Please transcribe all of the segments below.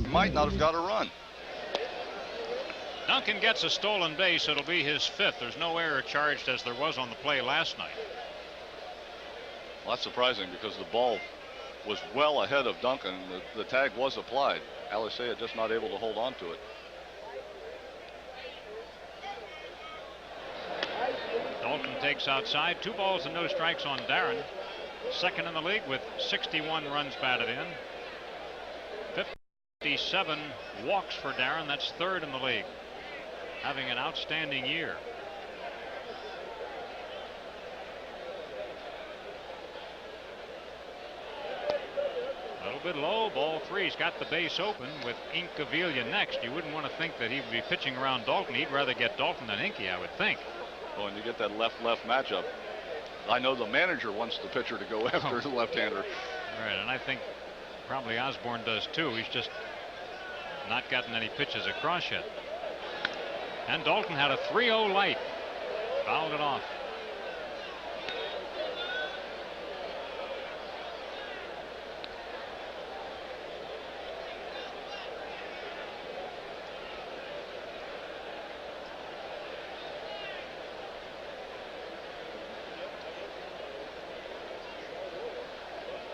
might not have got a run. Duncan gets a stolen base. It'll be his 5th. There's no error charged as there was on the play last night. Well, that's surprising because the ball was well ahead of Duncan. The tag was applied. Alicea just not able to hold on to it. Dalton takes outside. 2 balls and no strikes on Darren. 2nd in the league with 61 runs batted in. 57 walks for Darren. That's 3rd in the league. Having an outstanding year. A little bit low, ball 3. He's got the base open with Incaviglia next. You wouldn't want to think that he would be pitching around Dalton. He'd rather get Dalton than Inky, I would think. Well, and you get that left-left matchup. I know the manager wants the pitcher to go after the left-hander. Right, and I think probably Osborne does too. He's just not gotten any pitches across yet. And Dalton had a 3-0 light. Fouled it off.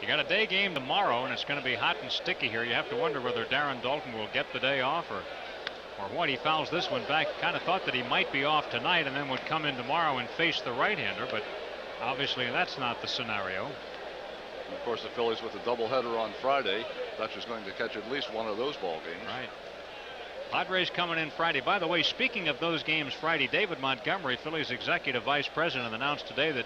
You got a day game tomorrow, and it's going to be hot and sticky here. You have to wonder whether Darren Dalton will get the day off or what. He fouls this one back. Kind of thought that he might be off tonight and then would come in tomorrow and face the right-hander, but obviously that's not the scenario. And of course, the Phillies with a doubleheader on Friday. Dutcher's going to catch at least one of those ball games. Right. Padres coming in Friday. By the way, speaking of those games Friday, David Montgomery, Phillies executive vice president, announced today that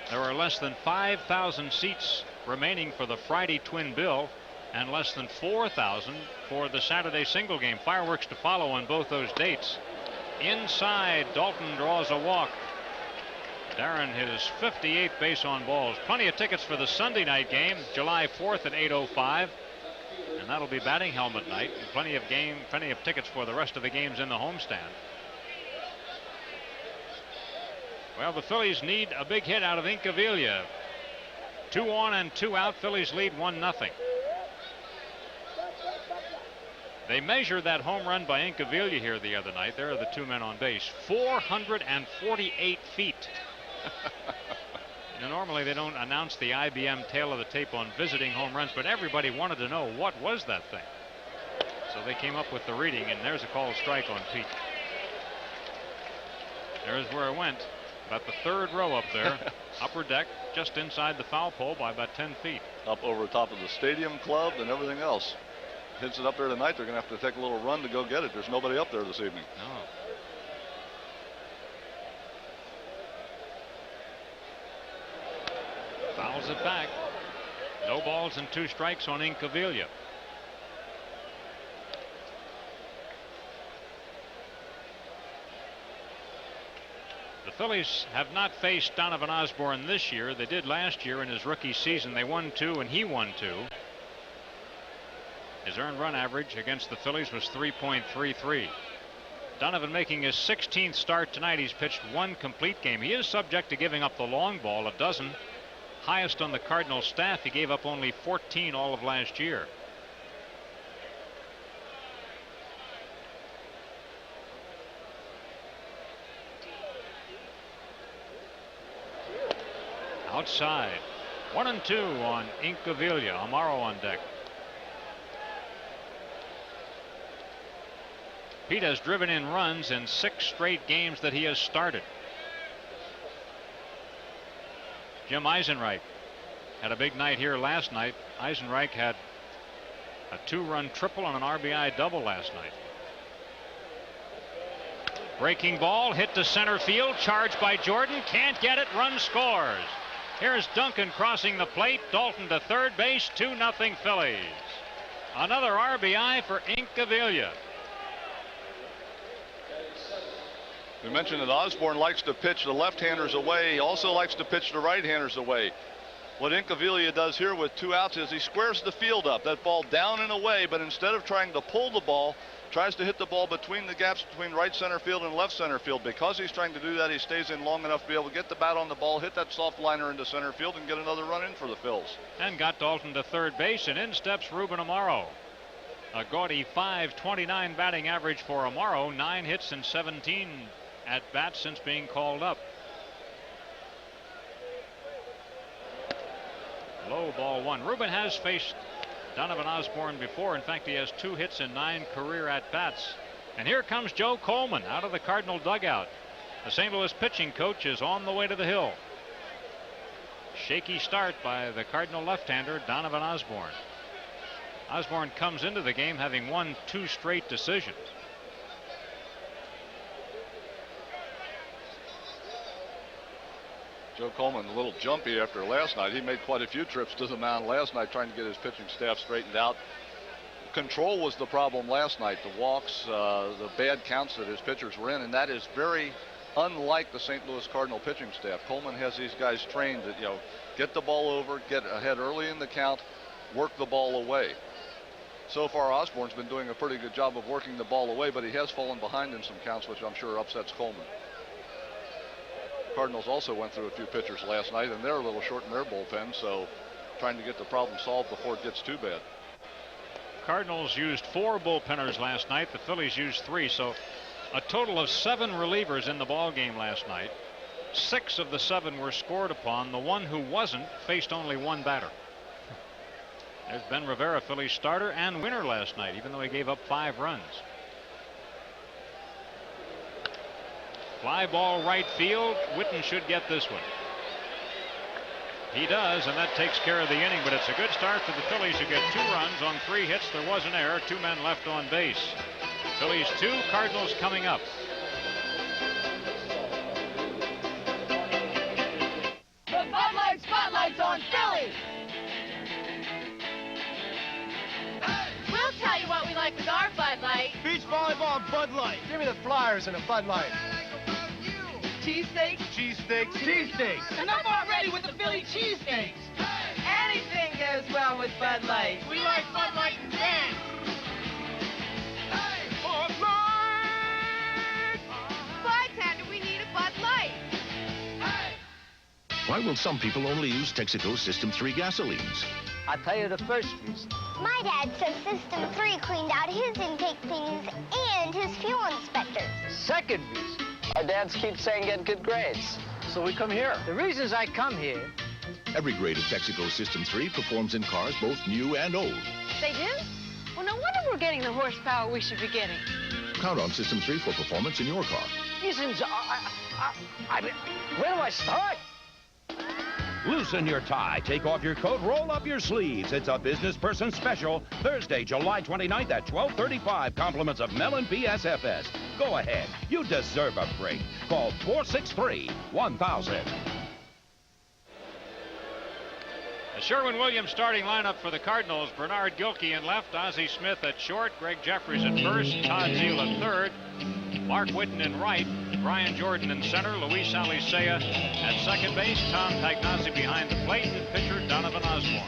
there are less than 5,000 seats remaining for the Friday twin bill and less than 4,000 for the Saturday single game. Fireworks to follow on both those dates. Inside, Dalton draws a walk. Darren his 58th base on balls. Plenty of tickets for the Sunday night game, July 4th at 8:05, and that'll be batting helmet night. And plenty of tickets for the rest of the games in the homestand. Well, the Phillies need a big hit out of Incaviglia. 2 on and 2 out. Phillies lead 1-0. They measured that home run by Incaviglia here the other night. There are the 2 men on base. 448 feet. Normally they don't announce the IBM tail of the tape on visiting home runs, but everybody wanted to know what was that thing. So they came up with the reading, and there's a called strike on Pete. There's where it went. About the 3rd row up there. Upper deck, just inside the foul pole by about 10 feet. Up over the top of the stadium club and everything else. Hits it up there tonight. They're going to have to take a little run to go get it. There's nobody up there this evening. No. Fouls it back. No balls and 2 strikes on Incaviglia. The Phillies have not faced Donovan Osborne this year. They did last year in his rookie season. They won 2 and he won 2. His earned run average against the Phillies was 3.33. Donovan making his 16th start tonight. He's pitched 1 complete game. He is subject to giving up the long ball, a dozen. Highest on the Cardinals staff. He gave up only 14 all of last year. Outside. 1 and 2 on Incaviglia. Amaro on deck. Pete has driven in runs in 6 straight games that he has started. Jim Eisenreich had a big night here last night. Eisenreich had a 2-run triple and an RBI double last night. Breaking ball hit to center field, charged by Jordan, can't get it, run scores. Here's Duncan crossing the plate. Dalton to third base. 2-0 Phillies. Another RBI for Incaviglia. We mentioned that Osborne likes to pitch the left-handers away. He also likes to pitch the right-handers away. What Incaviglia does here with 2 outs is he squares the field up. That ball down and away, but instead of trying to pull the ball, tries to hit the ball between the gaps between right center field and left center field. Because he's trying to do that, he stays in long enough to be able to get the bat on the ball, hit that soft liner into center field, and get another run in for the Phils. And got Dalton to third base, and in steps Ruben Amaro. A gaudy .529 batting average for Amaro. 9 hits and 17 at bats since being called up. Low ball 1. Ruben has faced Donovan Osborne before. In fact, he has 2 hits and 9 career at bats. And here comes Joe Coleman out of the Cardinal dugout. The St. Louis pitching coach is on the way to the hill. Shaky start by the Cardinal left-hander Donovan Osborne. Osborne comes into the game having won 2 straight decisions. Joe Coleman a little jumpy after last night. He made quite a few trips to the mound last night trying to get his pitching staff straightened out. Control was the problem last night. The walks, the bad counts that his pitchers were in, and that is very unlike the St. Louis Cardinal pitching staff. Coleman has these guys trained that, get the ball over, get ahead early in the count, work the ball away. So far, Osborne's been doing a pretty good job of working the ball away, but he has fallen behind in some counts, which I'm sure upsets Coleman. Cardinals also went through a few pitchers last night, and they're a little short in their bullpen, so trying to get the problem solved before it gets too bad. Cardinals used 4 bullpenners last night. The Phillies used 3, so a total of 7 relievers in the ball game last night. 6 of the 7 were scored upon. The one who wasn't faced only 1 batter. There's Ben Rivera, Phillies starter and winner last night, even though he gave up 5 runs. Fly ball right field. Witten should get this one. He does, and that takes care of the inning, but it's a good start for the Phillies, who get 2 runs on 3 hits. There was an error. 2 men left on base. Phillies 2, Cardinals coming up. The Bud Light Spotlight's on Phillies. We'll tell you what we like with our Bud Light. Beach volleyball and Bud Light. Give me the Flyers and a Bud Light. Cheesesteaks? Cheesesteaks. Cheesesteaks. And I'm already with the Philly cheesesteaks. Anything goes well with Bud Light. We like Bud Light and Dan. Bud Light! Bartender, we need a Bud Light. Why will some people only use Texaco System 3 gasolines? I'll tell you the first reason. My dad says System 3 cleaned out his intake cleanings and his fuel inspector. Second reason. Our dads keep saying get good grades. So we come here. The reasons I come here. Every grade of Texaco System 3 performs in cars both new and old. They do? Well, no wonder we're getting the horsepower we should be getting. Count on System 3 for performance in your car. Reasons, I mean, where do I start? Loosen your tie, take off your coat, roll up your sleeves. It's a business person special, Thursday, July 29th at 12:35. Compliments of Mellon PSFS. Go ahead, you deserve a break. Call 463-1000. The Sherwin-Williams starting lineup for the Cardinals. Bernard Gilkey in left, Ozzie Smith at short, Greg Jeffries at first, Todd Zeile at third, Mark Whitten in right, Brian Jordan in center, Luis Alicea at second base, Tom Pagnozzi behind the plate, and pitcher Donovan Osborne.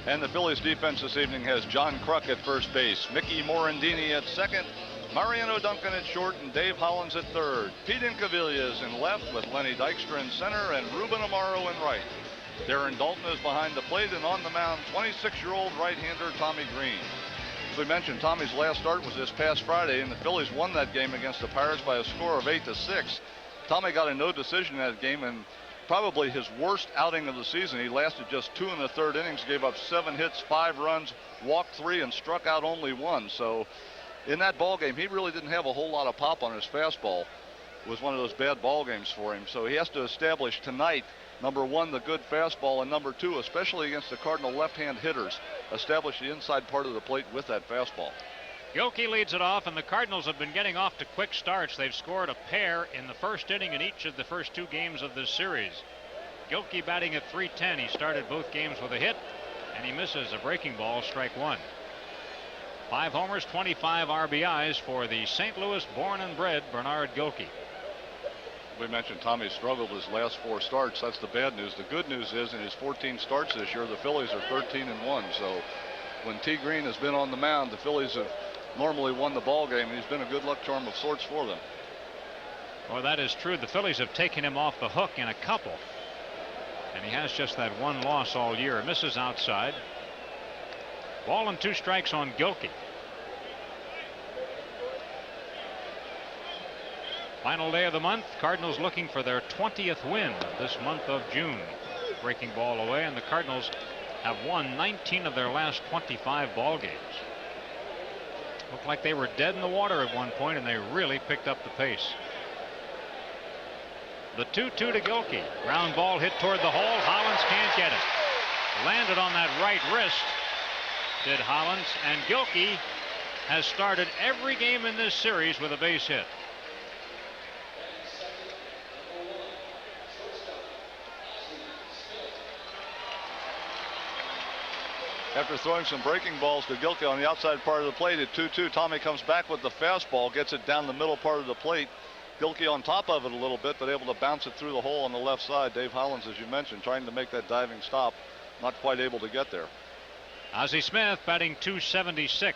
And the Phillies defense this evening has John Kruk at first base, Mickey Morandini at second, Mariano Duncan at short, and Dave Hollins at third. Pete Incaviglia is in left with Lenny Dykstra in center and Ruben Amaro in right. Darren Dalton is behind the plate, and on the mound, 26-year-old right-hander Tommy Green. As we mentioned, Tommy's last start was this past Friday, and the Phillies won that game against the Pirates by a score of 8-6. Tommy got a no decision in that game, and probably his worst outing of the season. He lasted just 2 1/3 innings, gave up 7 hits, 5 runs, walked 3, and struck out only 1. So in that ball game, he really didn't have a whole lot of pop on his fastball. It was one of those bad ball games for him. So he has to establish tonight, number 1, the good fastball, and number 2, especially against the Cardinal left-hand hitters, establish the inside part of the plate with that fastball. Gilkey leads it off, and the Cardinals have been getting off to quick starts. They've scored a pair in the first inning in each of the first 2 games of this series. Gilkey batting at .310. He started both games with a hit, and he misses a breaking ball, strike 1. 5 homers, 25 RBIs for the St. Louis born and bred Bernard Gilkey. We mentioned Tommy struggled his last 4 starts. That's the bad news. The good news is in his 14 starts this year, the Phillies are 13-1. So when T. Green has been on the mound, the Phillies have normally won the ball game, and he's been a good luck charm of sorts for them. Well, that is true. The Phillies have taken him off the hook in a couple. And he has just that one loss all year. Misses outside. Ball and 2 strikes on Gilkey. Final day of the month. Cardinals looking for their 20th win this month of June. Breaking ball away, and the Cardinals have won 19 of their last 25 ball games. Looked like they were dead in the water at one point, and they really picked up the pace. The 2-2 to Gilkey. Ground ball hit toward the hole. Hollins can't get it. Landed on that right wrist, did Hollins, and Gilkey has started every game in this series with a base hit. After throwing some breaking balls to Gilkey on the outside part of the plate at 2-2, Tommy comes back with the fastball, gets it down the middle part of the plate. Gilkey on top of it a little bit, but able to bounce it through the hole on the left side. Dave Hollins, as you mentioned, trying to make that diving stop, not quite able to get there. Ozzie Smith batting .276.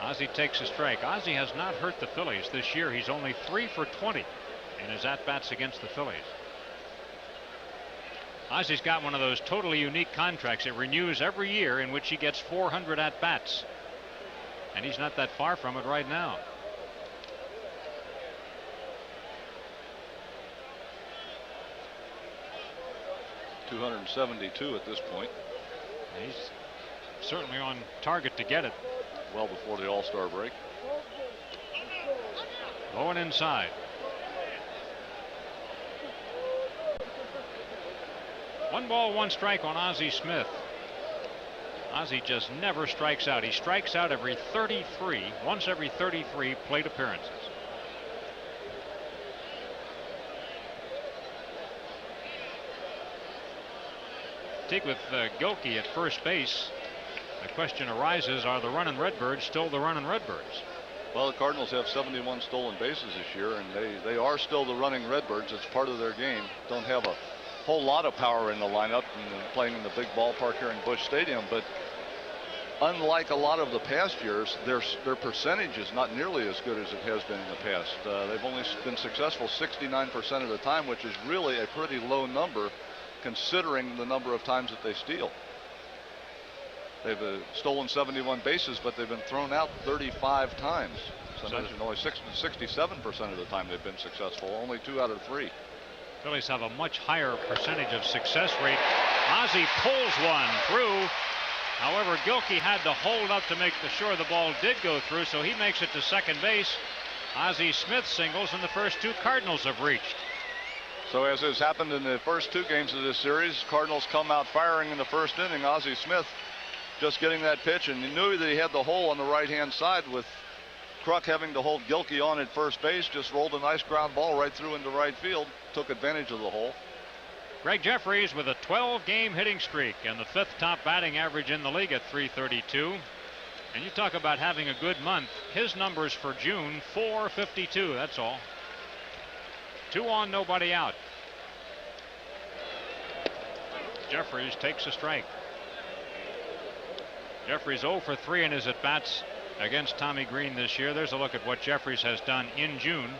Ozzie takes a strike. Ozzie has not hurt the Phillies this year. He's only 3 for 20 in his at-bats against the Phillies. Ozzie's got one of those totally unique contracts. It renews every year, in which he gets 400 at-bats. And he's not that far from it right now. .272 at this point. He's certainly on target to get it. Well before the All-Star break. Low and inside. 1 ball, 1 strike on Ozzie Smith. Ozzie just never strikes out. He strikes out once every 33 plate appearances. With Gilkey at first base, the question arises, are the running Redbirds still the running Redbirds? Well, the Cardinals have 71 stolen bases this year, and they are still the running Redbirds. It's part of their game. Don't have a whole lot of power in the lineup and playing in the big ballpark here in Busch Stadium, but unlike a lot of the past years, their percentage is not nearly as good as it has been in the past. They've only been successful 69% of the time, which is really a pretty low number considering the number of times that they steal. They've stolen 71 bases, but they've been thrown out 35 times. So I mentioned only 67% of the time they've been successful, only 2 out of 3. Phillies have a much higher percentage of success rate. Ozzie pulls one through. However, Gilkey had to hold up to make sure the ball did go through, so he makes it to second base. Ozzie Smith singles, and the first 2 Cardinals have reached. So as has happened in the first 2 games of this series, Cardinals come out firing in the first inning. Ozzie Smith just getting that pitch, and he knew that he had the hole on the right-hand side with Kruk having to hold Gilkey on at first base. Just rolled a nice ground ball right through into right field. Took advantage of the hole. Greg Jefferies with a 12-game hitting streak and the 5th top batting average in the league at .332. And you talk about having a good month. His numbers for June, .452. That's all. 2 on, nobody out. Jefferies takes a strike. Jefferies 0 for 3 in his at-bats against Tommy Green this year. There's a look at what Jefferies has done in June.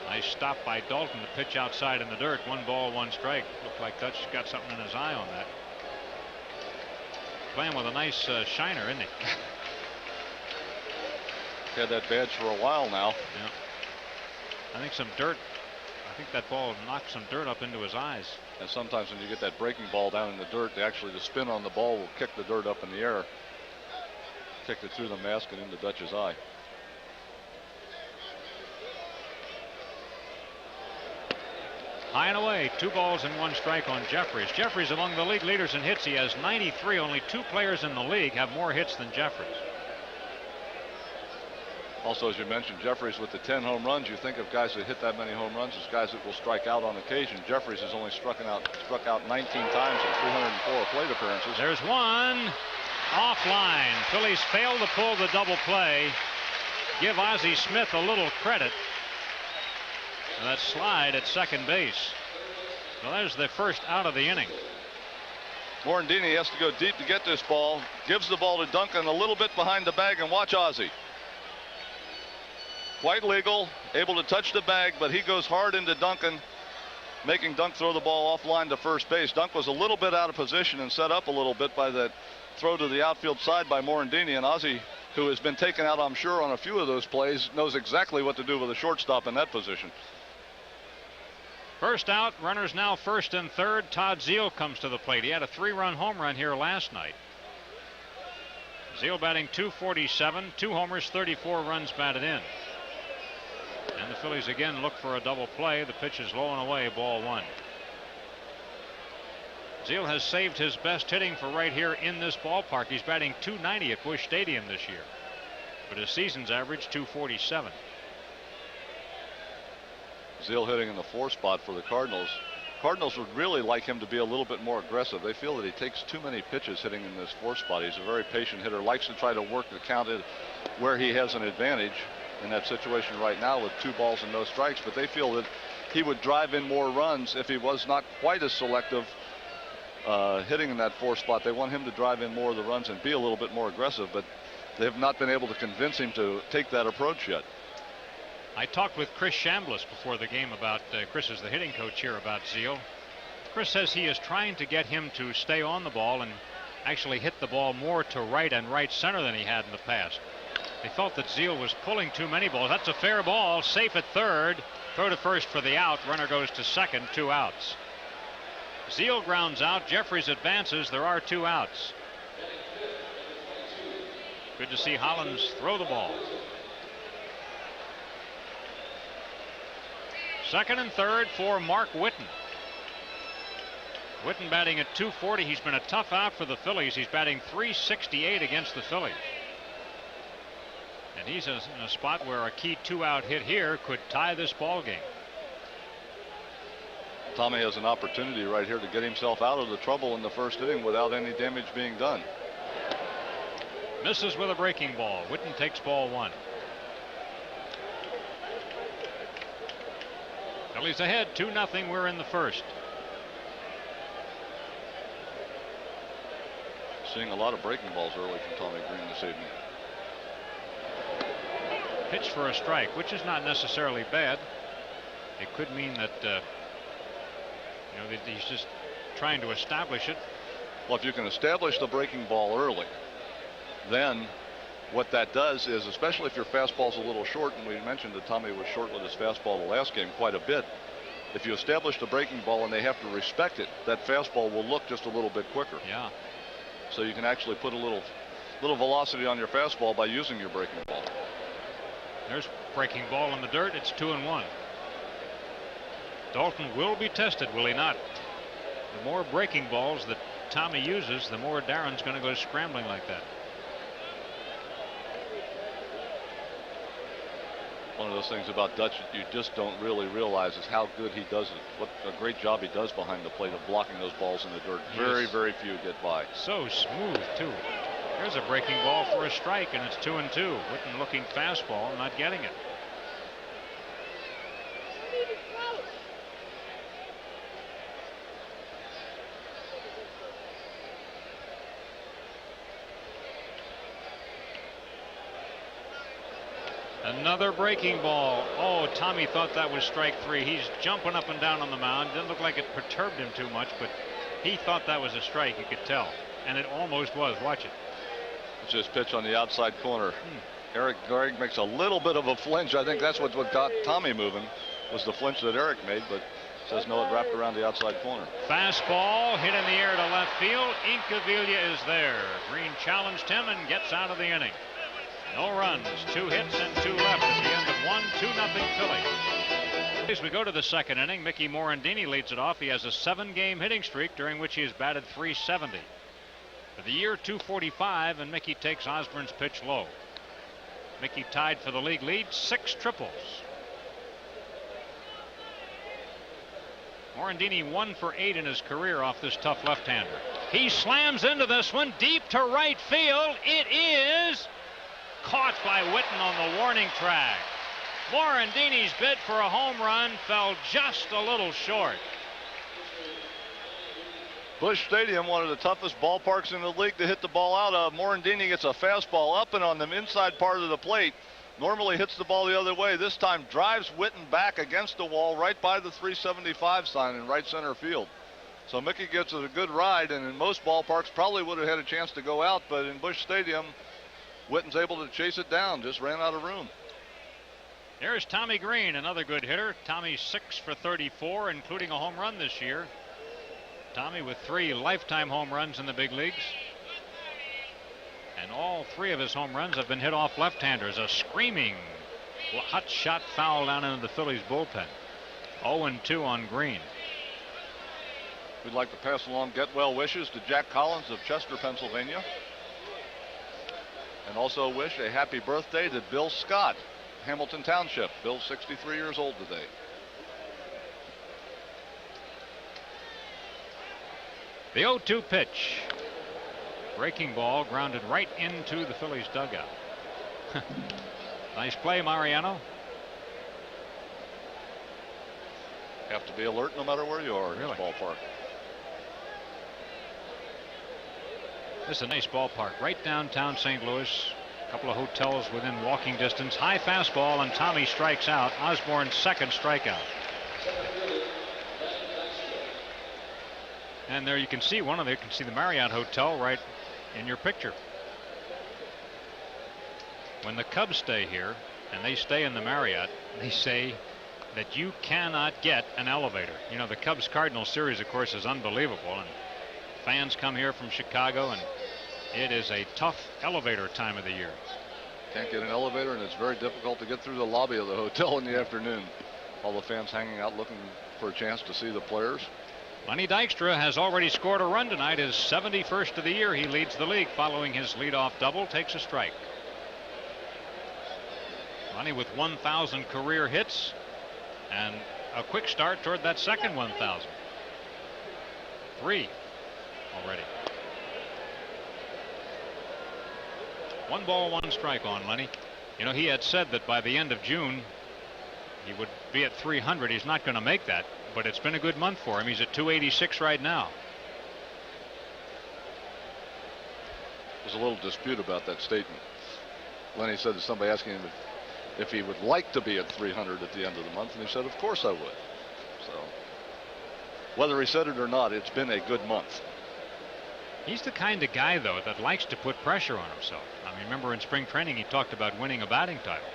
Nice stop by Dalton to pitch outside in the dirt. 1 ball, 1 strike. Looked like Dutch got something in his eye on that. Playing with a nice shiner, isn't he? Had that badge for a while now. Yeah. I think some dirt. I think that ball knocked some dirt up into his eyes. And sometimes when you get that breaking ball down in the dirt, the spin on the ball will kick the dirt up in the air. Kicked it through the mask and into Dutch's eye. High and away, 2 balls and 1 strike on Jefferies. Jefferies among the league leaders in hits. He has 93. Only 2 players in the league have more hits than Jefferies. Also, as you mentioned, Jefferies with the 10 home runs. You think of guys that hit that many home runs as guys that will strike out on occasion. Jefferies has only struck out 19 times in 304 plate appearances. There's one offline. Phillies failed to pull the double play. Give Ozzie Smith a little credit. And that slide at second base. Well, there's the first out of the inning. Morandini has to go deep to get this ball. Gives the ball to Duncan a little bit behind the bag, and watch Ozzie. Quite legal, able to touch the bag, but he goes hard into Duncan, making Dunk throw the ball offline to first base. Dunk was a little bit out of position and set up a little bit by that throw to the outfield side by Morandini, and Ozzie, who has been taken out, I'm sure, on a few of those plays, knows exactly what to do with a shortstop in that position. First out, runners now first and third. Todd Zeile comes to the plate. He had a 3-run home run here last night. Zeile batting .247, 2 homers, 34 runs batted in. And the Phillies again look for a double play. The pitch is low and away, ball 1. Zeile has saved his best hitting for right here in this ballpark. He's batting .290 at Busch Stadium this year, but his season's average .247. Zeile hitting in the 4 spot for the Cardinals. Cardinals would really like him to be a little bit more aggressive. They feel that he takes too many pitches hitting in this 4 spot. He's a very patient hitter, likes to try to work the count where he has an advantage in that situation right now with 2 balls and no strikes, but they feel that he would drive in more runs if he was not quite as selective hitting in that 4 spot. They want him to drive in more of the runs and be a little bit more aggressive, but they have not been able to convince him to take that approach yet. I talked with Chris Chambliss before the game about Chris is the hitting coach here, about Zeile. Chris says he is trying to get him to stay on the ball and actually hit the ball more to right and right center than he had in the past. They felt that Zeile was pulling too many balls. That's a fair ball, safe at third. Throw to first for the out. Runner goes to second, 2 outs. Zeile grounds out. Jeffries advances. There are 2 outs. Good to see Hollins throw the ball. Second and third for Mark Whitten. Whitten batting at .240. He's been a tough out for the Phillies. He's batting .368 against the Phillies. And he's in a spot where a key 2-out hit here could tie this ball game. Tommy has an opportunity right here to get himself out of the trouble in the first inning without any damage being done. Misses with a breaking ball. Whitten takes ball 1. Phillies ahead 2-0. We're in the first. Seeing a lot of breaking balls early from Tommy Green this evening. Pitch for a strike, which is not necessarily bad. It could mean that that he's just trying to establish it. Well, if you can establish the breaking ball early, then what that does is, especially if your fastball's a little short, and we mentioned that Tommy was short with his fastball the last game quite a bit. If you establish the breaking ball and they have to respect it, that fastball will look just a little bit quicker. Yeah. So you can actually put a little velocity on your fastball by using your breaking ball. There's breaking ball in the dirt. It's 2-1. Dalton will be tested, will he not? The more breaking balls that Tommy uses, the more Darren's going to go scrambling like that. One of those things about Dutch you just don't really realize is how good he does it. What a great job he does behind the plate of blocking those balls in the dirt. Very few get by. So smooth, too. Here's a breaking ball for a strike, and it's 2-2. Whitten looking fastball, not getting it. Another breaking ball. Oh, Tommy thought that was strike 3. He's jumping up and down on the mound. Didn't look like it perturbed him too much, but he thought that was a strike. You could tell. And it almost was. Watch it. It's just pitch on the outside corner. Eric Gregg makes a little bit of a flinch. I think that's what got Tommy moving, was the flinch that Eric made, but says no, it wrapped around the outside corner. Fastball hit in the air to left field. Incaviglia is there. Green challenged him and gets out of the inning. No runs, 2 hits and 2 left at the end of 1, 2-0 Phillies. As we go to the second inning, Mickey Morandini leads it off. He has a 7-game hitting streak during which he has batted .370. For the year, .245, and Mickey takes Osborne's pitch low. Mickey tied for the league lead, 6 triples. Morandini 1 for 8 in his career off this tough left-hander. He slams into this one deep to right field. It is caught by Whitten on the warning track. Morandini's bid for a home run fell just a little short. Busch Stadium, one of the toughest ballparks in the league to hit the ball out of. Morandini gets a fastball up and on the inside part of the plate. Normally hits the ball the other way. This time drives Witten back against the wall right by the 375 sign in right center field. So Mickey gets a good ride, and in most ballparks probably would have had a chance to go out, but in Busch Stadium, Witten's able to chase it down, just ran out of room. Here's Tommy Green, another good hitter. Tommy's 6 for 34, including a home run this year. Tommy with 3 lifetime home runs in the big leagues. And all 3 of his home runs have been hit off left-handers. A screaming hot shot foul down into the Phillies bullpen. 0-2 on Green. We'd like to pass along get well wishes to Jack Collins of Chester, Pennsylvania. And also wish a happy birthday to Bill Scott, Hamilton Township. Bill's 63 years old today. The 0-2 pitch. Breaking ball grounded right into the Phillies dugout. Nice play, Mariano. Have to be alert no matter where you are in this ballpark. This is a nice ballpark right downtown St. Louis. A couple of hotels within walking distance. High fastball, and Tommy strikes out. Osborne's second strikeout. And there you can see one of them. You can see the Marriott Hotel right in your picture. When the Cubs stay here and they stay in the Marriott, they say that you cannot get an elevator. You know, the Cubs Cardinals series, of course, is unbelievable, and fans come here from Chicago, and it is a tough elevator time of the year. Can't get an elevator, and it's very difficult to get through the lobby of the hotel in the afternoon. All the fans hanging out looking for a chance to see the players. Lenny Dykstra has already scored a run tonight, his 71st of the year. He leads the league following his leadoff double, takes a strike. Lenny with 1,000 career hits and a quick start toward that second 1,000. 3 already. 1 ball, 1 strike on Lenny. You know, he had said that by the end of June he would be at 300. He's not going to make that, but it's been a good month for him. He's at 286 right now. There's a little dispute about that statement. Lenny said to somebody asking him if he would like to be at 300 at the end of the month, and he said, of course I would. So whether he said it or not, it's been a good month. He's the kind of guy, though, that likes to put pressure on himself. I mean, remember in spring training he talked about winning a batting title.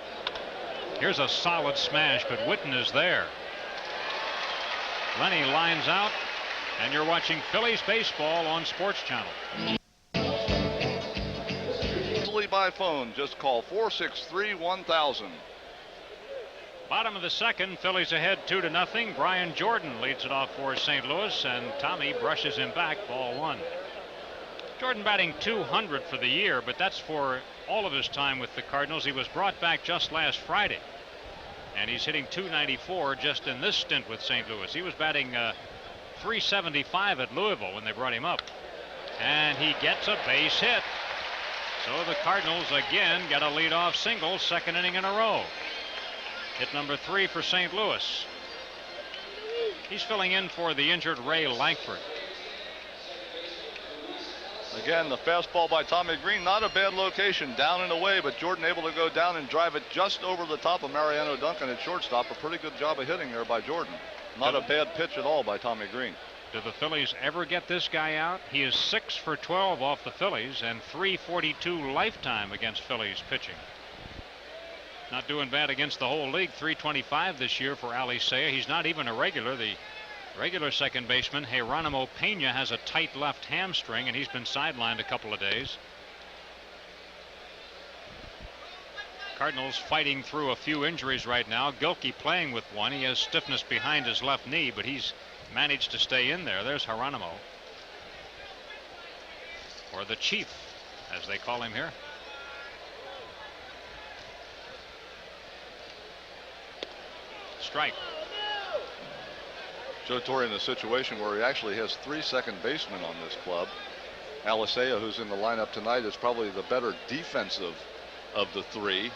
Here's a solid smash, but Witten is there. Lenny lines out, and you're watching Phillies baseball on Sports Channel. Easily by phone, just call 463-1000. Bottom of the second, Phillies ahead 2-0. Brian Jordan leads it off for St. Louis, and Tommy brushes him back, ball 1. Jordan batting .200 for the year, but that's for all of his time with the Cardinals. He was brought back just last Friday, and he's hitting .294 just in this stint with St. Louis. He was batting .375 at Louisville when they brought him up, and he gets a base hit. So the Cardinals again get a leadoff single, second inning in a row. Hit number 3 for St. Louis. He's filling in for the injured Ray Lankford. Again, the fastball by Tommy Green, not a bad location, down and away, but Jordan able to go down and drive it just over the top of Mariano Duncan at shortstop. A pretty good job of hitting there by Jordan. Not a bad pitch at all by Tommy Green. Do the Phillies ever get this guy out? He is 6 for 12 off the Phillies and .342 lifetime against Phillies pitching. Not doing bad against the whole league. .325 this year for Alicea. He's not even a regular. The regular second baseman Geronimo Pena has a tight left hamstring, and he's been sidelined a couple of days. Cardinals fighting through a few injuries right now. Gilkey playing with one. He has stiffness behind his left knee, but he's managed to stay in there. There's Geronimo, or the Chief, as they call him here. Strike. Joe Torre in a situation where he actually has 3 second basemen on this club. Alicea, who's in the lineup tonight, is probably the better defensive of the 3.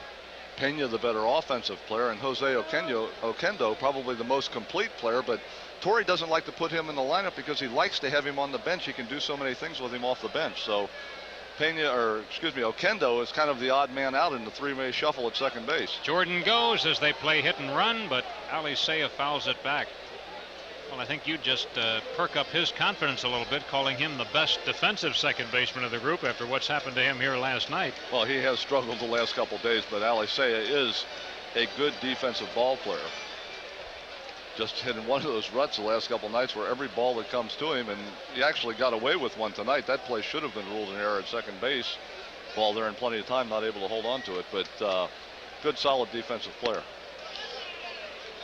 Pena the better offensive player, and Jose Oquendo probably the most complete player, but Torre doesn't like to put him in the lineup because he likes to have him on the bench. He can do so many things with him off the bench. So Oquendo is kind of the odd man out in the three-way shuffle at second base. Jordan goes as they play hit and run, but Alicea fouls it back. Well, I think you just perk up his confidence a little bit, calling him the best defensive second baseman of the group after what's happened to him here last night. Well, he has struggled the last couple days, but Alicea is a good defensive ball player. Just hitting one of those ruts the last couple nights where every ball that comes to him, and he actually got away with one tonight. That play should have been ruled an error at second base. Ball there in plenty of time, not able to hold on to it, but good solid defensive player.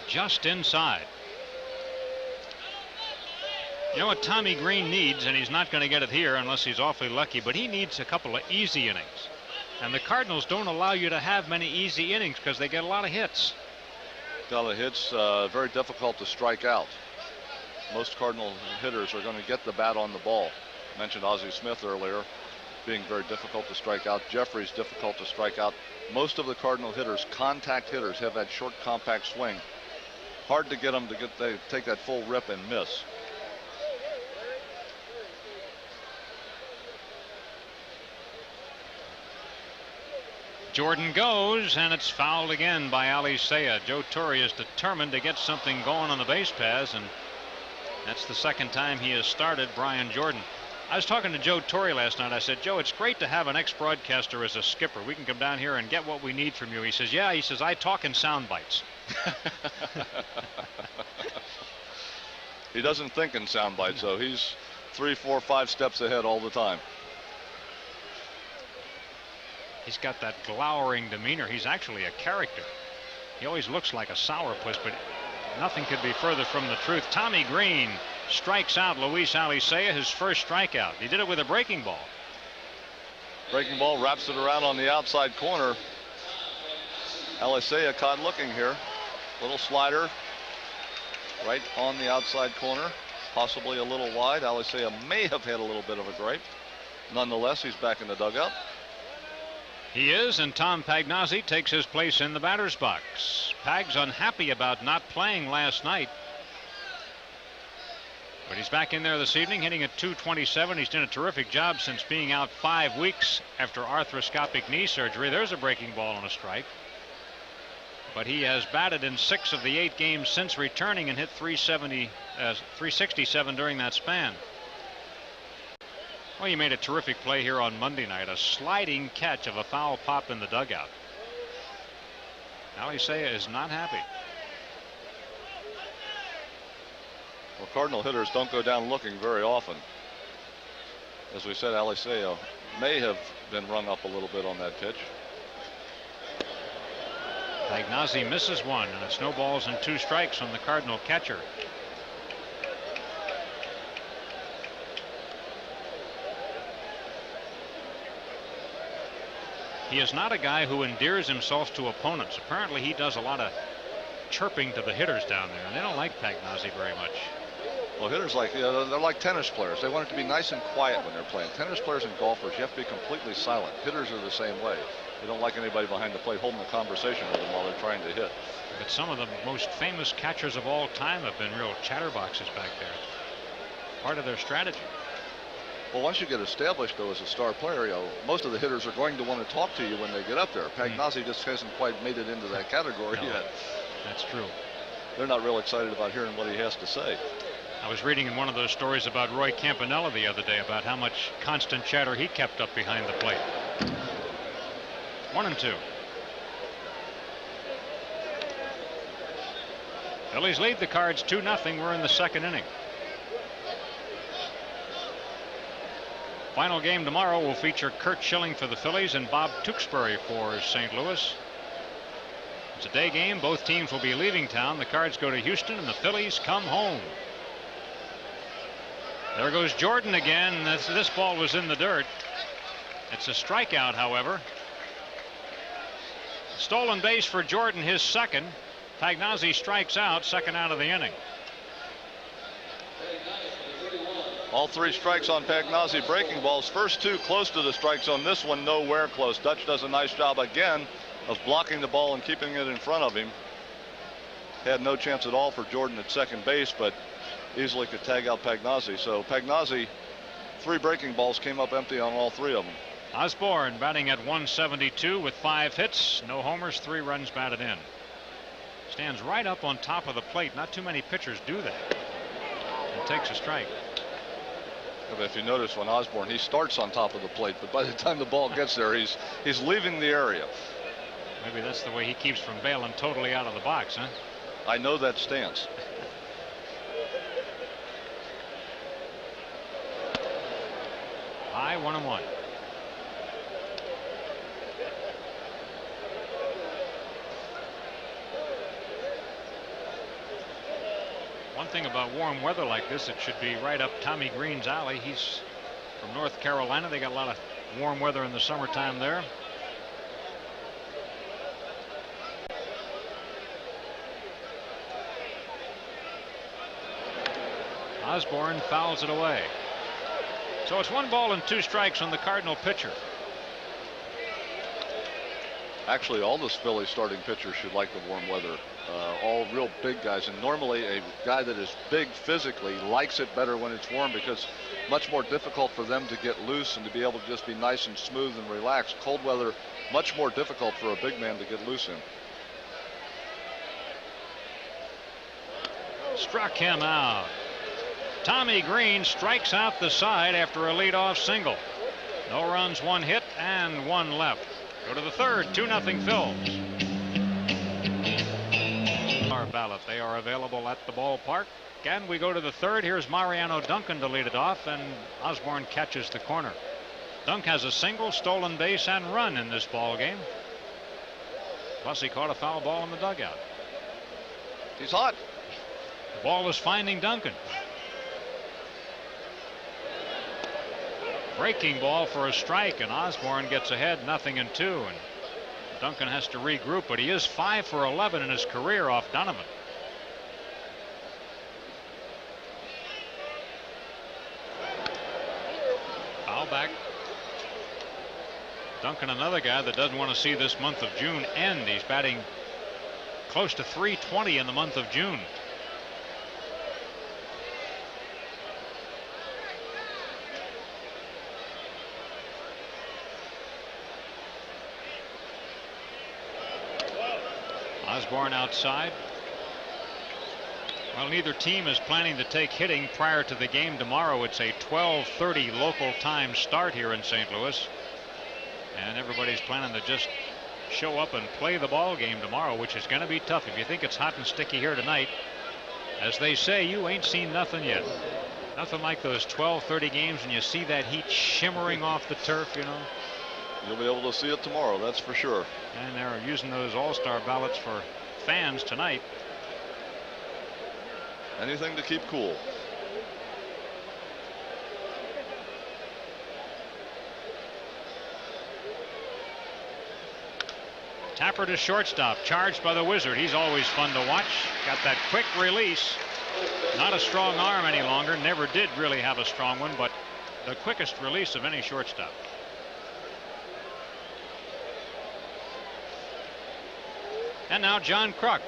Just inside. You know what Tommy Green needs, and he's not going to get it here unless he's awfully lucky, but he needs a couple of easy innings. And the Cardinals don't allow you to have many easy innings because they get a lot of hits. Very difficult to strike out. Most Cardinal hitters are going to get the bat on the ball. I mentioned Ozzie Smith earlier being very difficult to strike out. Jeffrey's difficult to strike out. Most of the Cardinal hitters, contact hitters, have that short compact swing. Hard to get them to take that full rip and miss. Jordan goes, and it's fouled again by Alicea. Joe Torre is determined to get something going on the base paths, and that's the second time he has started Brian Jordan. I was talking to Joe Torre last night. I said, Joe, it's great to have an ex-broadcaster as a skipper. We can come down here and get what we need from you. He says, yeah, he says, I talk in sound bites. He doesn't think in sound bites, so he's 3, 4, 5 steps ahead all the time. He's got that glowering demeanor. He's actually a character. He always looks like a sourpuss, but nothing could be further from the truth. Tommy Green strikes out Luis Alicea, his first strikeout. He did it with a breaking ball. Breaking ball wraps it around on the outside corner. Alicea caught looking here. Little slider right on the outside corner, possibly a little wide. Alicea may have had a little bit of a gripe. Nonetheless, he's back in the dugout. He is, and Tom Pagnozzi takes his place in the batter's box. Pag's unhappy about not playing last night, but he's back in there this evening, hitting at .227. He's done a terrific job since being out 5 weeks after arthroscopic knee surgery. There's a breaking ball and a strike, but he has batted in 6 of the 8 games since returning and hit 367 during that span. Well, he made a terrific play here on Monday night, a sliding catch of a foul pop in the dugout. Alicea is not happy. Well, Cardinal hitters don't go down looking very often. As we said, Alicea may have been rung up a little bit on that pitch. Pagnozzi misses one, and it's no balls and 2 strikes on the Cardinal catcher. He is not a guy who endears himself to opponents. Apparently he does a lot of chirping to the hitters down there, and they don't like Pagnozzi very much. Well, hitters they're like tennis players. They want it to be nice and quiet when they're playing. Tennis players and golfers, you have to be completely silent. Hitters are the same way. They don't like anybody behind the plate holding a conversation with them while they're trying to hit. But some of the most famous catchers of all time have been real chatterboxes back there. Part of their strategy. Well, once you get established, though, as a star player, most of the hitters are going to want to talk to you when they get up there. Pagnozzi just hasn't quite made it into that category yet. That's true. They're not real excited about hearing what he has to say. I was reading in one of those stories about Roy Campanella the other day about how much constant chatter he kept up behind the plate. 1-2. Phillies lead the Cards 2-0. We're in the second inning. Final game tomorrow will feature Curt Schilling for the Phillies and Bob Tewksbury for St. Louis. It's a day game. Both teams will be leaving town. The Cards go to Houston and the Phillies come home. There goes Jordan again. This ball was in the dirt. It's a strikeout, however. Stolen base for Jordan, his second. Pagnozzi strikes out, second out of the inning. All 3 strikes on Pagnozzi breaking balls. First 2 close to the strike zone. This one nowhere close. Dutch does a nice job again of blocking the ball and keeping it in front of him. Had no chance at all for Jordan at second base, but easily could tag out Pagnozzi. So Pagnozzi, 3 breaking balls, came up empty on all 3 of them. Osborne batting at 172 with 5 hits, no homers, 3 runs batted in. Stands right up on top of the plate. Not too many pitchers do that. And takes a strike. But if you notice, when Osborne, he starts on top of the plate, but by the time the ball gets there, he's leaving the area. Maybe that's the way he keeps from bailing totally out of the box, huh? I know that stance. High 1-1. One thing about warm weather like this, it should be right up Tommy Green's alley. He's from North Carolina. They got a lot of warm weather in the summertime there. Osborne fouls it away. So it's 1 ball and 2 strikes on the Cardinal pitcher. Actually, all the Phillies starting pitchers should like the warm weather. All real big guys, and normally a guy that is big physically likes it better when it's warm because much more difficult for them to get loose and to be able to just be nice and smooth and relaxed. Cold weather, much more difficult for a big man to get loose in. Struck him out. Tommy Green strikes out the side after a leadoff single. No runs, 1 hit, and 1 left. Go to the 3rd, 2-0 Phils. Our ballot, they are available at the ballpark. And we go to the 3rd. Here's Mariano Duncan to lead it off, and Osborne catches the corner. Dunk has a single, stolen base, and run in this ball game. Plus, he caught a foul ball in the dugout. He's hot. The ball is finding Duncan. Breaking ball for a strike, and Osborne gets ahead 0-2, and Duncan has to regroup, but he is 5 for 11 in his career off Donovan. Foul back. Duncan, another guy that doesn't want to see this month of June end. He's batting close to .320 in the month of June. Osborne outside. Well, neither team is planning to take hitting prior to the game tomorrow. It's a 12:30 local time start here in St. Louis, and everybody's planning to just show up and play the ball game tomorrow, which is going to be tough. If you think it's hot and sticky here tonight, as they say, you ain't seen nothing yet. Nothing like those 12:30 games and you see that heat shimmering off the turf, you know. You'll be able to see it tomorrow, that's for sure. And they're using those all-star ballots for fans tonight. Anything to keep cool. Tapper to shortstop, charged by the Wizard. He's always fun to watch. Got that quick release. Not a strong arm any longer. Never did really have a strong one, but the quickest release of any shortstop. And now John Kruk.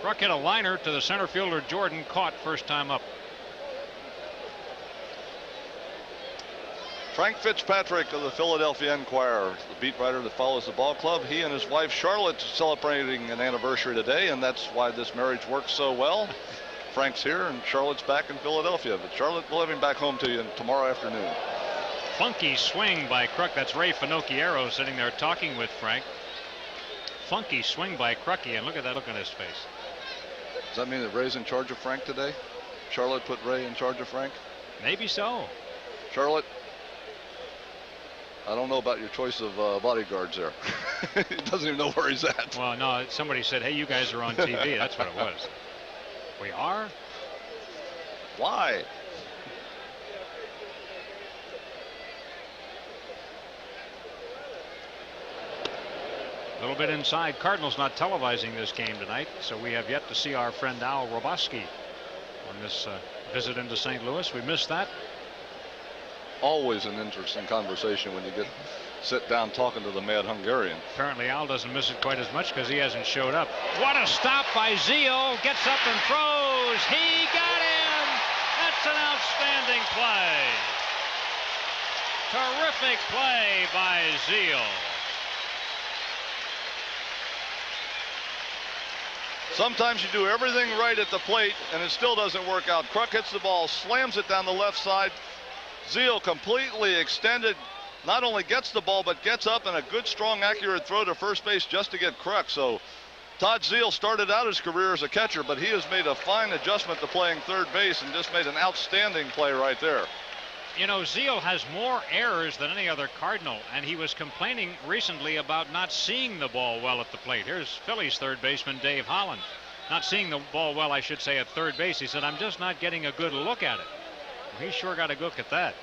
Kruk hit a liner to the center fielder Jordan, caught first time up. Frank Fitzpatrick of the Philadelphia Inquirer, the beat writer that follows the ball club. He and his wife Charlotte celebrating an anniversary today, and that's why this marriage works so well. Frank's here and Charlotte's back in Philadelphia, but Charlotte will have him back home to you tomorrow afternoon. Funky swing by Kruk. That's Ray Finocchiaro sitting there talking with Frank. Funky swing by Krucky, and look at that look on his face. Does that mean that Ray's in charge of Frank today? Charlotte put Ray in charge of Frank? Maybe so. Charlotte, I don't know about your choice of bodyguards there. He doesn't even know where he's at. Well, no, somebody said, hey, you guys are on TV. That's what it was. We are? Why? A little bit inside. Cardinals not televising this game tonight, so we have yet to see our friend Al Roboski on this visit into St. Louis. We missed that. always an interesting conversation when you sit down talking to the mad Hungarian. Apparently Al doesn't miss it quite as much because he hasn't showed up. What a stop by Zeal. Gets up and throws. He got him. That's an outstanding play. Terrific play by Zeal. Sometimes you do everything right at the plate and it still doesn't work out. Kruk hits the ball, slams it down the left side. Zeal completely extended, not only gets the ball but gets up and a good, strong, accurate throw to first base just to get Kruk. So Todd Zeal started out his career as a catcher, but he has made a fine adjustment to playing third base and just made an outstanding play right there. You know, Zeal has more errors than any other Cardinal, and he was complaining recently about not seeing the ball well at the plate. Here's Phillies third baseman Dave Holland. Not seeing the ball well, I should say, at third base. He said, I'm just not getting a good look at it. Well, he sure got a look at that.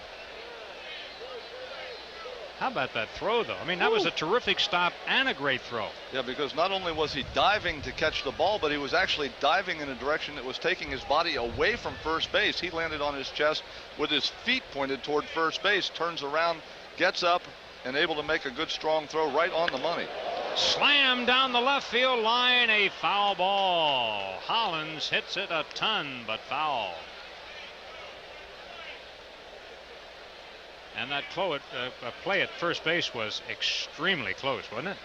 How about that throw, though? I mean, that was a terrific stop and a great throw. Yeah, because not only was he diving to catch the ball, but he was actually diving in a direction that was taking his body away from first base. He landed on his chest with his feet pointed toward first base, turns around, gets up, and able to make a good, strong throw right on the money. Slam down the left field line, a foul ball. Hollins hits it a ton, but foul. And that play at first base was extremely close, wasn't it?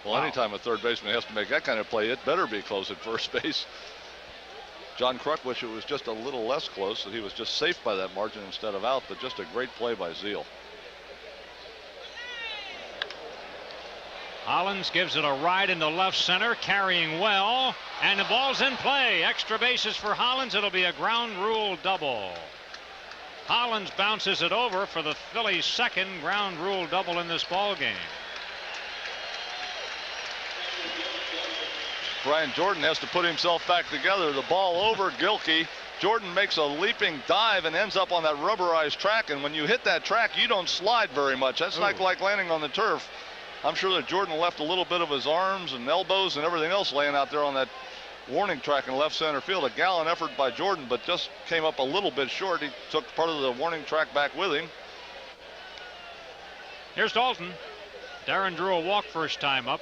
Well, anytime a third baseman has to make that kind of play, it better be close at first base. John Kruk wished it was just a little less close, that he was just safe by that margin instead of out, but just a great play by Zeal. Hollins gives it a ride into left center, carrying well, and the ball's in play. Extra bases for Hollins. It'll be a ground rule double. Hollins bounces it over for the Phillies' second ground rule double in this ball game. Brian Jordan has to put himself back together. The ball over Gilkey. Jordan makes a leaping dive and ends up on that rubberized track. And when you hit that track, you don't slide very much. That's not like landing on the turf. I'm sure that Jordan left a little bit of his arms and elbows and everything else laying out there on that warning track in left center field. A gallant effort by Jordan, but just came up a little bit short. He took part of the warning track back with him. Here's Dalton. Darren drew a walk first time up.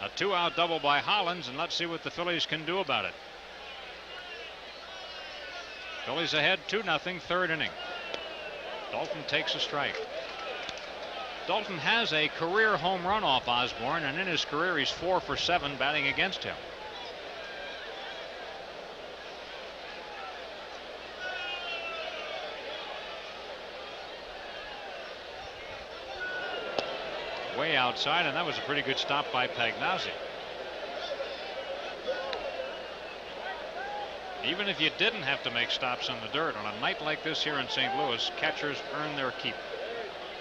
A 2-out double by Hollins, and let's see what the Phillies can do about it. Phillies ahead 2-0, third inning. Dalton takes a strike. Dalton has a career home run off Osborne, and in his career he's 4 for 7 batting against him. Way outside, and that was a pretty good stop by Pagnazzi. Even if you didn't have to make stops on the dirt, on a night like this here in St. Louis, catchers earn their keep.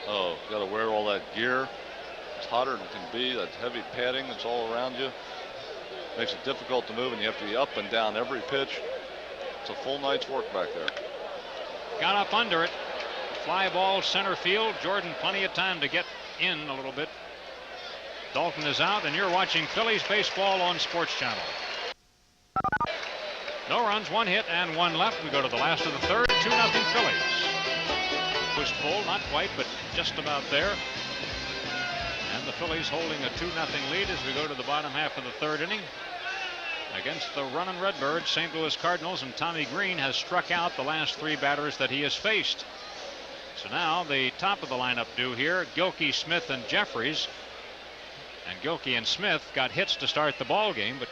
Oh, got to wear all that gear. It's hotter than can be. That heavy padding that's all around you makes it difficult to move, and you have to be up and down every pitch. It's a full night's work back there. Got up under it. Fly ball center field. Jordan plenty of time to get in a little bit. Dalton is out, and you're watching Phillies baseball on Sports Channel. No runs, 1 hit, and 1 left. We go to the last of the third. 2-0 Phillies. Pushed full, not quite, but just about there. And the Phillies holding a 2-0 lead as we go to the bottom half of the third inning. Against the running Redbirds, St. Louis Cardinals, and Tommy Green has struck out the last 3 batters that he has faced. So now the top of the lineup due here, Gilkey, Smith, and Jeffries. And Gilkey and Smith got hits to start the ball game, but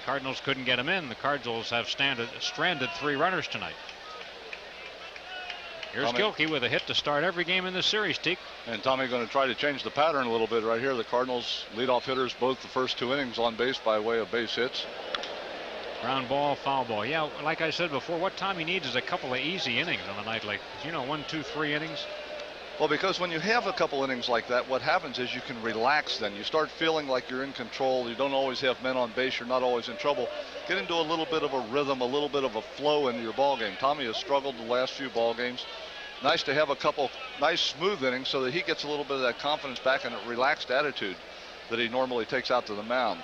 Cardinals couldn't get them in. The Cardinals have stranded 3 runners tonight. Here's Gilkey with a hit to start every game in the series, Teak. And Tommy going to try to change the pattern a little bit right here. The Cardinals leadoff hitters both the first 2 innings on base by way of base hits. Ground ball, foul ball. Yeah, like I said before, what Tommy needs is a couple of easy innings on a night like, 1, 2, 3 innings. Well, because when you have a couple innings like that, what happens is you can relax then. You start feeling like you're in control. You don't always have men on base. You're not always in trouble. Get into a little bit of a rhythm, a little bit of a flow into your ball game. Tommy has struggled the last few ball games. Nice to have a couple nice smooth innings so that he gets a little bit of that confidence back and a relaxed attitude that he normally takes out to the mound.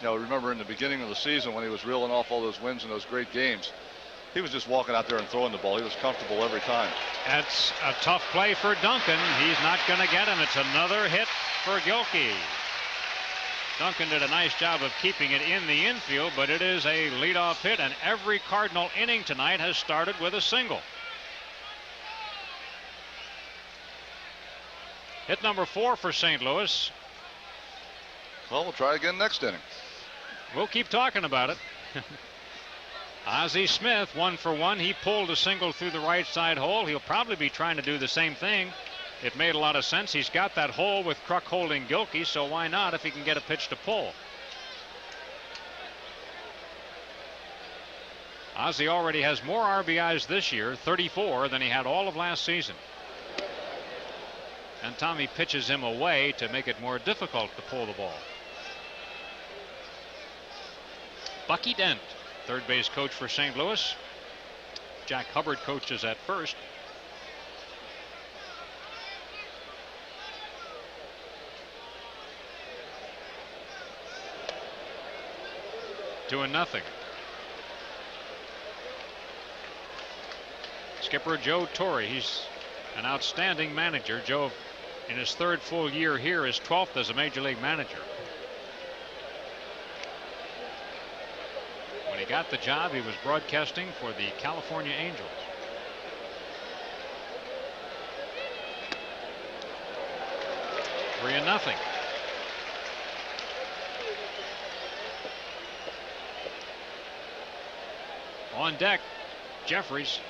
Remember in the beginning of the season when he was reeling off all those wins and those great games, He was just walking out there and throwing the ball. He was comfortable every time. That's a tough play for Duncan. He's not going to get him. It's another hit for Gilkey. Duncan did a nice job of keeping it in the infield, but it is a leadoff hit, and every Cardinal inning tonight has started with a single. Hit number 4 for St. Louis. Well, we'll try again next inning. We'll keep talking about it. Ozzie Smith, 1 for 1. He pulled a single through the right side hole. He'll probably be trying to do the same thing. It made a lot of sense. He's got that hole with Kruk holding Gilkey, so why not if he can get a pitch to pull? Ozzie already has more RBIs this year, 34, than he had all of last season. And Tommy pitches him away to make it more difficult to pull the ball. Bucky Dent, third base coach for St. Louis. Jack Hubbard coaches at first. Two and nothing. Skipper Joe Torre, he's an outstanding manager. Joe, in his 3rd full year here, is 12th as a major league manager. When he got the job, he was broadcasting for the California Angels. Three and nothing. On deck, Jeffries,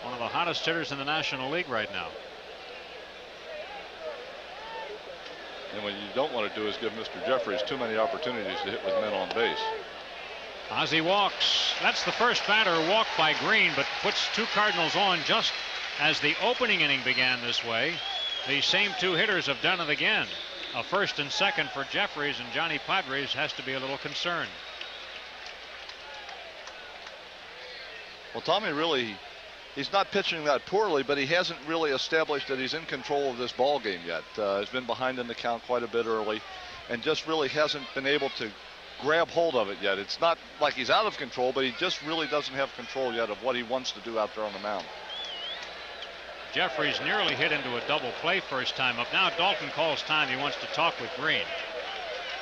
one of the hottest hitters in the National League right now. And what you don't want to do is give Mr. Jeffries too many opportunities to hit with men on base. Ozzie walks. That's the first batter walked by Green, but puts 2 Cardinals on just as the opening inning began this way. The same 2 hitters have done it again. A first and second for Jeffries, and Johnny Padres has to be a little concerned. Well, Tommy really, he's not pitching that poorly, but he hasn't really established that he's in control of this ball game yet. He's been behind in the count quite a bit early and just really hasn't been able to grab hold of it yet. It's not like he's out of control, but he just really doesn't have control yet of what he wants to do out there on the mound. Jeffries nearly hit into a double play first time up. Now Dalton calls time. He wants to talk with Green.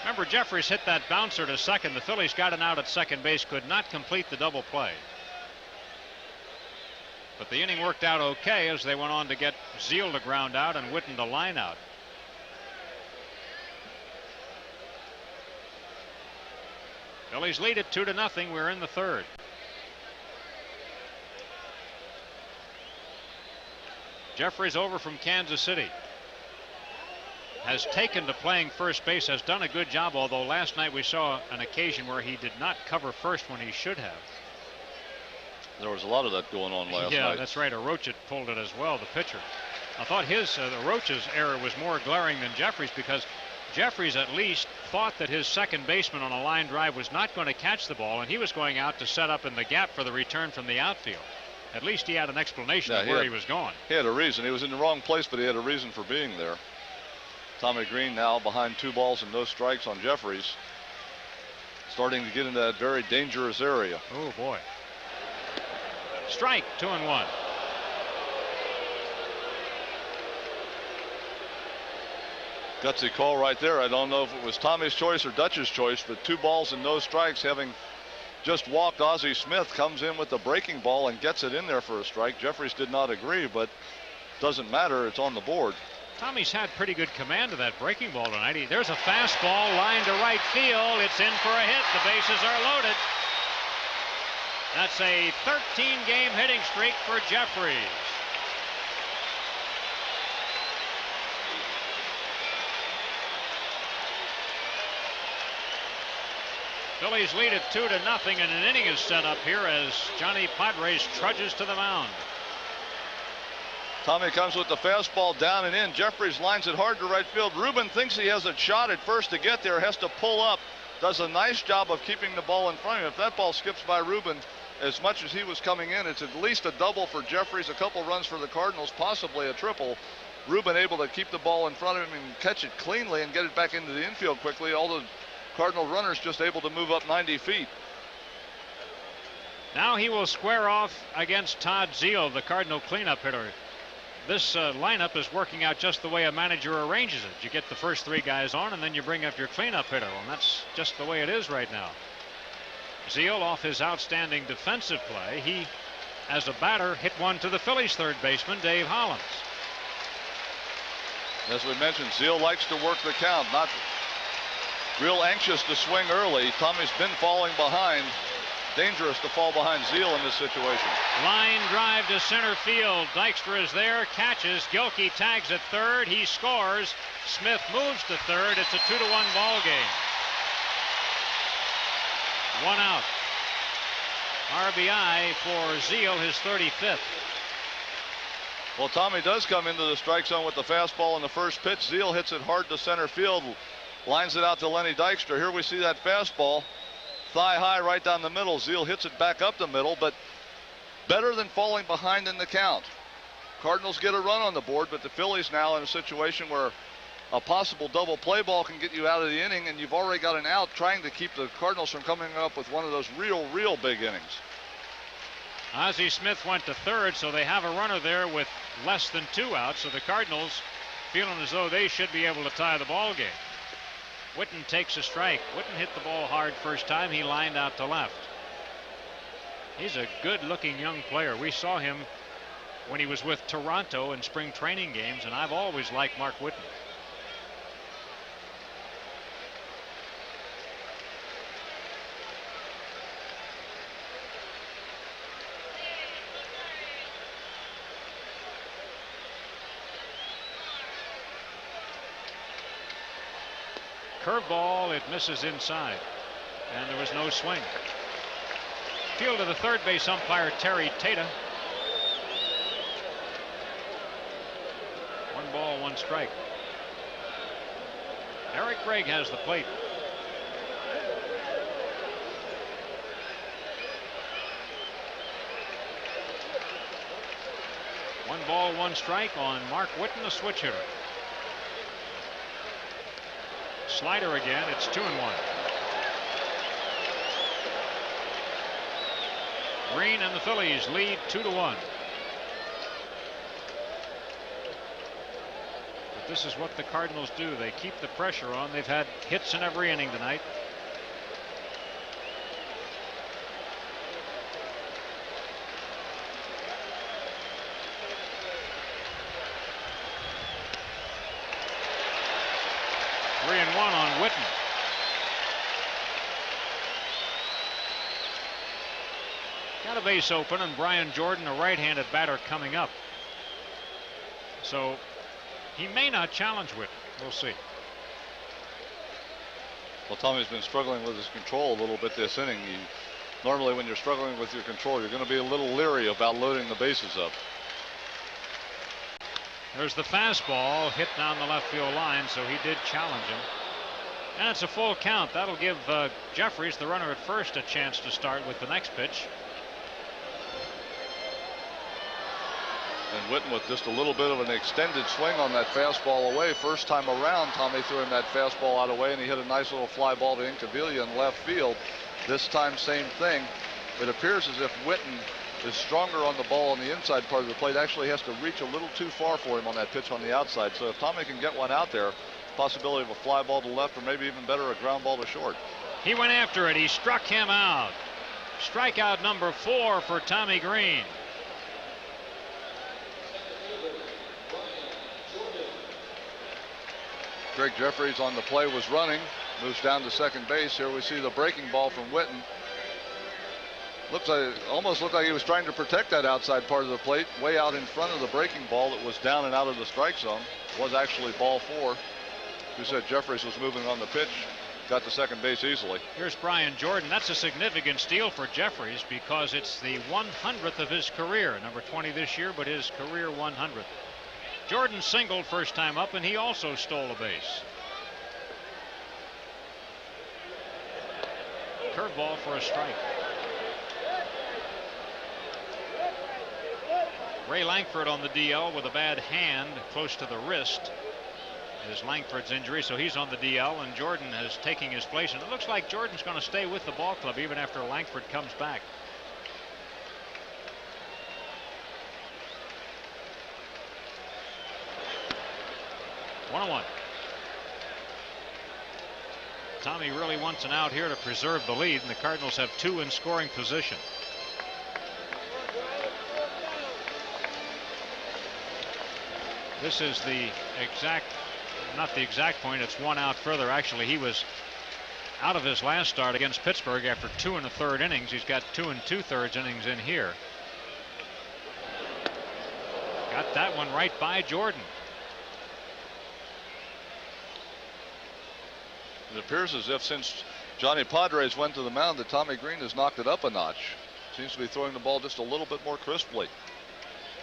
Remember, Jeffries hit that bouncer to second. The Phillies got an out at second base, could not complete the double play. But the inning worked out okay as they went on to get Zeal to ground out and Witten to line out. Phillies lead it 2-0. We're in the 3rd. Jeffries over from Kansas City. Has taken to playing first base, has done a good job, although last night we saw an occasion where he did not cover first when he should have. There was a lot of that going on last night. Yeah, that's right. Arocha pulled it as well, the pitcher. I thought Arocha's error was more glaring than Jeffries, because Jeffries at least thought that his second baseman on a line drive was not going to catch the ball, and he was going out to set up in the gap for the return from the outfield. At least he had an explanation of where he was going. He had a reason. He was in the wrong place, but he had a reason for being there. Tommy Green now behind 2 balls and no strikes on Jeffries, starting to get into that very dangerous area. Oh boy. Strike, 2-1. Gutsy call right there. I don't know if it was Tommy's choice or Dutch's choice, but 2 balls and no strikes, having just walked Ozzie Smith, comes in with the breaking ball and gets it in there for a strike. Jeffries did not agree, but doesn't matter. It's on the board. Tommy's had pretty good command of that breaking ball tonight. There's a fastball line to right field. It's in for a hit. The bases are loaded. That's a 13-game hitting streak for Jeffries. Phillies lead it 2-0, and an inning is set up here as Johnny Padres trudges to the mound. Tommy comes with the fastball down and in. Jeffries lines it hard to right field. Ruben thinks he has a shot at first to get there, has to pull up. Does a nice job of keeping the ball in front of him. If that ball skips by Ruben as much as he was coming in, it's at least a double for Jeffries, a couple runs for the Cardinals, possibly a triple. Ruben able to keep the ball in front of him and catch it cleanly and get it back into the infield quickly. All the Cardinal runners just able to move up 90 feet. Now he will square off against Todd Zeile, the Cardinal cleanup hitter. This lineup is working out just the way a manager arranges it. You get the first 3 guys on, and then you bring up your cleanup hitter. And that's just the way it is right now. Zeile, off his outstanding defensive play, he, as a batter, hit one to the Phillies third baseman, Dave Hollins. As we mentioned, Zeile likes to work the count, not real anxious to swing early. Tommy's been falling behind. Dangerous to fall behind Zeile in this situation. Line drive to center field. Dykstra is there, catches. Gilkey tags at third. He scores. Smith moves to third. It's a 2-1 ball game. 1 out. RBI for Zeile, his 35th. Well, Tommy does come into the strike zone with the fastball in the first pitch. Zeile hits it hard to center field, lines it out to Lenny Dykstra. Here we see that fastball, thigh high right down the middle. Zeile hits it back up the middle, but better than falling behind in the count. Cardinals get a run on the board, but the Phillies now in a situation where a possible double play ball can get you out of the inning, and you've already got an out, trying to keep the Cardinals from coming up with one of those real big innings. Ozzie Smith went to third, so they have a runner there with less than 2 outs. So the Cardinals feeling as though they should be able to tie the ball game. Witten takes a strike. Witten hit the ball hard first time. He lined out to left. He's a good-looking young player. We saw him when he was with Toronto in spring training games, and I've always liked Mark Witten. Curveball, it misses inside, and there was no swing. Field to the third base umpire, Terry Tata. 1 ball, 1 strike. Eric Gregg has the plate. One ball, 1 strike on Mark Witten, a switch hitter. Slider again. It's 2-1. Green and the Phillies lead 2-1. But this is what the Cardinals do. They keep the pressure on. They've had hits in every inning tonight. On Witten. Got a base open, and Brian Jordan, a right-handed batter, coming up. So he may not challenge Witten. We'll see. Well, Tommy's been struggling with his control a little bit this inning. Normally when you're struggling with your control, you're going to be a little leery about loading the bases up. There's the fastball hit down the left field line, so he did challenge him. And it's a full count. That'll give Jeffries, the runner at first, a chance to start with the next pitch. And Witten with just a little bit of an extended swing on that fastball away. First time around, Tommy threw him that fastball out away, and he hit a nice little fly ball to Incaviglia in left field. This time, same thing. It appears as if Witten is stronger on the ball on the inside part of the plate. Actually has to reach a little too far for him on that pitch on the outside. So if Tommy can get one out there, possibility of a fly ball to left, or maybe even better, a ground ball to short. He went after it. He struck him out. Strikeout number 4 for Tommy Green. Greg Jeffries on the play was running, moves down to second base. Here we see the breaking ball from Witten. Almost looked like he was trying to protect that outside part of the plate, way out in front of the breaking ball that was down and out of the strike zone. Was actually ball 4. Who said Jeffries was moving on the pitch, got to second base easily. Here's Brian Jordan. That's a significant steal for Jeffries because it's the 100th of his career. Number 20 this year, but his career 100th. Jordan singled first time up, and he also stole a base. Curveball for a strike. Ray Lankford on the DL with a bad hand close to the wrist. Is Lankford's injury, so he's on the DL, and Jordan is taking his place, and it looks like Jordan's going to stay with the ball club even after Lankford comes back. 1-1. Tommy really wants an out here to preserve the lead, and the Cardinals have 2 in scoring position. This is the exact, not the exact point, it's 1 out further. Actually, he was out of his last start against Pittsburgh after 2 1/3 innings. He's got 2 2/3 innings in here. Got that one right by Jordan. It appears as if since Johnny Padres went to the mound that Tommy Green has knocked it up a notch. Seems to be throwing the ball just a little bit more crisply.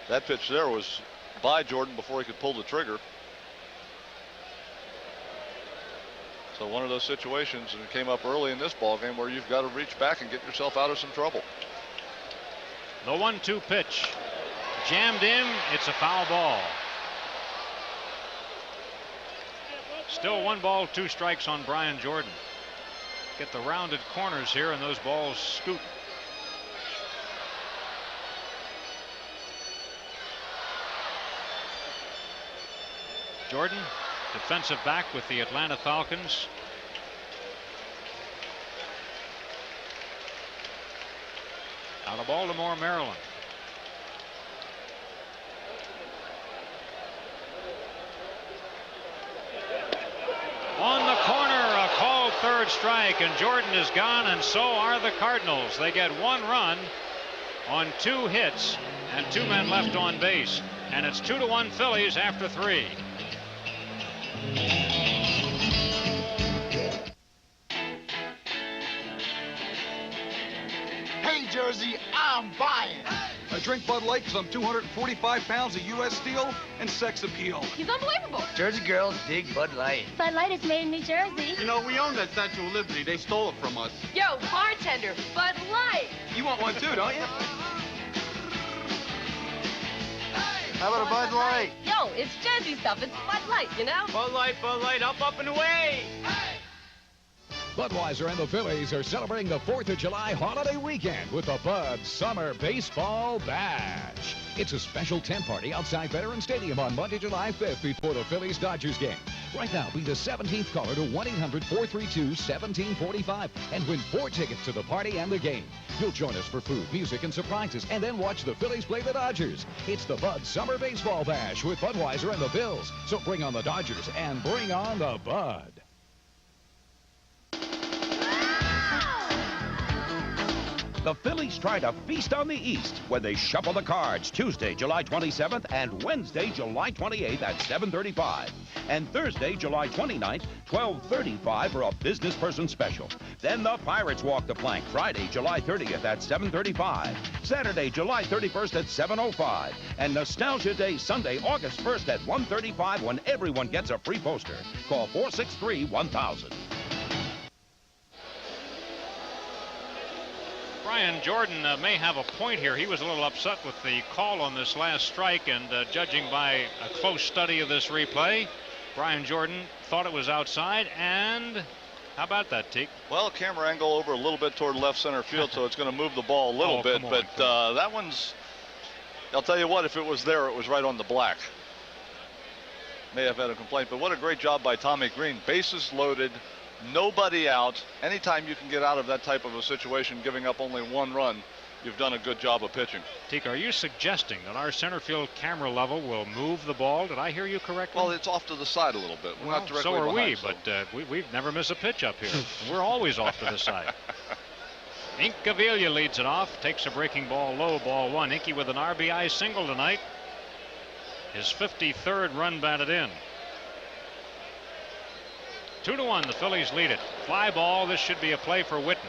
That pitch there was by Jordan before he could pull the trigger. So one of those situations, and it came up early in this ball game, where you've got to reach back and get yourself out of some trouble. The 1-2 pitch jammed in. It's a foul ball. Still 1 ball, 2 strikes on Brian Jordan. Get the rounded corners here, and those balls scoot. Jordan, defensive back with the Atlanta Falcons. Out of Baltimore, Maryland. On the corner, a called 3rd strike, and Jordan is gone, and so are the Cardinals. They get 1 run on 2 hits and 2 men left on base, and it's 2-1 Phillies after 3. Hey, Jersey, I'm buying. I drink Bud Light because I'm 245 pounds of U.S. steel and sex appeal. He's unbelievable. Jersey girls dig Bud Light. Bud Light is made in New Jersey. You know, we own that Statue of Liberty. They stole it from us. Yo, bartender, Bud Light. You want one too, don't you? How about a Bud Light? Yo, it's Jersey stuff. It's Bud Light, you know? Bud Light, up and away. Budweiser and the Phillies are celebrating the 4th of July holiday weekend with the Bud Summer Baseball Bash. It's a special tent party outside Veterans Stadium on Monday, July 5th before the Phillies-Dodgers game. Right now, be the 17th caller to 1-800-432-1745 and win 4 tickets to the party and the game. You'll join us for food, music, and surprises, and then watch the Phillies play the Dodgers. It's the Bud Summer Baseball Bash with Budweiser and the Phils. So bring on the Dodgers and bring on the Bud. The Phillies try to feast on the East when they shuffle the cards Tuesday, July 27th and Wednesday, July 28th at 7:35. And Thursday, July 29th, 12:35 for a business person special. Then the Pirates walk the plank Friday, July 30th at 7:35. Saturday, July 31st at 7:05. And Nostalgia Day Sunday, August 1st at 1:35 when everyone gets a free poster. Call 463-1000. Brian Jordan may have a point here. He was a little upset with the call on this last strike, and judging by a close study of this replay, Brian Jordan thought it was outside. And how about that, Teak? Well, camera angle over a little bit toward left center field, so it's going to move the ball a little bit. But that one's, I'll tell you what, if it was there, it was right on the black. May have had a complaint, but what a great job by Tommy Green. Bases loaded, nobody out. Anytime you can get out of that type of a situation, giving up only 1 run, you've done a good job of pitching. Teak, are you suggesting that our center field camera level will move the ball? Did I hear you correctly? Well, it's off to the side a little bit. We're not directly so are behind, we, but we've never missed a pitch up here. We're always off to the side. Incaviglia leads it off, takes a breaking ball low, ball 1. Inky with an RBI single tonight. His 53rd run batted in. 2-1, the Phillies lead it. Fly ball, this should be a play for Witten.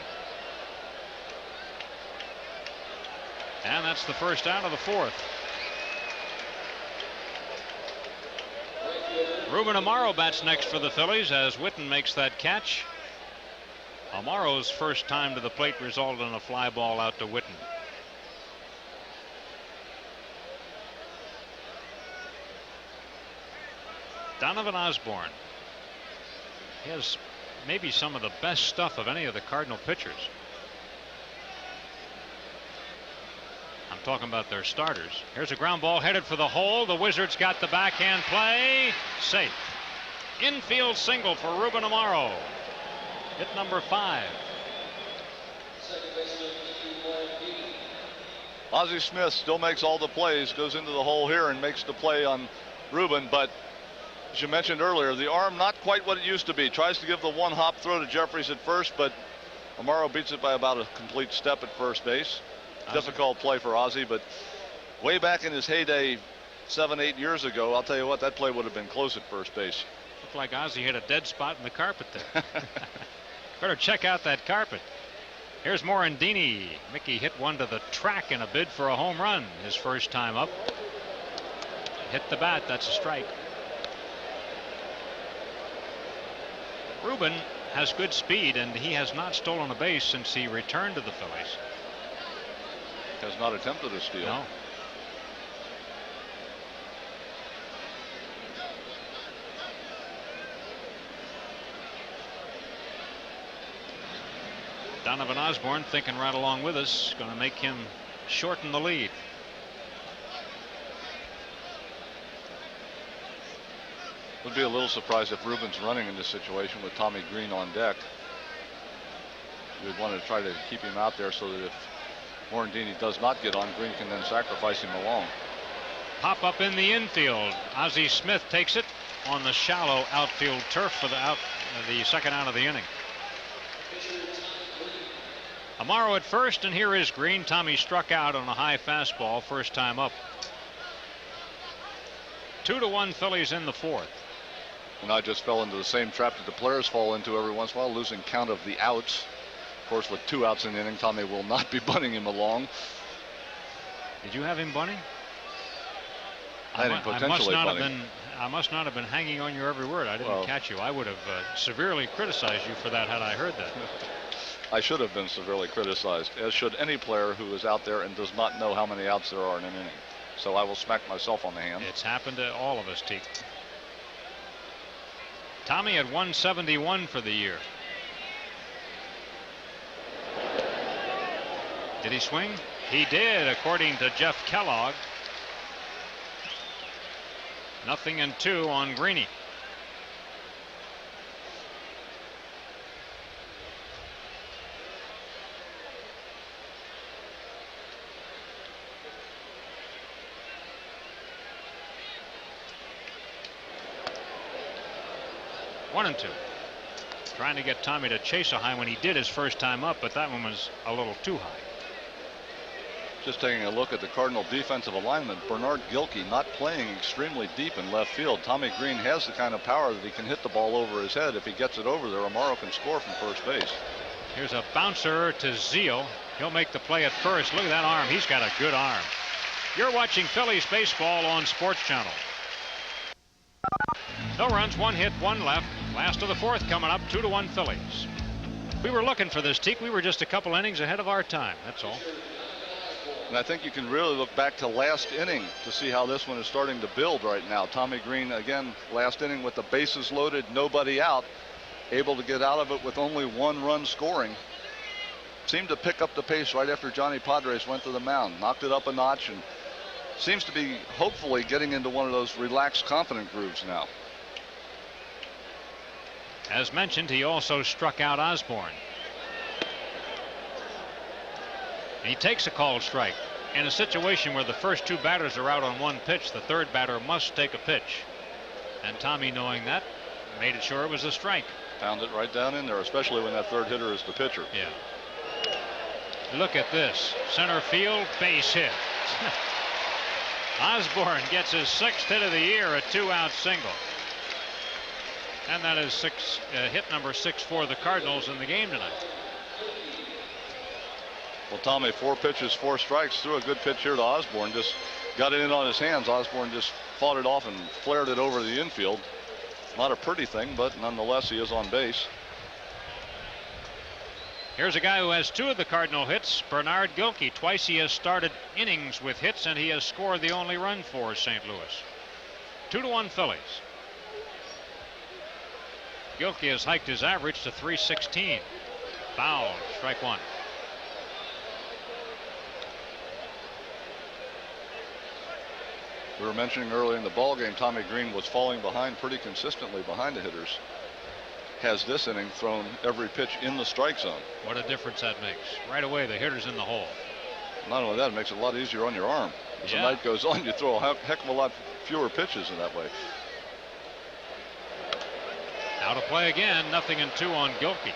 And that's the first out of the 4th. Ruben Amaro bats next for the Phillies as Witten makes that catch. Amaro's first time to the plate resulted in a fly ball out to Witten. Donovan Osborne. He has maybe some of the best stuff of any of the Cardinal pitchers. I'm talking about their starters. Here's a ground ball headed for the hole. The Wizards got the backhand play. Safe. Infield single for Ruben Amaro. Hit number 5. Ozzie Smith still makes all the plays, goes into the hole here and makes the play on Ruben, but as you mentioned earlier, the arm not quite what it used to be. Tries to give the one hop throw to Jeffries at first, but Amaro beats it by about a complete step at first base. Difficult play for Ozzie, but way back in his heyday 7-8 years ago, I'll tell you what, that play would have been close at first base. Looked like Ozzie hit a dead spot in the carpet there. Better check out that carpet. Here's Morandini. Mickey hit one to the track in a bid for a home run his first time up. Hit the bat. That's a strike. Ruben has good speed, and he has not stolen a base since he returned to the Phillies. Has not attempted a steal. No. Donovan Osborne thinking right along with us, going to make him shorten the lead. Would be a little surprised if Ruben's running in this situation with Tommy Green on deck. We'd want to try to keep him out there so that if Morandini does not get on, Green can then sacrifice him along. Pop up in the infield. Ozzie Smith takes it on the shallow outfield turf for the second out of the inning. Amaro at first, and here is Green. Tommy struck out on a high fastball first time up. 2-1 Phillies in the 4th. And I just fell into the same trap that the players fall into every once in a while, losing count of the outs. Of course, with 2 outs in the inning, Tommy will not be bunting him along. Did you have him bunting? I must not have been hanging on your every word. I didn't catch you. I would have severely criticized you for that had I heard that. I should have been severely criticized, as should any player who is out there and does not know how many outs there are in an inning. So I will smack myself on the hand. It's happened to all of us, Teak. Tommy at 171 for the year. Did he swing? He did, according to Jeff Kellogg. 0-2 on Greeny. One and 2. Trying to get Tommy to chase a high when he did his first time up, but that one was a little too high. Just taking a look at the Cardinal defensive alignment, Bernard Gilkey not playing extremely deep in left field. Tommy Green has the kind of power that he can hit the ball over his head. If he gets it over there, Amaro can score from first base. Here's a bouncer to Zeal. He'll make the play at first. Look at that arm. He's got a good arm. You're watching Phillies baseball on Sports Channel. No runs, 1 hit, 1 left. Last of the 4th coming up, 2-1 Phillies. We were looking for this, Teak. We were just a couple innings ahead of our time. That's all. And I think you can really look back to last inning to see how this one is starting to build right now. Tommy Green, again, last inning with the bases loaded, nobody out, able to get out of it with only 1 run scoring. Seemed to pick up the pace right after Johnny Padres went to the mound, knocked it up a notch, and seems to be hopefully getting into one of those relaxed, confident grooves now. As mentioned, he also struck out Osborne. He takes a called strike. In a situation where the first 2 batters are out on 1 pitch, the 3rd batter must take a pitch. And Tommy, knowing that, made it sure it was a strike. Found it right down in there, especially when that 3rd hitter is the pitcher. Yeah. Look at this. Center field, base hit. Osborne gets his 6th hit of the year, a 2-out single. And that is hit number 6 for the Cardinals in the game tonight. Well, Tommy, 4 pitches, 4 strikes, threw a good pitch here to Osborne. Just got it in on his hands. Osborne just fought it off and flared it over the infield. Not a pretty thing, but nonetheless, he is on base. Here's a guy who has 2 of the Cardinal hits, Bernard Gilkey. Twice he has started innings with hits, and he has scored the only run for St. Louis. 2-1 Phillies. Gilkey has hiked his average to .316. Foul, strike 1. We were mentioning earlier in the ball game, Tommy Green was falling behind pretty consistently behind the hitters. Has this inning thrown every pitch in the strike zone. What a difference that makes. Right away, the hitter's in the hole. Not only that, it makes it a lot easier on your arm. As the night goes on, you throw a heck of a lot fewer pitches in that way. Now to play again, 0-2 on Gilkey.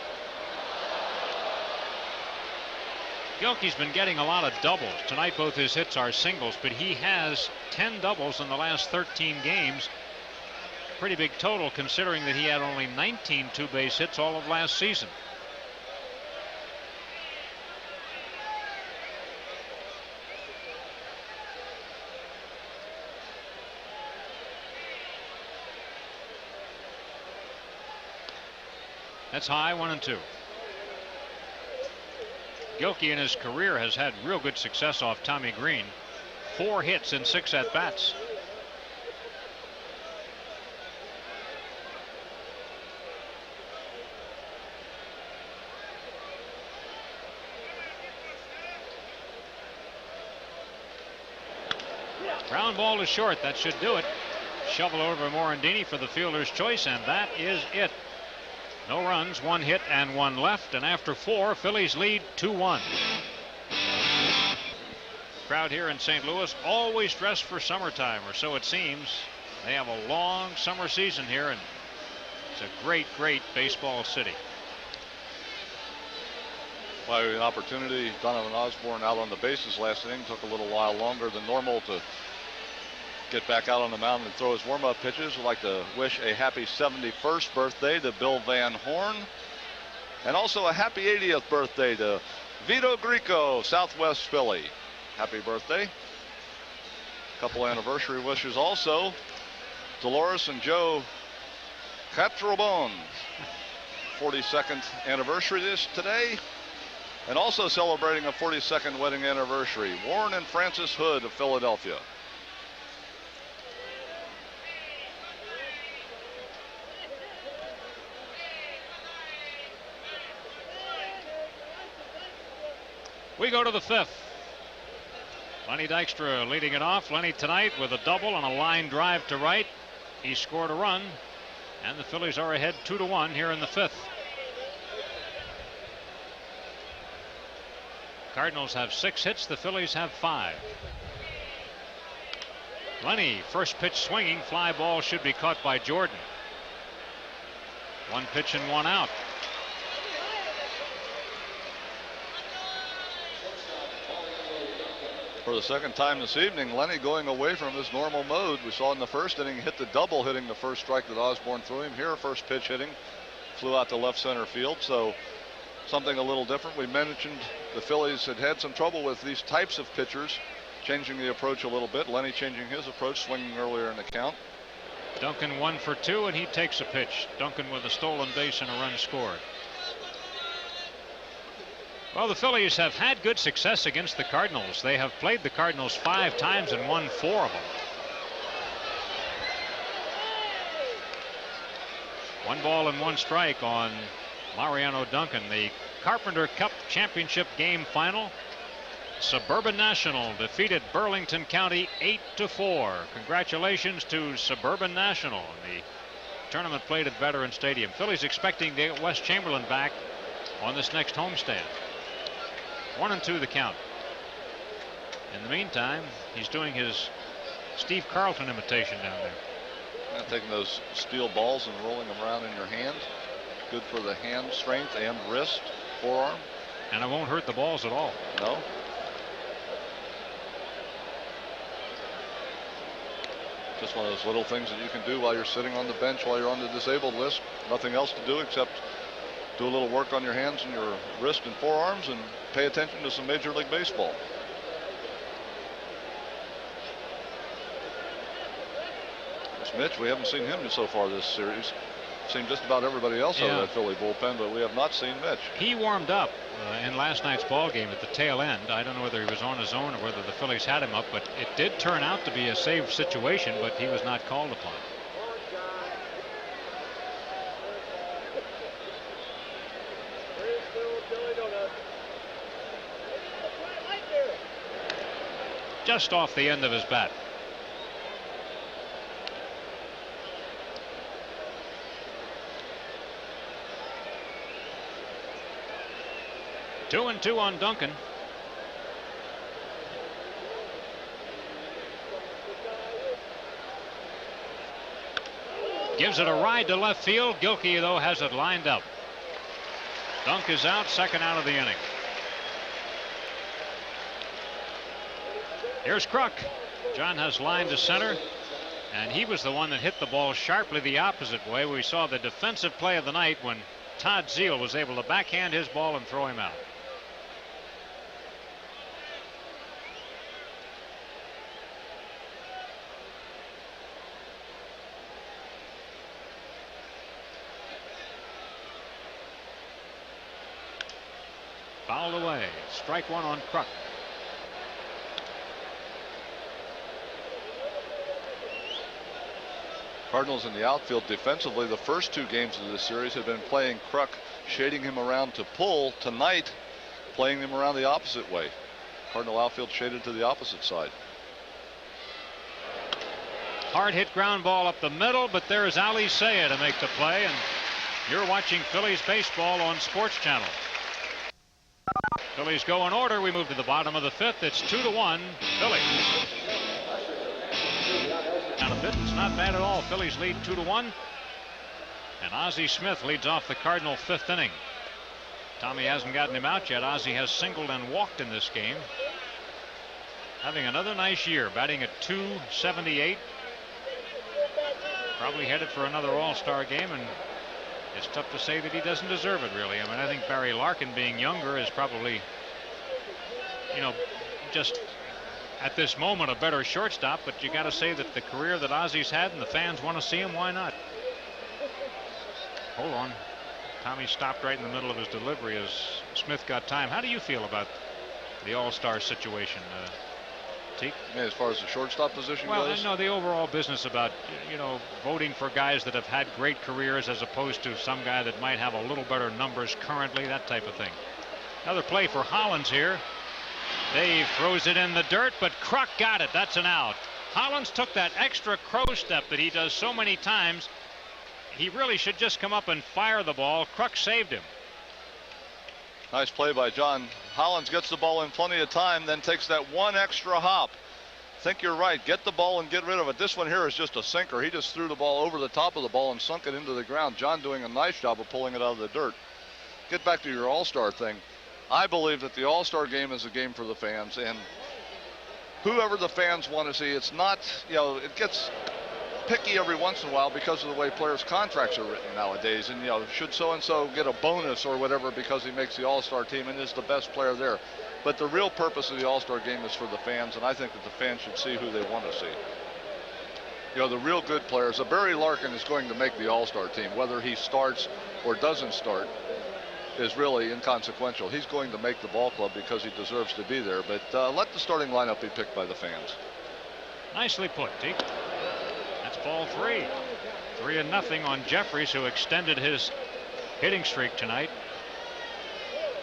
Gilkey's been getting a lot of doubles. Tonight both his hits are singles, but he has 10 doubles in the last 13 games. Pretty big total considering that he had only 19 two-base hits all of last season. That's high, 1-2. Gilkey in his career has had real good success off Tommy Green. 4 hits in 6 at-bats. Ground ball is short. That should do it. Shovel over Morandini for the fielder's choice, and that is it. No runs, 1 hit and 1 left, and after 4, Phillies lead 2-1. Crowd here in St. Louis always dressed for summertime, or so it seems. They have a long summer season here, and it's a great, great baseball city. By an opportunity, Donovan Osborne out on the bases last inning. Took a little while longer than normal to get back out on the mound and throw his warm-up pitches. We'd like to wish a happy 71st birthday to Bill Van Horn, and also a happy 80th birthday to Vito Grieco, Southwest Philly. Happy birthday. A couple anniversary wishes also. Dolores and Joe Catrobon, 42nd anniversary today, and also celebrating a 42nd wedding anniversary, Warren and Frances Hood of Philadelphia. We go to the 5th. Lenny Dykstra leading it off. Lenny tonight with a double and a line drive to right. He scored a run, and the Phillies are ahead 2-1 here in the 5th. Cardinals have 6 hits. The Phillies have 5. Lenny, first pitch swinging. Fly ball should be caught by Jordan. 1 pitch and 1 out. For the second time this evening, Lenny going away from his normal mode. We saw in the first inning hit the double, hitting the first strike that Osborne threw him. Here, first pitch hitting, flew out to left center field. So something a little different. We mentioned the Phillies had some trouble with these types of pitchers, changing the approach a little bit. Lenny changing his approach, swinging earlier in the count. Duncan 1 for 2, and he takes a pitch. Duncan with a stolen base and a run scored. Well, the Phillies have had good success against the Cardinals. They have played the Cardinals 5 times and won 4 of them. 1 ball and 1 strike on Mariano Duncan. The Carpenter Cup Championship game final. Suburban National defeated Burlington County 8-4. Congratulations to Suburban National. The tournament played at Veterans Stadium. Phillies expecting to get Wes Chamberlain back on this next homestand. 1-2 the count. In the meantime, he's doing his Steve Carlton imitation down there. Taking those steel balls and rolling them around in your hand. Good for the hand strength and wrist, forearm. And it won't hurt the balls at all. No. Just one of those little things that you can do while you're sitting on the bench, while you're on the disabled list. Nothing else to do except do a little work on your hands and your wrist and forearms and pay attention to some Major League Baseball. It's Mitch. We haven't seen him so far this series. Seen just about everybody else out of that Philly bullpen, but we have not seen Mitch. He warmed up in last night's ball game at the tail end. I don't know whether he was on his own or whether the Phillies had him up, but it did turn out to be a save situation, but he was not called upon. Just off the end of his bat. 2-2 on Duncan. Gives it a ride to left field. Gilkey, though, has it lined up. Dunk is out, second out of the inning. Here's Kruk. John has lined to center, and he was the one that hit the ball sharply the opposite way. We saw the defensive play of the night when Todd Zeile was able to backhand his ball and throw him out. Fouled away. Strike one on Kruk. Cardinals in the outfield defensively, the first two games of this series have been playing Kruk, shading him around to pull. Tonight, playing him around the opposite way. Cardinal outfield shaded to the opposite side. Hard hit ground ball up the middle, but there's Ali Seiya to make the play, and you're watching Phillies baseball on Sports Channel. Phillies go in order. We move to the bottom of the fifth. It's 2-1 Phillies. Down a bit. It's not bad at all. Phillies lead 2-1. And Ozzie Smith leads off the Cardinal fifth inning. Tommy hasn't gotten him out yet. Ozzie has singled and walked in this game. Having another nice year, batting at .278. Probably headed for another All-Star game, and it's tough to say that he doesn't deserve it, really. I mean, I think Barry Larkin, being younger, is probably, you know, just at this moment a better shortstop, but you got to say that the career that Ozzie's had and the fans want to see him, why not? Hold on. Tommy stopped right in the middle of his delivery as Smith got time. How do you feel about the All-Star situation, Teak? As far as the shortstop position goes? Well, no, the overall business about, you know, voting for guys that have had great careers as opposed to some guy that might have a little better numbers currently, that type of thing. Another play for Hollins here. Dave throws it in the dirt, but Kruk got it. That's an out. Hollins took that extra crow step that he does so many times. He really should just come up and fire the ball. Kruk saved him. Nice play by John. Hollins gets the ball in plenty of time, then takes that one extra hop. I think you're right. Get the ball and get rid of it. This one here is just a sinker. He just threw the ball over the top of the ball and sunk it into the ground. John doing a nice job of pulling it out of the dirt. Get back to your All-Star thing. I believe that the All-Star game is a game for the fans, and whoever the fans want to see, it's not, you know, it gets picky every once in a while because of the way players' contracts are written nowadays, and, you know, should so-and-so get a bonus or whatever because he makes the All-Star team and is the best player there. But the real purpose of the All-Star game is for the fans, and I think that the fans should see who they want to see. You know, the real good players. Barry Larkin is going to make the All-Star team. Whether he starts or doesn't start is really inconsequential. He's going to make the ball club because he deserves to be there, but let the starting lineup be picked by the fans. Nicely put, Teak. That's ball three. 3-0 on Jeffries, who extended his hitting streak tonight.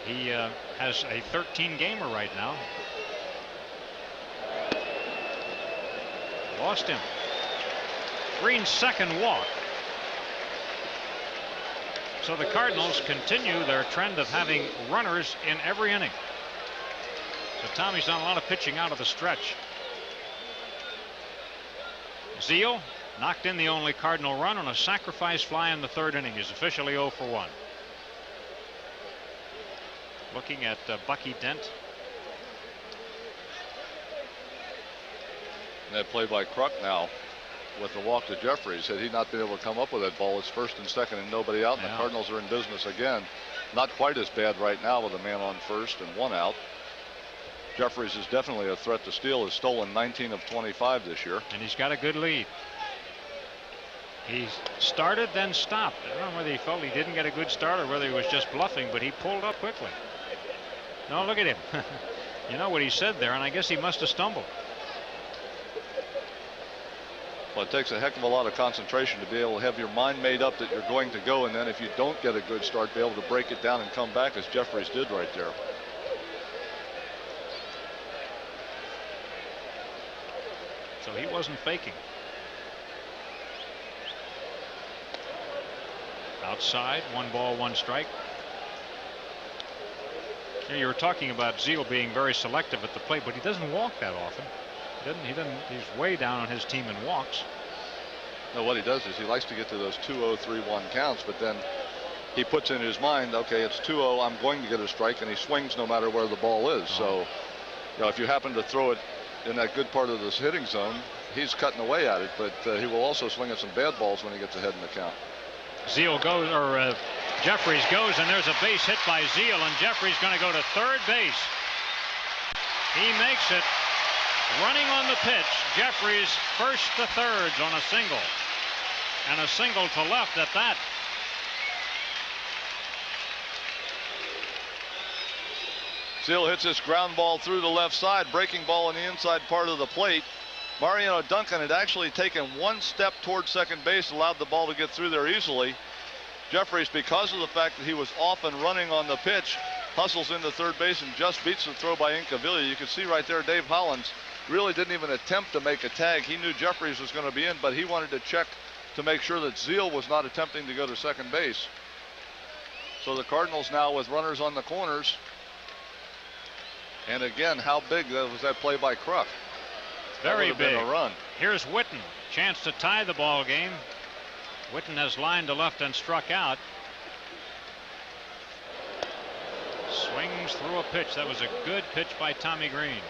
He has a 13-gamer right now. Lost him. Green's second walk. So the Cardinals continue their trend of having runners in every inning. So Tommy's done a lot of pitching out of the stretch. Zeile knocked in the only Cardinal run on a sacrifice fly in the third inning. He's officially 0 for 1. Looking at Bucky Dent. That play by Kruk now with the walk to Jeffries. Had he not been able to come up with that ball, it's first and second and nobody out, and the Cardinals are in business again. Not quite as bad right now with a man on first and one out. Jeffries is definitely a threat to steal. Has stolen 19 of 25 this year. And he's got a good lead. He started, then stopped. I don't know whether he felt he didn't get a good start or whether he was just bluffing, but he pulled up quickly. No, look at him. You know what he said there, and I guess he must have stumbled. Well, it takes a heck of a lot of concentration to be able to have your mind made up that you're going to go, and then if you don't get a good start, be able to break it down and come back, as Jeffries did right there. So he wasn't faking. Outside, 1 ball, 1 strike. You were talking about Zeal being very selective at the plate, but he doesn't walk that often. He's way down on his team in walks. No, what he does is he likes to get to those 2-0, 3-1 counts, but then he puts in his mind, okay, it's 2-0, I'm going to get a strike, and he swings no matter where the ball is. So, if you happen to throw it in that good part of this hitting zone, he's cutting away at it, but he will also swing at some bad balls when he gets ahead in the count. Zeal goes, or Jeffries goes, and there's a base hit by Zeal, and Jeffries going to go to third base. He makes it. Running on the pitch, Jeffries first to thirds on a single, and a single to left at that. Zeal hits this ground ball through the left side, breaking ball on the inside part of the plate. Mariano Duncan had actually taken one step towards second base, allowed the ball to get through there easily. Jeffries, because of the fact that he was off and running on the pitch, hustles into third base and just beats the throw by Incaviglia. You can see right there, Dave Hollins really didn't even attempt to make a tag. He knew Jeffries was going to be in, but he wanted to check to make sure that Zeal was not attempting to go to second base. So the Cardinals now with runners on the corners. And again, how big was that play by Kruk? Very big. A run. Here's Witten, chance to tie the ball game. Witten has lined to left and struck out. Swings through a pitch. That was a good pitch by Tommy Green.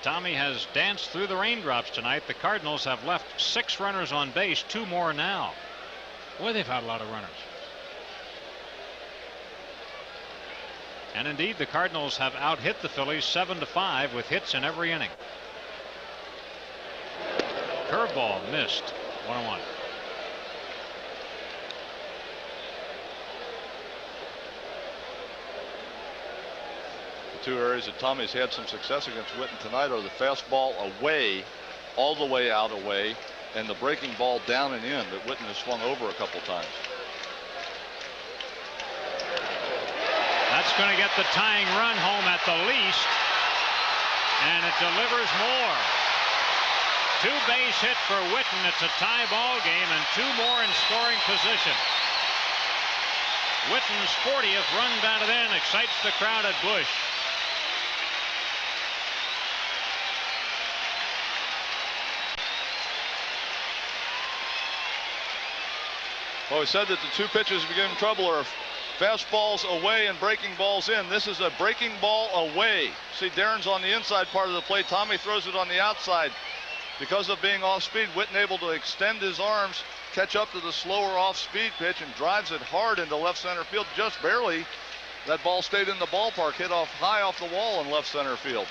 Tommy has danced through the raindrops tonight. The Cardinals have left 6 runners on base, 2 more now. Boy, they've had a lot of runners. And indeed, the Cardinals have out-hit the Phillies 7-5 with hits in every inning. Curveball missed. 1-1. Two areas that Tommy's had some success against Witten tonight are the fastball away, all the way out away, and the breaking ball down and in that Witten has swung over a couple times. That's going to get the tying run home at the least, and it delivers more. 2 base hit for Witten. It's a tie ball game, and 2 more in scoring position. Witten's 40th run batted in excites the crowd at Busch. Well, we said that the 2 pitches we give him trouble are fastballs away and breaking balls in. This is a breaking ball away. See, Darren's on the inside part of the plate. Tommy throws it on the outside. Because of being off speed, Witten able to extend his arms, catch up to the slower off speed pitch, and drives it hard into left center field, just barely. That ball stayed in the ballpark, hit off high off the wall in left center field.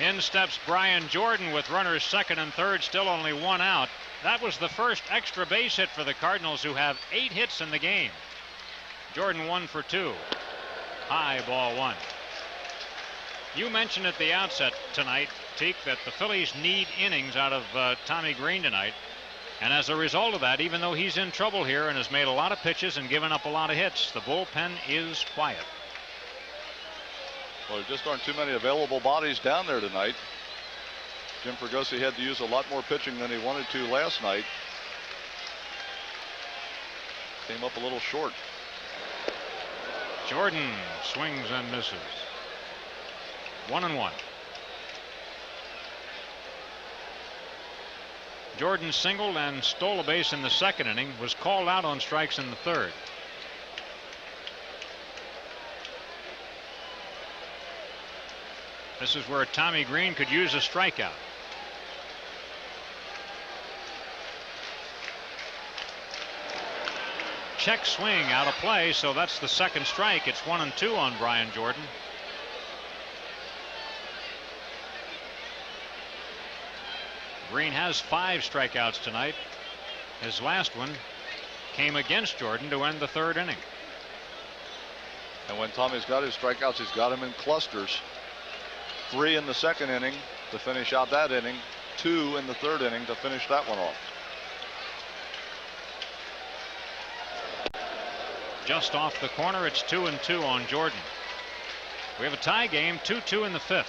In steps Brian Jordan with runners second and third, still only 1 out. That was the first extra base hit for the Cardinals, who have 8 hits in the game. Jordan 1 for 2. High ball 1. You mentioned at the outset tonight, Teak, that the Phillies need innings out of Tommy Green tonight. And as a result of that, even though he's in trouble here and has made a lot of pitches and given up a lot of hits, the bullpen is quiet. Well, there just aren't too many available bodies down there tonight. Jim Fregosi had to use a lot more pitching than he wanted to last night. Came up a little short. Jordan swings and misses. 1-1. Jordan singled and stole a base in the second inning, was called out on strikes in the third. This is where Tommy Green could use a strikeout. Check swing out of play, so that's the second strike. It's 1-2 on Brian Jordan. Green has 5 strikeouts tonight. His last one came against Jordan to end the third inning. And when Tommy's got his strikeouts, he's got them in clusters. 3 in the second inning to finish out that inning, 2 in the third inning to finish that one off. Just off the corner, it's 2-2 on Jordan. We have a tie game, 2-2 in the 5th.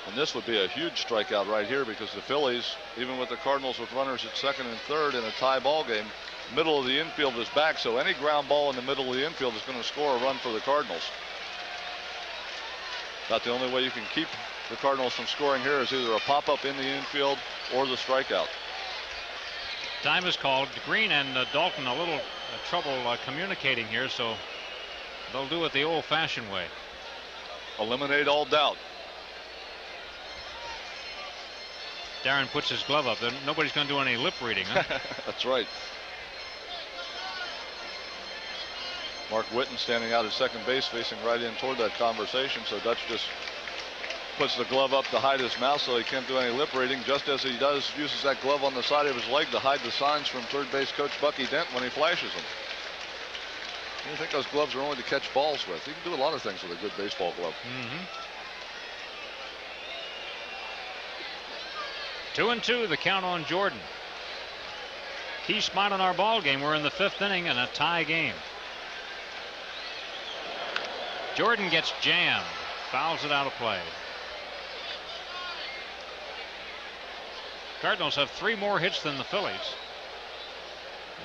And this would be a huge strikeout right here, because the Phillies, even with the Cardinals with runners at second and third in a tie ball game, middle of the infield is back, so any ground ball in the middle of the infield is going to score a run for the Cardinals. About the only way you can keep the Cardinals from scoring here is either a pop-up in the infield or the strikeout. Time is called. Green and Dalton a little trouble communicating here, so they'll do it the old-fashioned way. Eliminate all doubt. Darren puts his glove up. Nobody's going to do any lip reading, huh? That's right. Mark Whitten standing out at second base, facing right in toward that conversation. So Dutch just puts the glove up to hide his mouth so he can't do any lip reading, just as he uses that glove on the side of his leg to hide the signs from third base coach Bucky Dent when he flashes them. You think those gloves are only to catch balls with? You can do a lot of things with a good baseball glove. 2-2, the count on Jordan. Key spot in our ball game. We're in the 5th inning and a tie game. Jordan gets jammed, fouls it out of play. Cardinals have 3 more hits than the Phillies.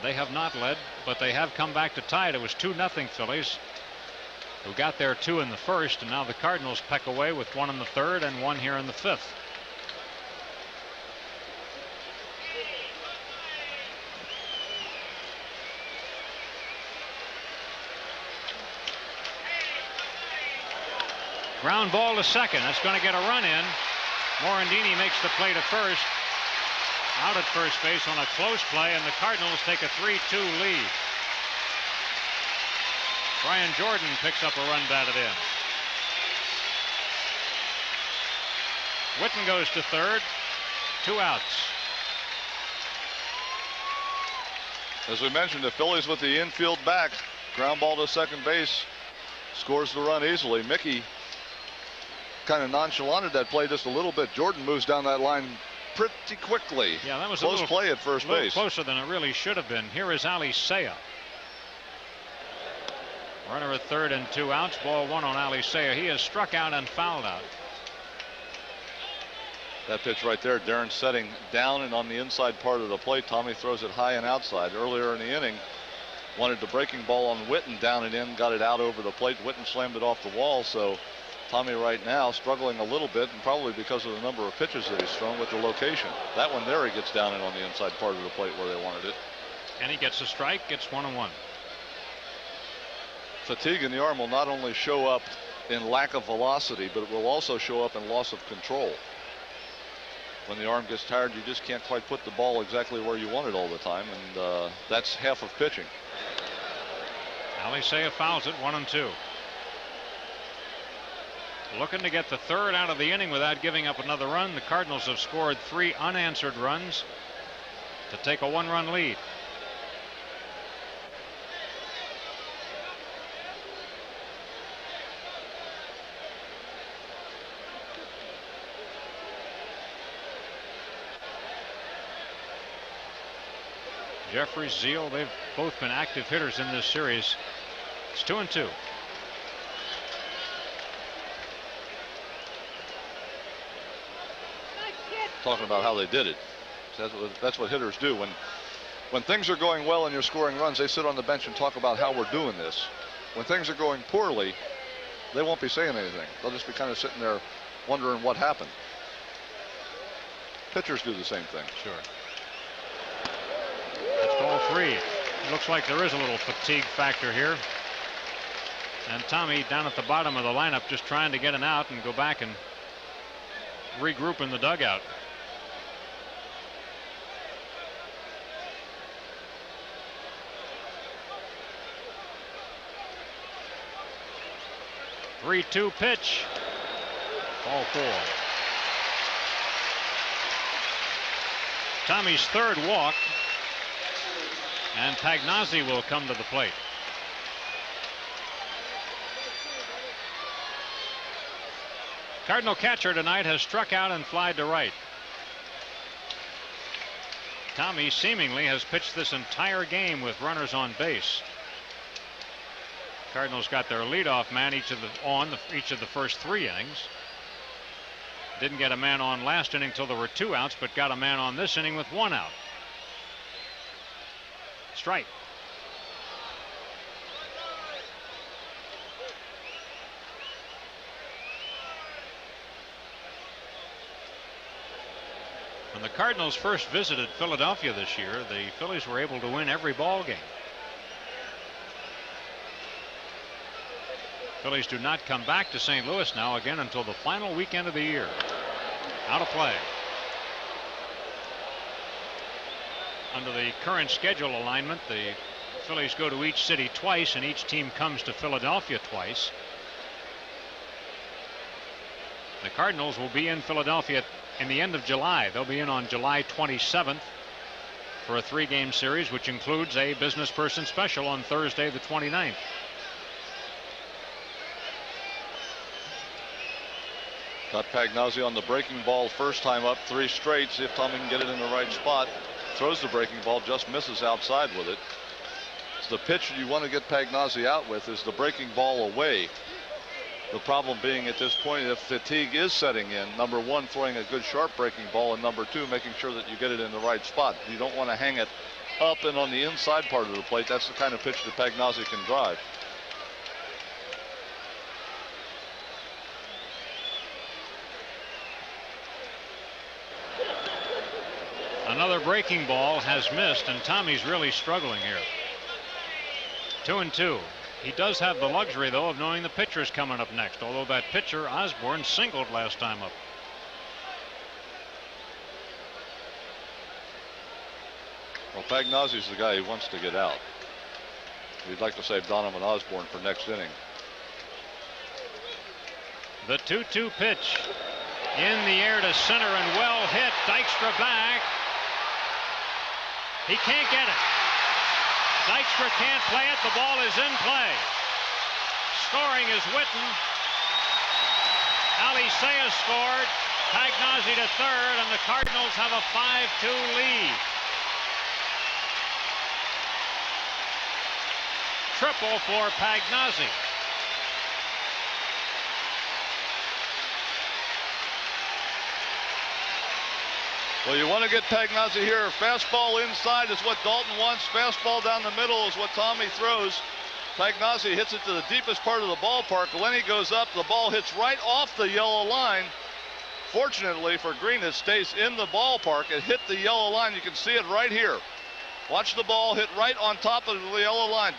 They have not led, but they have come back to tie it. It was 2-0 Phillies, who got their 2 in the first, and now the Cardinals peck away with 1 in the 3rd and 1 here in the 5th. Ground ball to second. That's going to get a run in. Morandini makes the play to first. Out at first base on a close play, and the Cardinals take a 3-2 lead. Brian Jordan picks up a run batted in. Whitten goes to third. 2 outs. As we mentioned, the Phillies with the infield back. Ground ball to second base. Scores the run easily. Mickey kind of nonchalanted that play just a little bit. Jordan moves down that line pretty quickly. Yeah, that was close play at first base. Closer than it really should have been. Here is Alicea. Runner at third and 2 outs. Ball 1 on Alicea. He is struck out and fouled out. That pitch right there, Darren setting down and on the inside part of the plate. Tommy throws it high and outside. Earlier in the inning, wanted the breaking ball on Whitten, down and in, got it out over the plate. Whitten slammed it off the wall, so Tommy right now struggling a little bit, and probably because of the number of pitches that he's thrown with the location. That one there, he gets down and on the inside part of the plate where they wanted it. And he gets a strike, gets 1-1. Fatigue in the arm will not only show up in lack of velocity, but it will also show up in loss of control. When the arm gets tired, you just can't quite put the ball exactly where you want it all the time, and that's half of pitching. Alicea fouls it, 1-2. Looking to get the 3rd out of the inning without giving up another run. The Cardinals have scored 3 unanswered runs to take a 1-run lead. Jeffries, Zeal, they've both been active hitters in this series. It's 2-2. Talking about how they did it. That's what hitters do. When things are going well and you're scoring runs, they sit on the bench and talk about how we're doing this. When things are going poorly, they won't be saying anything. They'll just be kind of sitting there wondering what happened. Pitchers do the same thing. Sure. That's ball 3. It looks like there is a little fatigue factor here. And Tommy down at the bottom of the lineup just trying to get an out and go back and regroup in the dugout. Three-2 pitch. Ball 4. Tommy's 3rd walk, and Pagnazzi will come to the plate. Cardinal catcher tonight has struck out and flied to right. Tommy seemingly has pitched this entire game with runners on base. Cardinals got their leadoff man each of the first 3 innings. Didn't get a man on last inning till there were 2 outs, but got a man on this inning with 1 out. Strike. When the Cardinals first visited Philadelphia this year, the Phillies were able to win every ball game. Phillies do not come back to St. Louis now again until the final weekend of the year. Out of play. Under the current schedule alignment, the Phillies go to each city twice, and each team comes to Philadelphia twice. The Cardinals will be in Philadelphia in the end of July. They'll be in on July 27th for a 3-game series, which includes a business person special on Thursday the 29th. Got Pagnozzi on the breaking ball first time up, 3 straight. See if Tommy can get it in the right spot. Throws the breaking ball, just misses outside with it. It's the pitch you want to get Pagnozzi out with is the breaking ball away. The problem being at this point, if fatigue is setting in, number 1, throwing a good sharp breaking ball, and number 2, making sure that you get it in the right spot. You don't want to hang it up and on the inside part of the plate. That's the kind of pitch that Pagnozzi can drive. Another breaking ball has missed, and Tommy's really struggling here. 2-2. He does have the luxury, though, of knowing the pitcher's coming up next, although that pitcher, Osborne, singled last time up. Well, Pagnozzi's the guy who wants to get out. He'd like to save Donovan Osborne for next inning. The 2-2 pitch in the air to center and well hit. Dykstra back. He can't get it. Dykstra can't play it. The ball is in play. Scoring is Witten. Alicea scored. Pagnozzi to third, and the Cardinals have a 5-2 lead. Triple for Pagnozzi. Well, you want to get Pagnozzi here. Fastball inside is what Dalton wants. Fastball down the middle is what Tommy throws. Pagnozzi hits it to the deepest part of the ballpark. Lenny goes up. The ball hits right off the yellow line. Fortunately for Green, it stays in the ballpark. It hit the yellow line. You can see it right here. Watch the ball hit right on top of the yellow line.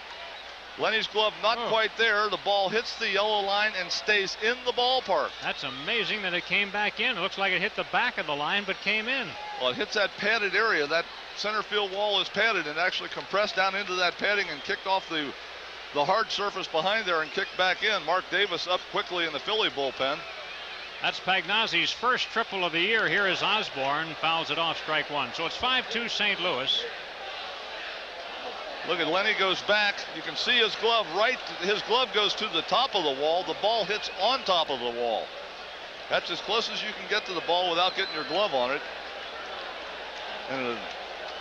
Lenny's glove not quite there. The ball hits the yellow line and stays in the ballpark. That's amazing that it came back in. It looks like it hit the back of the line but came in. Well, it hits that padded area. That center field wall is padded and actually compressed down into that padding and kicked off the hard surface behind there and kicked back in. Mark Davis up quickly in the Philly bullpen. That's Pagnozzi's first triple of the year. Here is Osborne, fouls it off, strike 1. So it's 5-2 St. Louis. Look at Lenny goes back. You can see his glove right. His glove goes to the top of the wall. The ball hits on top of the wall. That's as close as you can get to the ball without getting your glove on it. And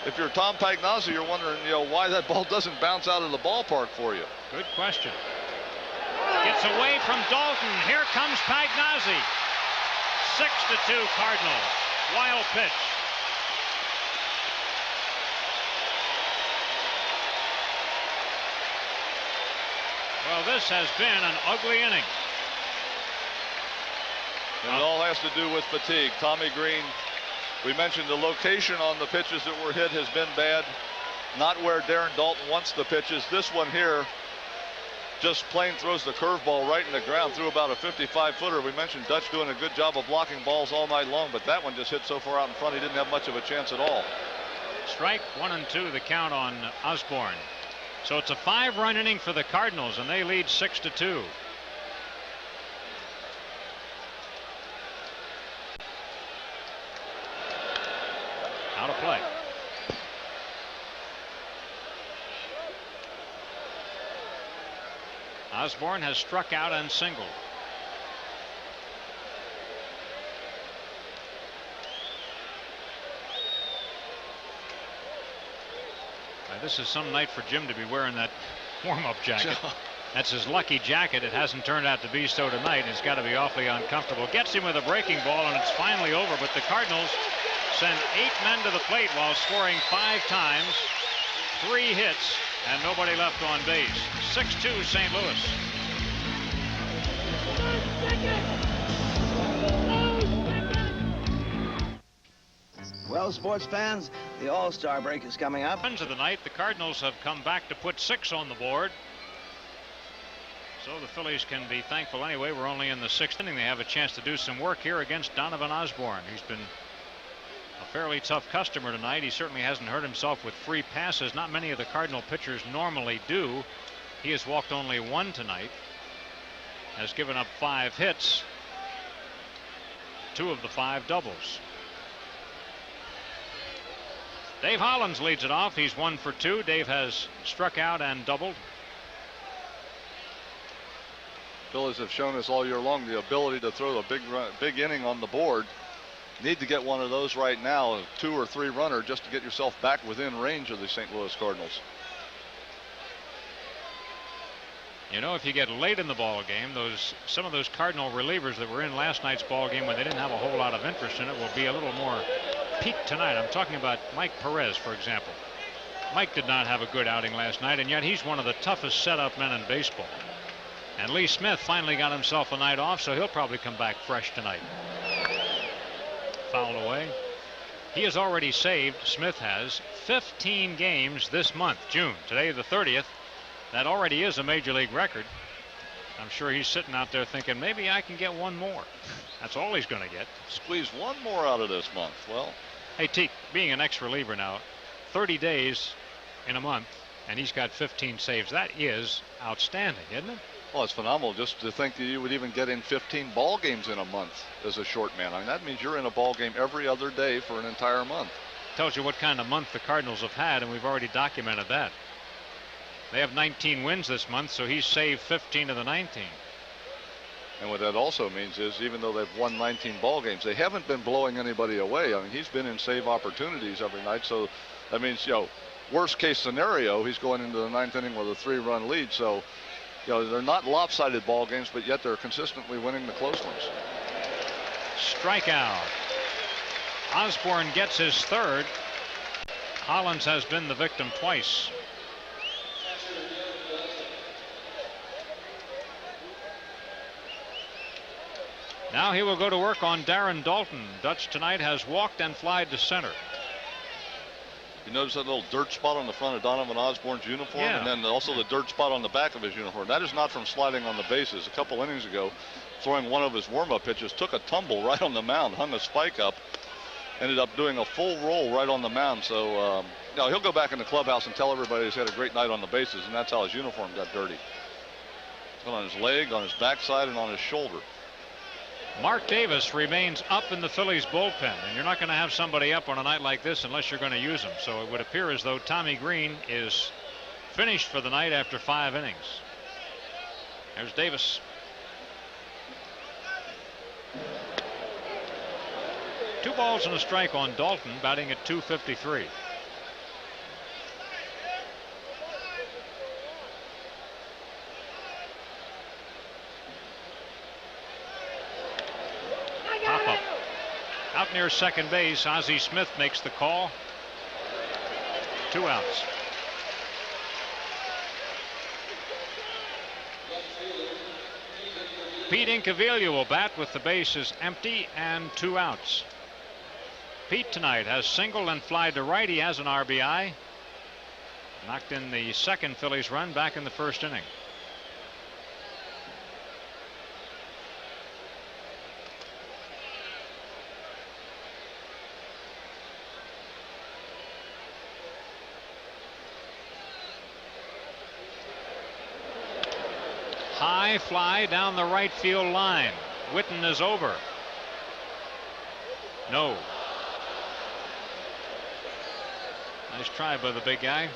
if you're Tom Pagnozzi, you're wondering, why that ball doesn't bounce out of the ballpark for you. Good question. Gets away from Dalton. Here comes Pagnozzi. 6-2 Cardinals. Wild pitch. Well, this has been an ugly inning. And it all has to do with fatigue. Tommy Green, we mentioned the location on the pitches that were hit has been bad. Not where Darren Dalton wants the pitches. This one here just plain throws the curveball right in the ground, threw about a 55-footer. We mentioned Dutch doing a good job of blocking balls all night long, but that one just hit so far out in front he didn't have much of a chance at all. Strike 1-2 the count on Osborne. So it's a 5-run inning for the Cardinals, and they lead 6-2. Out of play. Osborne has struck out and singled. This is some night for Jim to be wearing that warm-up jacket. That's his lucky jacket. It hasn't turned out to be so tonight. It's got to be awfully uncomfortable. Gets him with a breaking ball, and it's finally over. But the Cardinals send 8 men to the plate while scoring 5 times, 3 hits, and nobody left on base. 6-2 St. Louis. Well, sports fans, the All-Star break is coming up. Of the night, the Cardinals have come back to put 6 on the board. So the Phillies can be thankful anyway. We're only in the 6th inning. They have a chance to do some work here against Donovan Osborne. He's been a fairly tough customer tonight. He certainly hasn't hurt himself with free passes. Not many of the Cardinal pitchers normally do. He has walked only 1 tonight. Has given up 5 hits. 2 of the 5 doubles. Dave Hollins leads it off. He's 1 for 2. Dave has struck out and doubled. Phillies have shown us all year long the ability to throw a big inning on the board. Need to get one of those right now, a 2 or 3 runner, just to get yourself back within range of the St. Louis Cardinals. You know, if you get late in the ball game, some of those Cardinal relievers that were in last night's ball game when they didn't have a whole lot of interest in it will be a little more peaked tonight. I'm talking about Mike Perez, for example. Mike did not have a good outing last night, and yet he's one of the toughest setup men in baseball. And Lee Smith finally got himself a night off, so he'll probably come back fresh tonight. Fouled away. He has already saved, Smith has, 15 games this month, June. Today, the 30th. That already is a major league record. I'm sure he's sitting out there thinking, maybe I can get one more. That's all he's going to get. Squeeze one more out of this month. Well, hey, Teak, being an ex-reliever now, 30 days in a month, and he's got 15 saves. That is outstanding, isn't it? Well, it's phenomenal just to think that you would even get in 15 ball games in a month as a short man. I mean, that means you're in a ball game every other day for an entire month. Tells you what kind of month the Cardinals have had, and we've already documented that. They have 19 wins this month, so he's saved 15 of the 19. And what that also means is, even though they've won 19 ball games, they haven't been blowing anybody away. I mean, he's been in save opportunities every night, so that means, you know, worst case scenario, he's going into the 9th inning with a 3-run lead. So, you know, they're not lopsided ball games, but yet they're consistently winning the close ones. Strikeout. Osborne gets his 3rd. Hollins has been the victim twice. Now he will go to work on Darren Dalton. Dutch tonight has walked and flied to center. You notice that little dirt spot on the front of Donovan Osborne's uniform, Yeah. and then also the dirt spot on the back of his uniform. That is not from sliding on the bases. A couple innings ago, throwing one of his warm-up pitches, took a tumble right on the mound, hung a spike up, ended up doing a full roll right on the mound. So no, he'll go back in the clubhouse and tell everybody he's had a great night on the bases, and that's how his uniform got dirty. It's on his leg, on his backside, and on his shoulder. Mark Davis remains up in the Phillies bullpen, and you're not going to have somebody up on a night like this unless you're going to use him. So it would appear as though Tommy Green is finished for the night after 5 innings. There's Davis. Two balls and a strike on Dalton, batting at .253. Pop-up. Out near second base, Ozzie Smith makes the call. 2 outs. Pete Incaviglia will bat with the bases empty and 2 outs. Pete tonight has singled and flied to right. He has an RBI. Knocked in the second Phillies run back in the 1st inning. High fly down the right field line. Witten is over. No. Nice try by the big guy.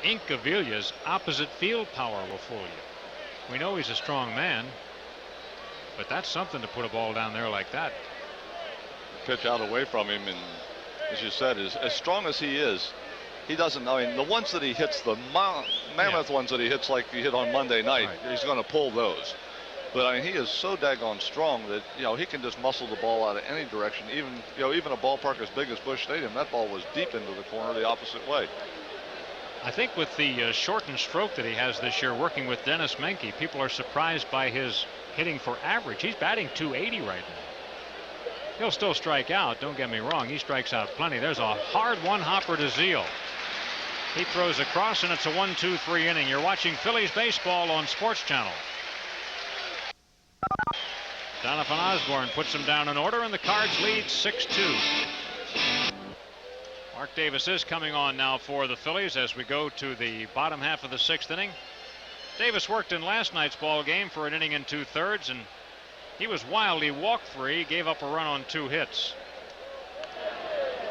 Incaviglia's opposite field power will fool you. We know he's a strong man, but that's something to put a ball down there like that. Pitch out away from him, and as you said, as strong as he is, he doesn't. I mean, the ones that he hits, the mammoth ones that he hits, like he hit on Monday night, he's going to pull those. But I mean, he is so daggone strong that he can just muscle the ball out of any direction. Even a ballpark as big as Busch Stadium, that ball was deep into the corner the opposite way. I think with the shortened stroke that he has this year, working with Dennis Menke, people are surprised by his hitting for average. He's batting .280 right now. He'll still strike out. Don't get me wrong. He strikes out plenty. There's a hard one hopper to Zeal. He throws across, and it's a 1-2-3 inning. You're watching Phillies baseball on Sports Channel. Jonathan Osborne puts them down in order, and the Cards lead 6-2. Mark Davis is coming on now for the Phillies as we go to the bottom half of the 6th inning. Davis worked in last night's ball game for an inning and 2/3, and he was wild. He walked 3, gave up a run on 2 hits.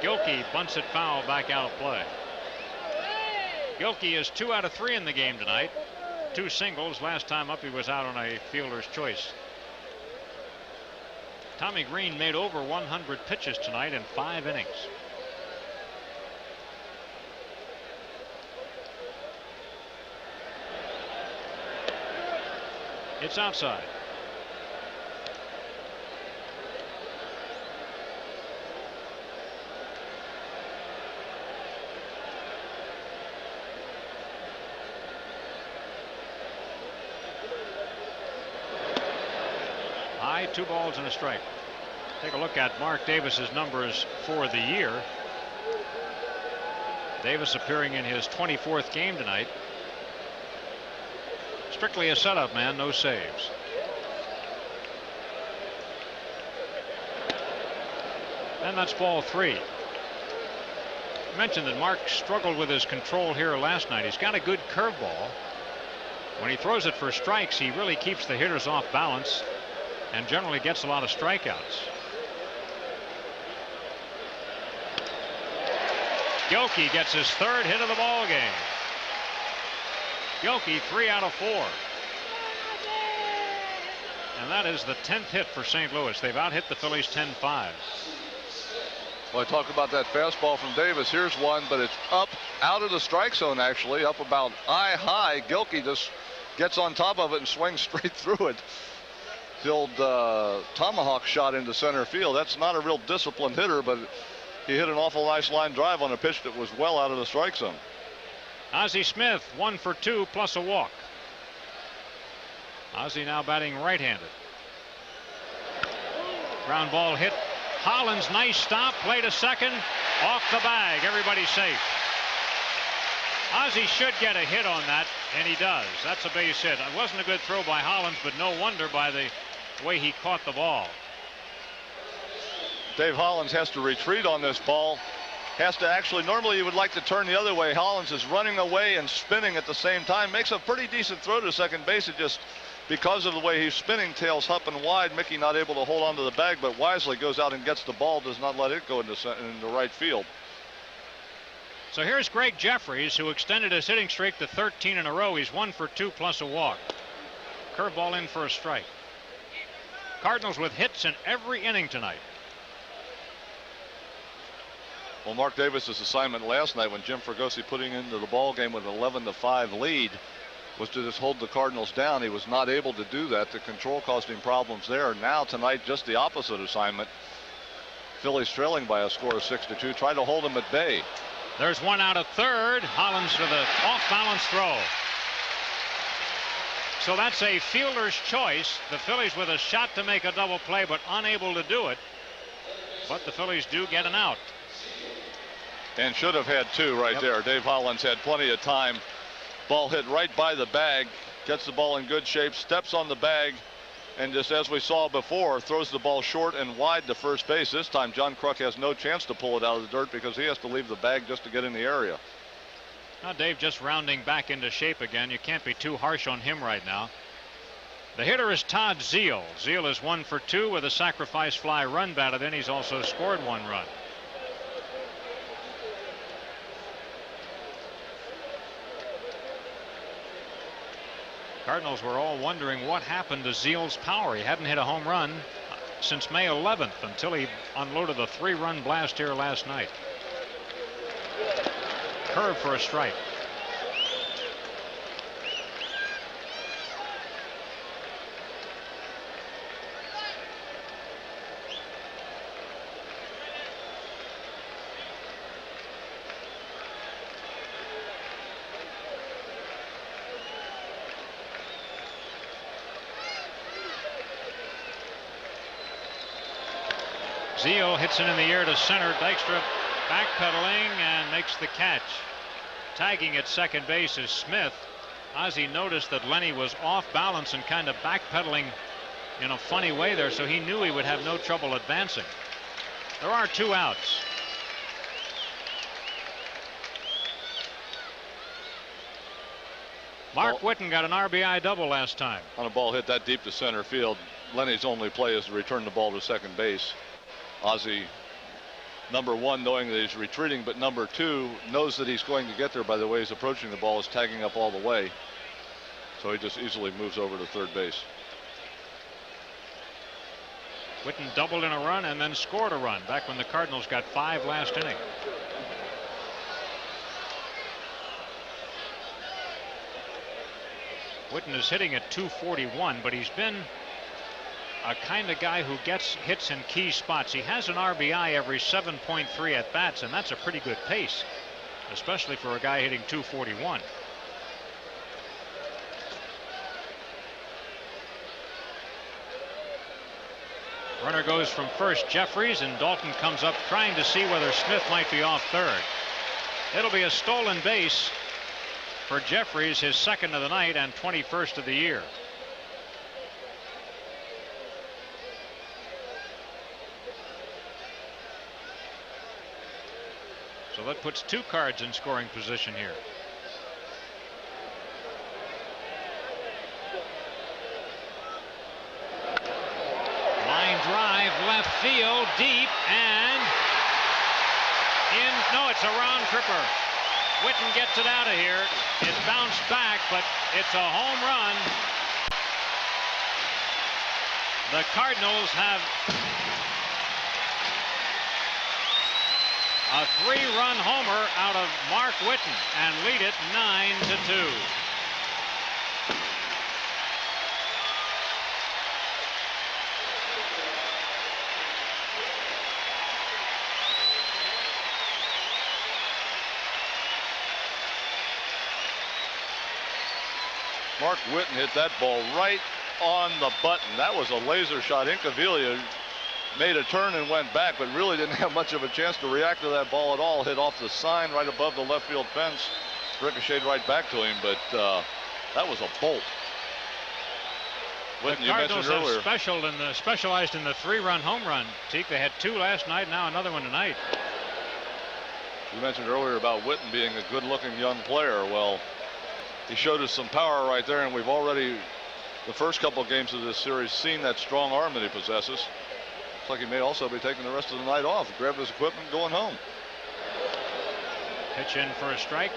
Gilkey bunts it foul back out of play. Gilkey is 2 out of 3 in the game tonight. 2 singles. Last time up he was out on a fielder's choice. Tommy Green made over 100 pitches tonight in 5 innings. It's outside. High, 2 balls and a strike. Take a look at Mark Davis's numbers for the year. Davis appearing in his 24th game tonight. Strictly a setup man, no saves. And that's ball 3. I mentioned that Mark struggled with his control here last night. He's got a good curveball. When he throws it for strikes, he really keeps the hitters off balance and generally gets a lot of strikeouts. Gilkey gets his 3rd hit of the ball game. Gilkey 3 out of 4. And that is the 10th hit for St. Louis. They've out hit the Phillies 10-5. Well, I talked about that fastball from Davis. Here's one, but it's up out of the strike zone, actually, up about eye high. Gilkey just gets on top of it and swings straight through it. The old tomahawk shot into center field. That's not a real disciplined hitter, but he hit an awful nice line drive on a pitch that was well out of the strike zone. Ozzie Smith 1 for 2 plus a walk. Ozzie now batting right-handed. Ground ball hit. Hollins, nice stop, play to second, off the bag, everybody's safe. Ozzie should get a hit on that, and he does. That's a base hit. It wasn't a good throw by Hollins, but no wonder by the way he caught the ball. Dave Hollins has to retreat on this ball. Has to actually, normally you would like to turn the other way. Hollins is running away and spinning at the same time. Makes a pretty decent throw to second base. It just, because of the way he's spinning, tails up and wide. Mickey not able to hold on to the bag, but wisely goes out and gets the ball, does not let it go into right field. So here's Greg Jeffries, who extended his hitting streak to 13 in a row. He's 1 for 2 plus a walk. Curveball in for a strike. Cardinals with hits in every inning tonight. Well, Mark Davis's assignment last night when Jim Fregosi putting into the ball game with an 11-5 lead was to just hold the Cardinals down. He was not able to do that. The control caused him problems there. Now tonight, just the opposite assignment. Phillies trailing by a score of 6-2. Try to hold him at bay. There's one out of third. Hollins with an off-balance throw. So that's a fielder's choice. The Phillies with a shot to make a double play, but unable to do it. But the Phillies do get an out. And should have had 2 right there. Dave Hollins had plenty of time. Ball hit right by the bag. Gets the ball in good shape. Steps on the bag. And just as we saw before, throws the ball short and wide to first base. This time John Kruk has no chance to pull it out of the dirt because he has to leave the bag just to get in the area. Now Dave just rounding back into shape again. You can't be too harsh on him right now. The hitter is Todd Zeal. Zeal is 1 for 2 with a sacrifice fly run batted in. He's also scored 1 run. Cardinals were all wondering what happened to Zeal's power. He hadn't hit a home run since May 11th until he unloaded a 3-run blast here last night. curve for a strike. Zeal hits it in the air to center. Dykstra backpedaling and makes the catch. Tagging at second base is Smith. Ozzie noticed that Lenny was off balance and kind of backpedaling in a funny way there, so he knew he would have no trouble advancing. There are 2 outs. Mark Whitten got an RBI double last time. On a ball hit that deep to center field, Lenny's only play is to return the ball to second base. Ozzie, number 1, knowing that he's retreating, but number 2, knows that he's going to get there by the way he's approaching the ball, is tagging up all the way. So he just easily moves over to third base. Whitten doubled in a run and then scored a run back when the Cardinals got 5 last inning. Whitten is hitting at 241, but he's been a kind of guy who gets hits in key spots. He has an RBI every 7.3 at bats, and that's a pretty good pace, especially for a guy hitting 241. Runner goes from first. Jeffries, and Dalton comes up trying to see whether Smith might be off third. It'll be a stolen base for Jeffries, his 2nd of the night and 21st of the year. So that puts 2 Cards in scoring position here. Line drive left field deep and in. No, it's a round tripper. Whitten gets it out of here. It bounced back, but it's a home run. The Cardinals have a 3-run homer out of Mark Whitten and lead it 9-2. Mark Whitten hit that ball right on the button. That was a laser shot. Incaviglia made a turn and went back, but really didn't have much of a chance to react to that ball at all. Hit off the sign right above the left field fence. Ricocheted right back to him, but that was a bolt. The Cardinals have specialized in the 3-run home run. Teak, they had 2 last night, now another one tonight. You mentioned earlier about Whitten being a good-looking young player. Well, he showed us some power right there, and we've already, the first couple of games of this series, seen that strong arm that he possesses. Looks like he may also be taking the rest of the night off, grab his equipment, going home. Pitch in for a strike.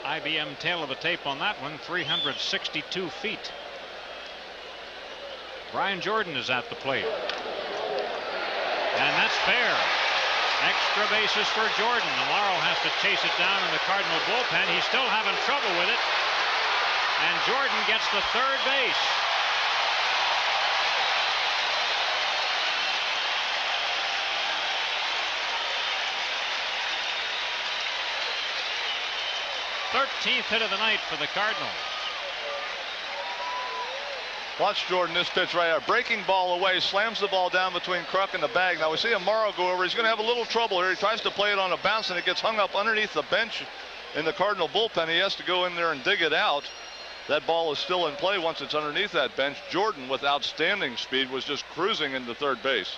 IBM tail of the tape on that one, 362 feet. Brian Jordan is at the plate. And that's fair. Extra bases for Jordan. Amaro has to chase it down in the Cardinal bullpen. He's still having trouble with it. And Jordan gets the third base. Thirteenth hit of the night for the Cardinals. Watch Jordan, this pitch right here. Breaking ball away, slams the ball down between Kruk and the bag. Now we see Amaro go over. He's going to have a little trouble here. He tries to play it on a bounce, and it gets hung up underneath the bench in the Cardinal bullpen. He has to go in there and dig it out. That ball is still in play once it's underneath that bench. Jordan, with outstanding speed, was just cruising into third base.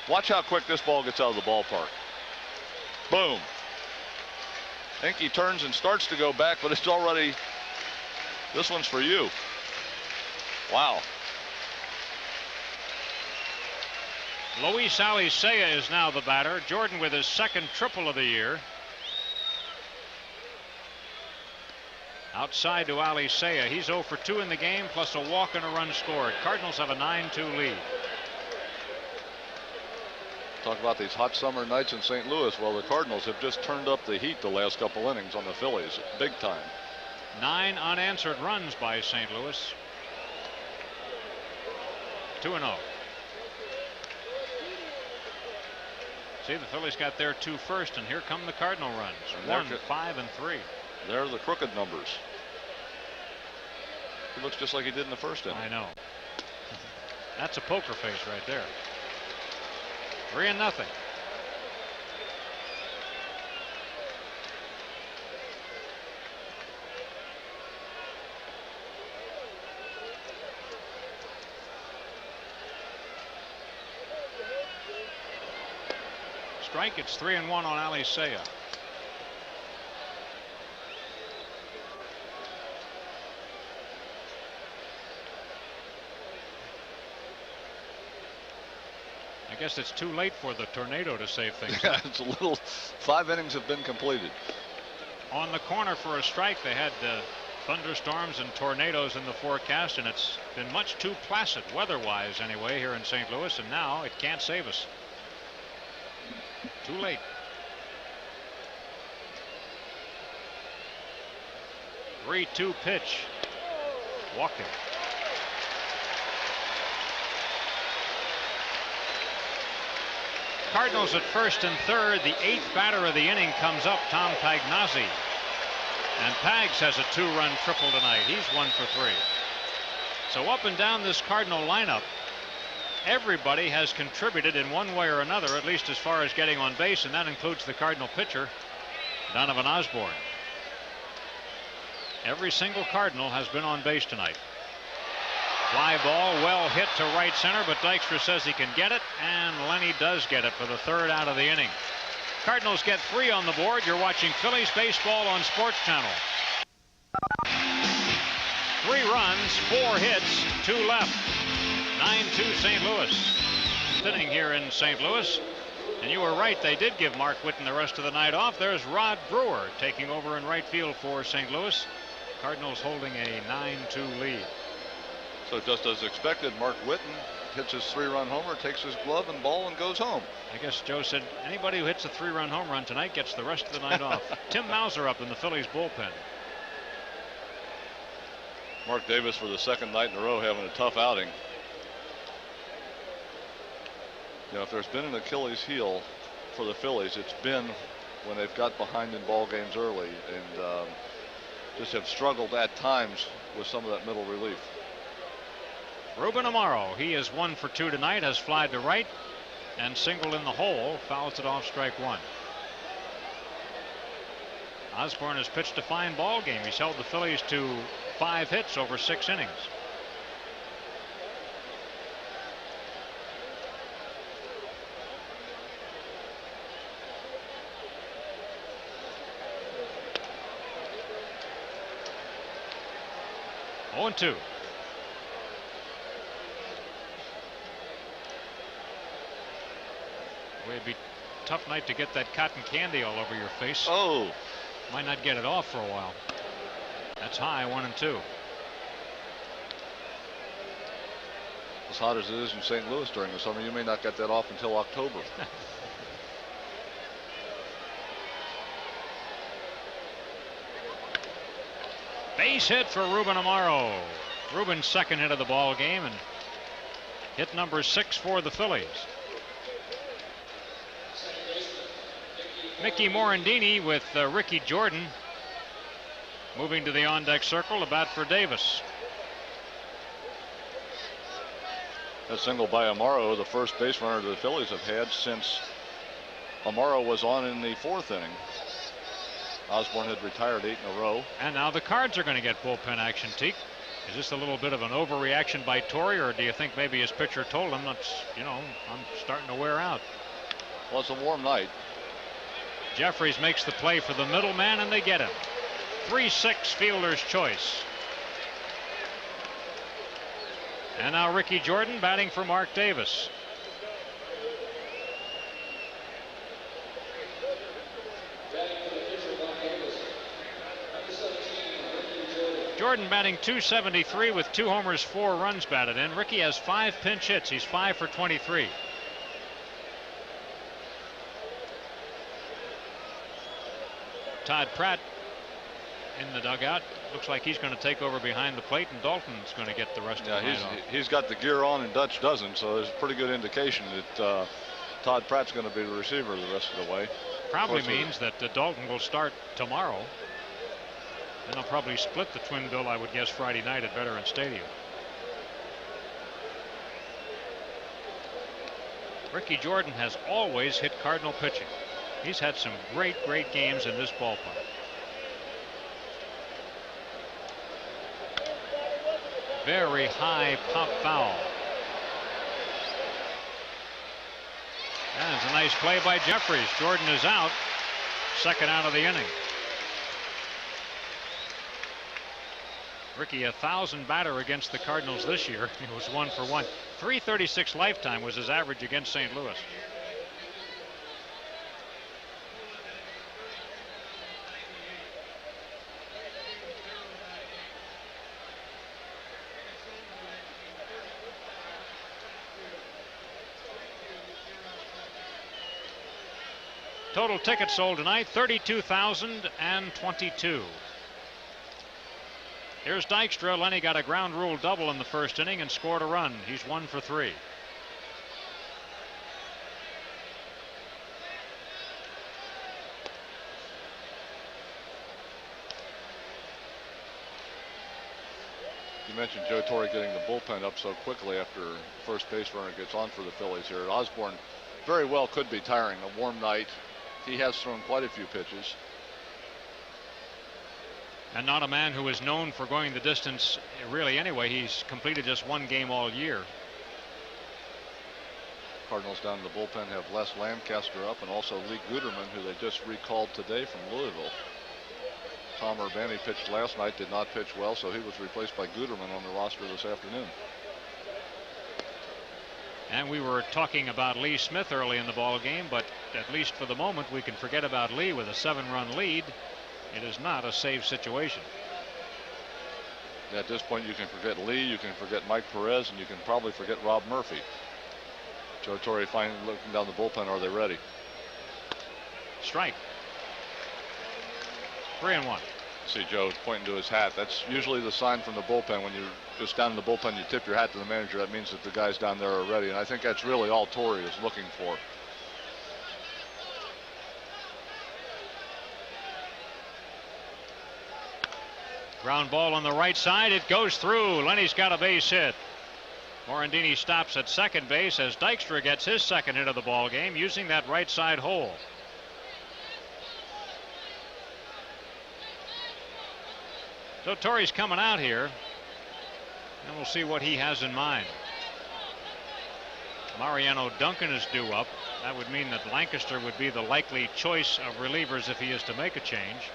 Watch how quick this ball gets out of the ballpark. Boom. Inky turns and starts to go back, but it's already, this one's for you. Wow. Luis Alicea is now the batter. Jordan with his 2nd triple of the year. Outside to Ali Seiya. He's 0 for 2 in the game, plus a walk and a run scored. Cardinals have a 9-2 lead. Talk about these hot summer nights in St. Louis. Well, the Cardinals have just turned up the heat the last couple innings on the Phillies, big time. 9 unanswered runs by St. Louis. 2-0. See, the Phillies got their 2 first, and here come the Cardinal runs. 1, 5, and 3. There are the crooked numbers. He looks just like he did in the first inning. I know. That's a poker face right there. 3-0. Strike. It's 3-1 on Ali Seiya. I guess it's too late for the tornado to save things. Yeah, it's a little. 5 innings have been completed. On the corner for a strike. They had thunderstorms and tornadoes in the forecast, and it's been much too placid weather-wise anyway here in St. Louis, and now it can't save us. Too late. 3-2 pitch. Walked him. Cardinals at first and third. The 8th batter of the inning comes up, Tom Pagnozzi. And Pags has a 2-run triple tonight. He's 1 for 3. So up and down this Cardinal lineup, everybody has contributed in one way or another, at least as far as getting on base, and that includes the Cardinal pitcher, Donovan Osborne. Every single Cardinal has been on base tonight. Fly ball, well hit to right center, but Dykstra says he can get it, and Lenny does get it for the 3rd out of the inning. Cardinals get 3 on the board. You're watching Phillies baseball on Sports Channel. 3 runs, 4 hits, 2 left. 9-2 St. Louis. Inning here in St. Louis. And you were right, they did give Mark Whitten the rest of the night off. There's Rod Brewer taking over in right field for St. Louis. Cardinals holding a 9-2 lead. So just as expected, Mark Whitten hits his 3-run homer, takes his glove and ball, and goes home. I guess Joe said anybody who hits a 3-run home run tonight gets the rest of the night off. Tim Mauser up in the Phillies bullpen. Mark Davis for the 2nd night in a row having a tough outing. You know, if there's been an Achilles heel for the Phillies, it's been when they've got behind in ball games early and just have struggled at times with some of that middle relief. Ruben Amaro, he is 1 for 2 tonight, has flied to right and singled in the hole, fouls it off, strike 1. Osborne has pitched a fine ball game. He's held the Phillies to 5 hits over 6 innings. Oh, 2. It'd be a tough night to get that cotton candy all over your face. Oh. Might not get it off for a while. That's high, 1-2. As hot as it is in St. Louis during the summer, you may not get that off until October. Base hit for Ruben Amaro. Ruben's 2nd hit of the ball game and hit number 6 for the Phillies. Mickey Morandini with Ricky Jordan moving to the on-deck circle to bat for Davis. That single by Amaro, the first base runner the Phillies have had since Amaro was on in the 4th inning. Osborne had retired 8 in a row. And now the Cards are going to get bullpen action, Teak. Is this a little bit of an overreaction by Torrey, or do you think maybe his pitcher told him that's, you know, I'm starting to wear out? Well, it's a warm night. Jeffries makes the play for the middleman, and they get him. 3-6 fielder's choice. And now Ricky Jordan batting for Mark Davis. Jordan batting .273 with 2 homers, 4 runs batted in. Ricky has 5 pinch hits. He's 5 for 23. Todd Pratt in the dugout. Looks like he's going to take over behind the plate, and Dalton's going to get the rest of the night off. He's got the gear on and Dutch doesn't, so there's a pretty good indication that Todd Pratt's going to be the receiver the rest of the way. Probably means that Dalton will start tomorrow. And they'll probably split the twin bill, I would guess, Friday night at Veterans Stadium. Ricky Jordan has always hit Cardinal pitching. He's had some great games in this ballpark. Very high pop foul. That's a nice play by Jeffries. Jordan is out. Second out of the inning. Ricky, 1,000 batter against the Cardinals this year. He was 1 for 1. .336 lifetime was his average against St. Louis. Total tickets sold tonight, 32,022. Here's Dykstra. Lenny got a ground rule double in the first inning and scored a run. He's 1 for 3. You mentioned Joe Torre getting the bullpen up so quickly after first base runner gets on for the Phillies here. Osborne very well could be tiring. A warm night. He has thrown quite a few pitches. And not a man who is known for going the distance really anyway. He's completed just 1 game all year. Cardinals down in the bullpen have Les Lancaster up and also Lee Guterman, who they just recalled today from Louisville. Tom Urbani pitched last night, did not pitch well, so he was replaced by Guterman on the roster this afternoon. And we were talking about Lee Smith early in the ball game, but at least for the moment we can forget about Lee with a 7-run lead. It is not a safe situation. At this point you can forget Lee, you can forget Mike Perez, and you can probably forget Rob Murphy. Joe Torre finally looking down the bullpen. Are they ready? Strike. 3-1. See Joe pointing to his hat. That's usually the sign from the bullpen. When you're just down in the bullpen, you tip your hat to the manager. That means that the guys down there are ready. And I think that's really all Torre is looking for. Ground ball on the right side. It goes through. Lenny's got a base hit. Morandini stops at second base as Dykstra gets his second hit of the ball game using that right side hole. So Torre's coming out here, and we'll see what he has in mind. Mariano Duncan is due up. That would mean that Lancaster would be the likely choice of relievers if he is to make a change.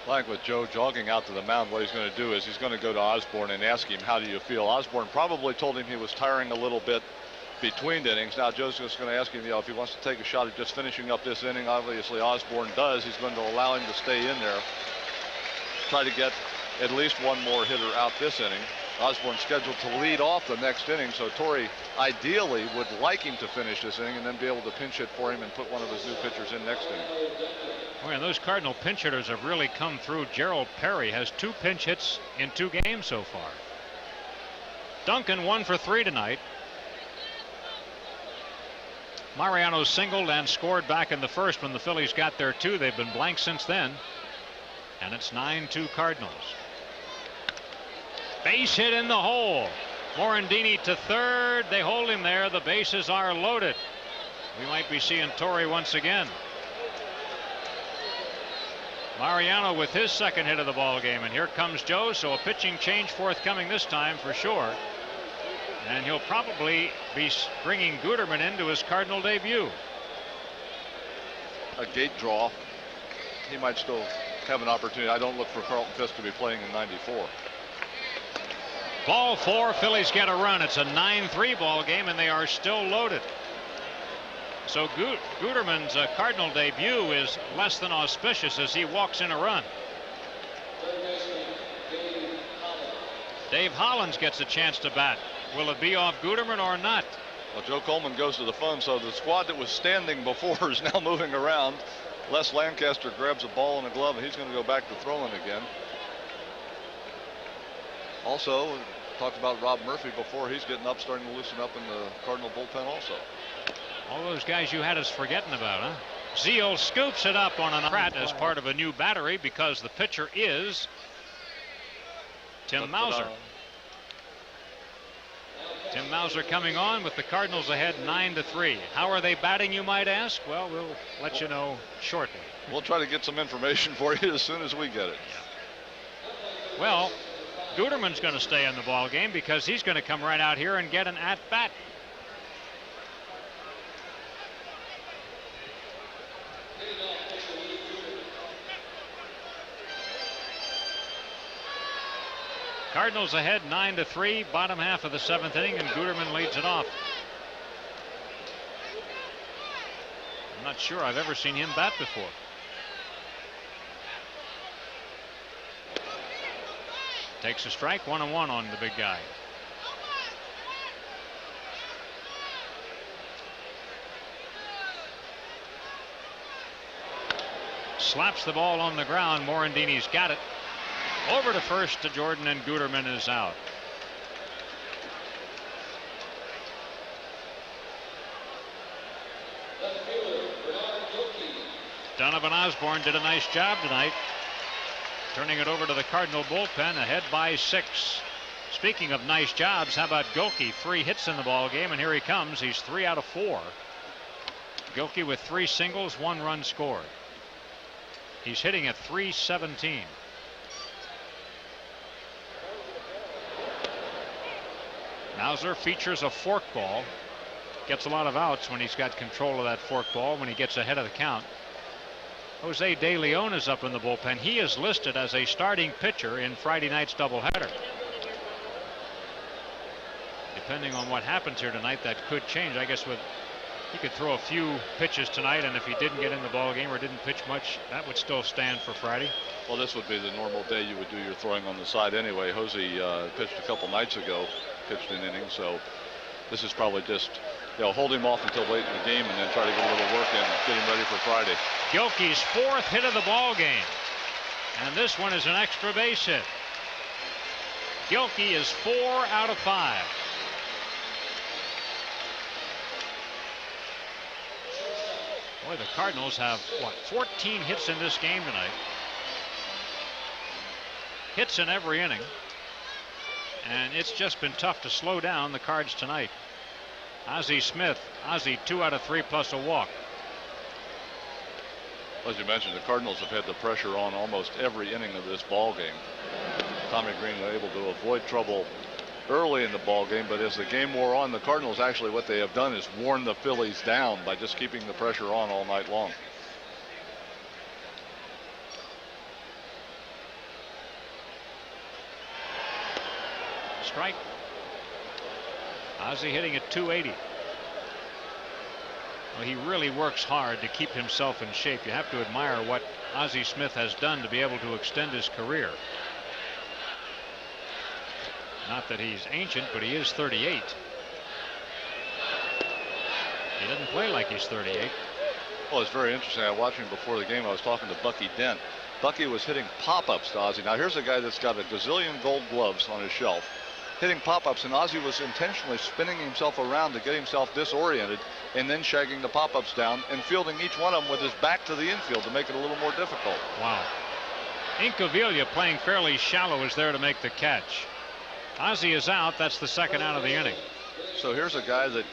Like with Joe jogging out to the mound, what he's going to do is he's going to go to Osborne and ask him, how do you feel? Osborne probably told him he was tiring a little bit between innings. Now Joe's just going to ask him, if he wants to take a shot at just finishing up this inning. Obviously Osborne does. He's going to allow him to stay in there, try to get at least one more hitter out this inning. Osborne's scheduled to lead off the next inning, so Torre ideally would like him to finish this inning and then be able to pinch hit for him and put one of his new pitchers in next inning. Well, and those Cardinal pinch hitters have really come through. Gerald Perry has 2 pinch hits in 2 games so far. Duncan 1 for 3 tonight. Mariano singled and scored back in the first when the Phillies got there too. They've been blank since then. And it's 9-2 Cardinals. Base hit in the hole. Morandini to third. They hold him there. The bases are loaded. We might be seeing Torre once again. Mariano with his second hit of the ball game, and here comes Joe. So a pitching change forthcoming this time for sure. And he'll probably be bringing Guterman into his Cardinal debut. A gate draw. He might still have an opportunity. I don't look for Carlton Fisk to be playing in '94. Ball 4. Phillies get a run. It's a 9-3 ball game, and they are still loaded. So Guterman's Cardinal debut is less than auspicious as he walks in a run. Dave Hollins gets a chance to bat. Will it be off Guterman or not? Well, Joe Coleman goes to the phone, so the squad that was standing before is now moving around. Les Lancaster grabs a ball and a glove, and he's going to go back to throwing again. Also, talked about Rob Murphy before. He's getting up, starting to loosen up in the Cardinal bullpen also. All those guys you had us forgetting about, huh? Zeal scoops it up on an Pratt as part of a new battery because the pitcher is Tim Mauser. Tim Mauser coming on with the Cardinals ahead 9-3. How are they batting, you might ask? Well, we'll let you know shortly. We'll try to get some information for you as soon as we get it. Yeah. Well, Guterman's going to stay in the ball game because he's going to come right out here and get an at-bat. Cardinals ahead 9-3, bottom half of the 7th inning, and Guterman leads it off. I'm not sure I've ever seen him bat before. Takes a strike, 1-1 on the big guy. Slaps the ball on the ground. Morandini's got it. Over to first to Jordan, and Guterman is out. Donovan Osborne did a nice job tonight, turning it over to the Cardinal bullpen, ahead by 6. Speaking of nice jobs, how about Gilkey? 3 hits in the ball game, and here he comes. He's 3 out of 4. Gilkey with 3 singles, 1 run scored. He's hitting at .317. Mauser features a forkball. Gets a lot of outs when he's got control of that forkball, when he gets ahead of the count. Jose De Leon is up in the bullpen. He is listed as a starting pitcher in Friday night's doubleheader. Depending on what happens here tonight, that could change. I guess he could throw a few pitches tonight, and if he didn't get in the ball game or didn't pitch much, that would still stand for Friday. Well, this would be the normal day you would do your throwing on the side anyway. Jose pitched a couple nights ago, pitched an inning, so this is probably just, hold him off until late in the game and then try to get a little work in, get him ready for Friday. Gilkey's 4th hit of the ball game, and this one is an extra base hit. Gilkey is 4 out of 5. Boy, the Cardinals have 14 hits in this game tonight. Hits in every inning, and it's just been tough to slow down the Cards tonight. Ozzie Smith, 2 out of 3 plus a walk. As you mentioned, the Cardinals have had the pressure on almost every inning of this ball game. Tommy Green was able to avoid trouble early in the ball game, but as the game wore on, the Cardinals actually, what they have done is worn the Phillies down by just keeping the pressure on all night long. Strike. Ozzie hitting at .280. Well, he really works hard to keep himself in shape. You have to admire what Ozzie Smith has done to be able to extend his career. Not that he's ancient, but he is 38. He doesn't play like he's 38. Well, it's very interesting. I watched him before the game. I was talking to Bucky Dent. Bucky was hitting pop-ups to Ozzie. Now, here's a guy that's got a gazillion gold gloves on his shelf, hitting pop-ups, and Ozzie was intentionally spinning himself around to get himself disoriented and then shagging the pop-ups down and fielding each one of them with his back to the infield to make it a little more difficult. Wow. Incaviglia, playing fairly shallow, is there to make the catch. Ozzie is out. That's the 2nd out of the inning. So here's a guy that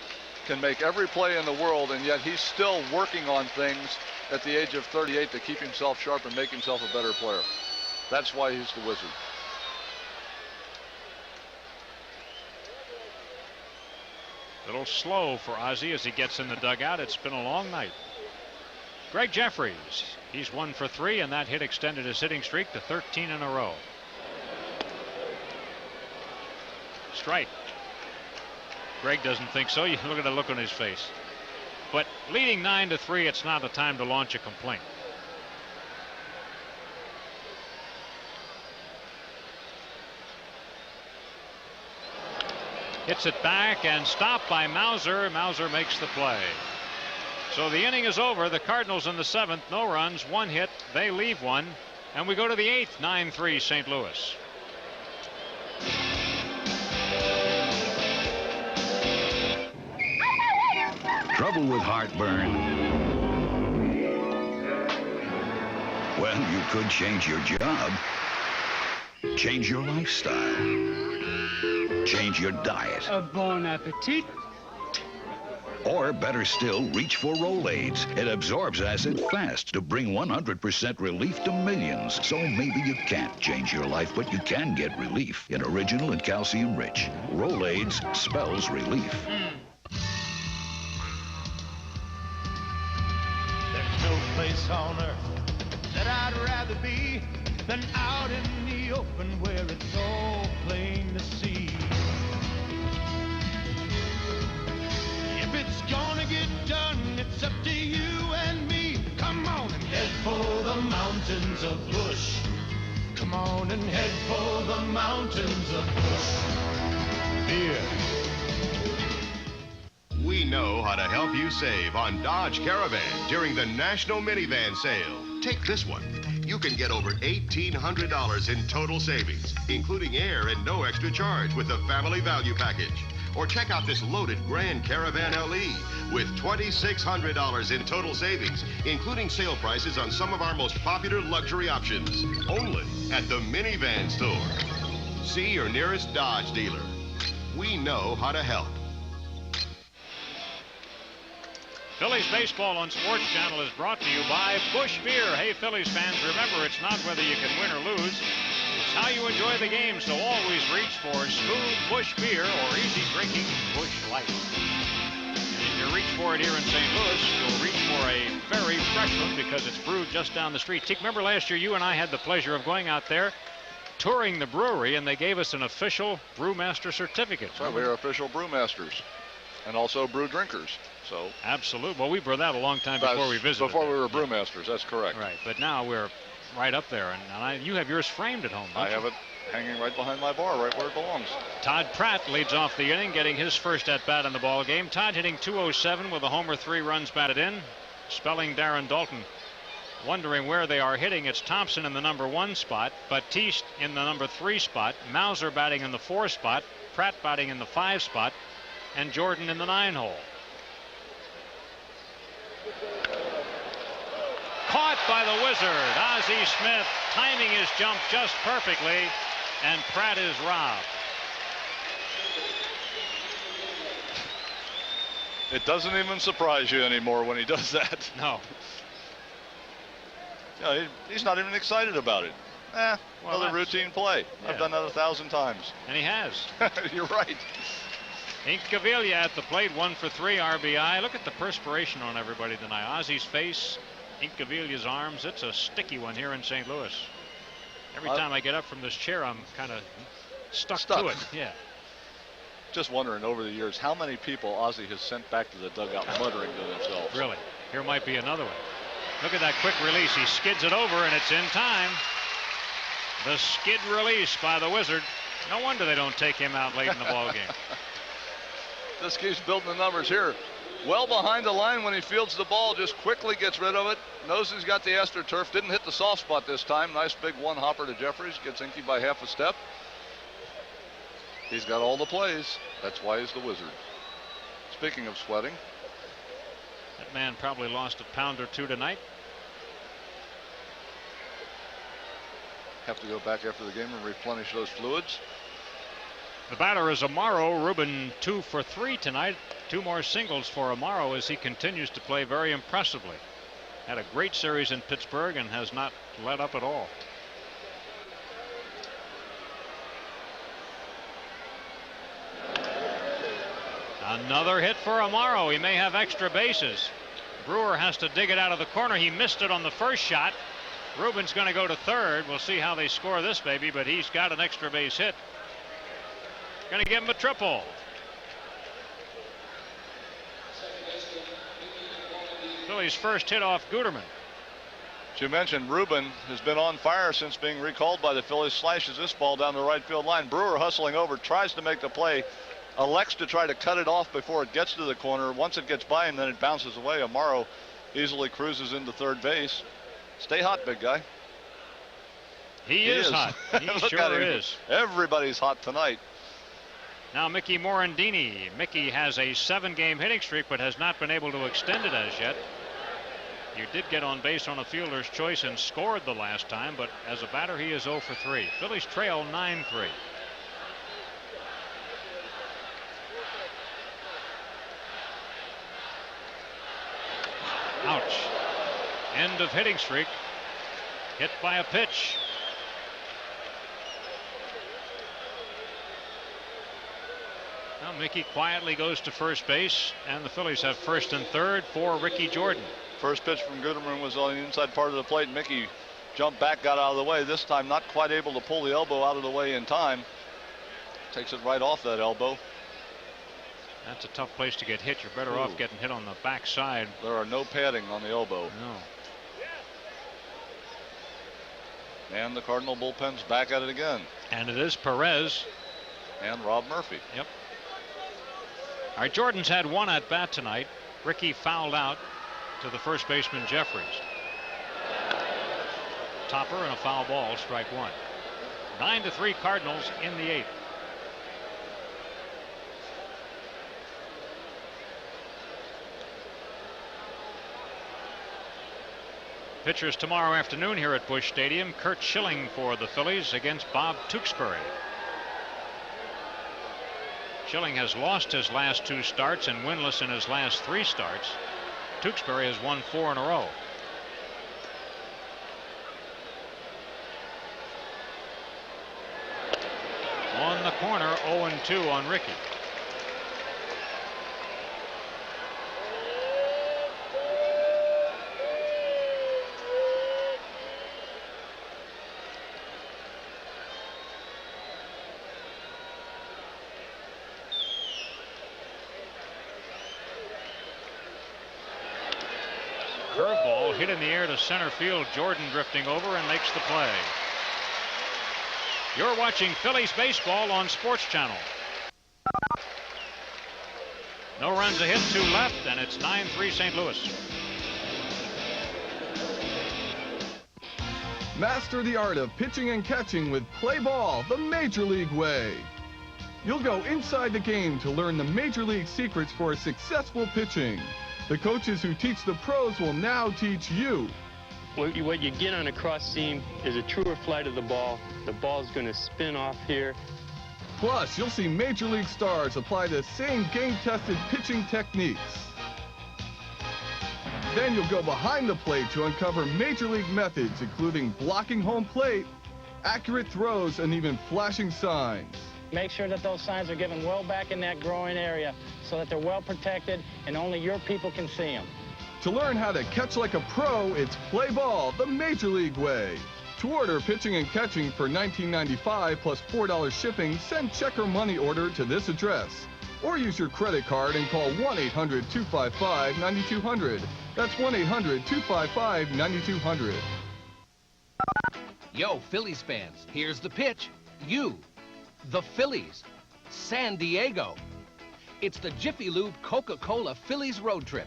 can make every play in the world, and yet he's still working on things at the age of 38 to keep himself sharp and make himself a better player. That's why he's the wizard. A little slow for Ozzie as he gets in the dugout. It's been a long night. Greg Jeffries, he's 1 for 3, and that hit extended his hitting streak to 13 in a row. Strike. Greg doesn't think so. You look at the look on his face. But leading 9-3, it's not a time to launch a complaint. Hits it back and stopped by Mauser. Mauser makes the play. So the inning is over. The Cardinals in the 7th, no runs, 1 hit. They leave 1. And we go to the 8th, 9-3 St. Louis. Trouble with heartburn? Well, you could change your job, change your lifestyle, change your diet. Bon appetit. Or better still, reach for Rolaids. It absorbs acid fast to bring 100% relief to millions. So maybe you can't change your life, but you can get relief in original and calcium rich. Rolaids spells relief. There's no place on earth that I'd rather be than out in the open where it's all plain to see. If it's gonna get done, it's up to you and me. Come on and head for the mountains of Bush. Come on and head for the mountains of Bush. Beer. We know how to help you save on Dodge Caravan during the National Minivan Sale. Take this one. You can get over $1,800 in total savings, including air and no extra charge with the Family Value Package. Or check out this loaded Grand Caravan LE with $2,600 in total savings, including sale prices on some of our most popular luxury options. Only at the Minivan Store. See your nearest Dodge dealer. We know how to help. Phillies baseball on Sports Channel is brought to you by Busch Beer. Hey, Phillies fans, remember it's not whether you can win or lose. It's how you enjoy the game, so always reach for smooth Busch Beer or easy drinking Busch Light. And if you reach for it here in St. Louis, you'll reach for a very fresh one because it's brewed just down the street. Teak, remember last year you and I had the pleasure of going out there, touring the brewery, and they gave us an official brewmaster certificate. So we are official brewmasters and also brew drinkers. So absolutely. Well, we brought that a long time before we visited. Before we were brewmasters, that's correct. Right, but now we're right up there, and you have yours framed at home, don't you? I have it hanging right behind my bar, right where it belongs. Todd Pratt leads off the inning, getting his first at-bat in the ball game. Todd hitting .207 with a homer, 3 runs batted in. Spelling Darren Dalton. Wondering where they are hitting. It's Thompson in the number 1 spot, Batiste in the number 3 spot, Mauser batting in the 4 spot, Pratt batting in the 5 spot, and Jordan in the 9 hole. Caught by the Wizard. Ozzie Smith timing his jump just perfectly, and Pratt is robbed. It doesn't even surprise you anymore when he does that. No. He's not even excited about it. Well, another routine play. Yeah. I've done that 1,000 times. And he has. You're right. Incaviglia at the plate, 1 for 3 RBI. Look at the perspiration on everybody tonight. Ozzie's face, Incaviglia's arms. It's a sticky one here in St. Louis. Every time I get up from this chair, I'm kind of stuck to it. Yeah. Just wondering over the years how many people Ozzie has sent back to the dugout muttering to themselves. Really? Here might be another one. Look at that quick release. He skids it over, and it's in time. The skid release by the Wizard. No wonder they don't take him out late in the ball game. This keeps building the numbers here. Well behind the line when he fields the ball, just quickly gets rid of it. Knows he's got the AstroTurf. Didn't hit the soft spot this time. Nice big one hopper to Jeffries. Gets Inky by half a step. He's got all the plays. That's why he's the Wizard. Speaking of sweating. That man probably lost a pound or 2 tonight. Have to go back after the game and replenish those fluids. The batter is Amaro. Ruben 2 for 3 tonight. 2 more singles for Amaro as he continues to play very impressively. Had a great series in Pittsburgh and has not let up at all. Another hit for Amaro. He may have extra bases. Brewer has to dig it out of the corner. He missed it on the first shot. Ruben's going to go to third. We'll see how they score this baby, but he's got an extra base hit. Going to give him a triple. Phillies' first hit off Guterman. You mentioned Ruben has been on fire since being recalled by the Phillies. Slashes this ball down the right field line. Brewer hustling over, tries to make the play, elects to try to cut it off before it gets to the corner. Once it gets by him, then it bounces away. Amaro easily cruises into third base. Stay hot, big guy. He is hot. He sure is. Everybody's hot tonight. Now Mickey Morandini. Mickey has a 7-game hitting streak, but has not been able to extend it as yet. You did get on base on a fielder's choice and scored the last time, but as a batter, he is 0 for 3. Phillies trail 9-3. Ouch. End of hitting streak. Hit by a pitch. Now Mickey quietly goes to first base, and the Phillies have first and third for Ricky Jordan. First pitch from Gooderman was on the inside part of the plate. Mickey jumped back, got out of the way. This time not quite able to pull the elbow out of the way in time. Takes it right off that elbow. That's a tough place to get hit. You're better off getting hit on the backside. There are no padding on the elbow. No. And the Cardinal bullpen's back at it again. And it is Perez. And Rob Murphy. Yep. All right, Jordan's had one at bat tonight. Ricky fouled out to the first baseman Jeffries. Topper and a foul ball, strike one. 9-3 Cardinals in the 8th. Pitchers tomorrow afternoon here at Busch Stadium. Curt Schilling for the Phillies against Bob Tewksbury. Schilling has lost his last 2 starts and winless in his last 3 starts. Tewksbury has won 4 in a row. On the corner, 0-2 on Ricky. Curveball hit in the air to center field. Jordan drifting over and makes the play. You're watching Phillies baseball on Sports Channel. No runs, a hit, 2 left, and it's 9-3 St. Louis. Master the art of pitching and catching with Play Ball the Major League way. You'll go inside the game to learn the Major League secrets for successful pitching. The coaches who teach the pros will now teach you. What you get on a cross seam is a truer flight of the ball. The ball's going to spin off here. Plus, you'll see Major League stars apply the same game-tested pitching techniques. Then you'll go behind the plate to uncover Major League methods, including blocking home plate, accurate throws, and even flashing signs. Make sure that those signs are given well back in that growing area so that they're well protected and only your people can see them. To learn how to catch like a pro, it's Play Ball the Major League way. To order pitching and catching for $19.95 plus $4 shipping, send check or money order to this address. Or use your credit card and call 1-800-255-9200. That's 1-800-255-9200. Yo, Phillies fans, here's the pitch. You, the Phillies, San Diego. It's the Jiffy Lube Coca-Cola Phillies road trip.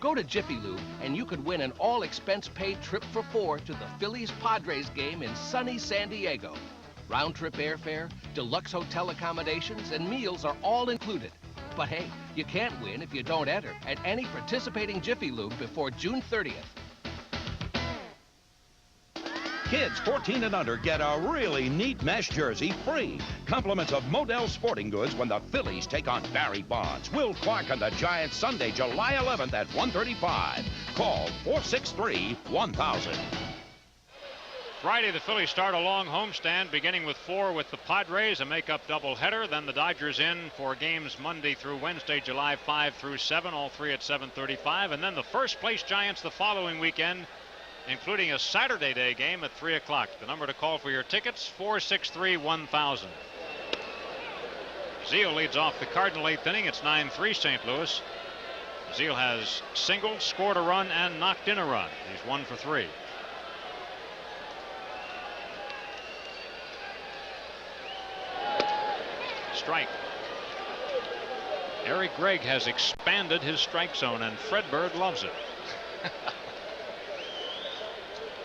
Go to Jiffy Lube and you could win an all-expense-paid trip for 4 to the Phillies-Padres game in sunny San Diego. Round-trip airfare, deluxe hotel accommodations, and meals are all included. But hey, you can't win if you don't enter at any participating Jiffy Lube before June 30th. Kids 14 and under get a really neat mesh jersey free. Compliments of Model Sporting Goods when the Phillies take on Barry Bonds, Will Clark, and the Giants Sunday, July 11th at 1:35. Call 463-1000. Friday, the Phillies start a long homestand, beginning with 4 with the Padres, a make-up doubleheader. Then the Dodgers in for games Monday through Wednesday, July 5 through 7, all 3 at 7:35. And then the first-place Giants the following weekend, including a Saturday day game at 3 o'clock. The number to call for your tickets, 463-1000. Zeal leads off the Cardinal 8th inning. It's 9-3 St. Louis. Zeal has singled, scored a run, and knocked in a run. He's 1 for 3. strike. Eric Gregg has expanded his strike zone, and Fred Bird loves it.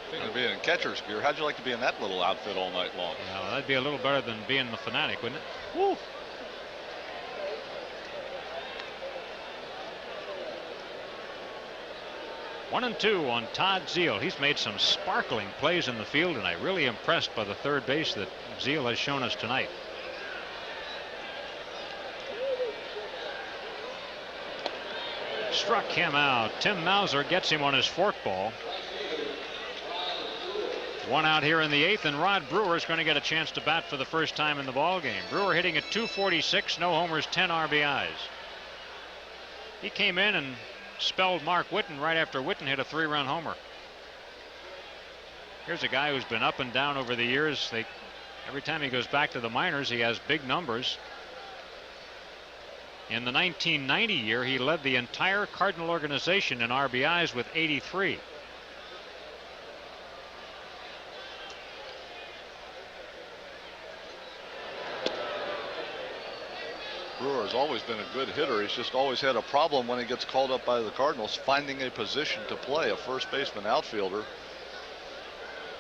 Speaking of being in catcher's gear, how'd you like to be in that little outfit all night long? Yeah, well, that'd be a little better than being the Fanatic, wouldn't it? Woo! One and two on Todd Zeile. He's made some sparkling plays in the field, and I'm really impressed by the third base that Zeile has shown us tonight. Struck him out. Tim Mauser gets him on his forkball. One out here in the eighth, and Rod Brewer is going to get a chance to bat for the first time in the ball game. Brewer hitting at .246, no homers, 10 RBIs. He came in and spelled Mark Whitten right after Whitten hit a 3-run homer. Here's a guy who's been up and down over the years. Every time he goes back to the minors, he has big numbers. In the 1990 year, he led the entire Cardinal organization in RBIs with 83. Brewer has always been a good hitter. He's just always had a problem when he gets called up by the Cardinals finding a position to play. A first baseman outfielder.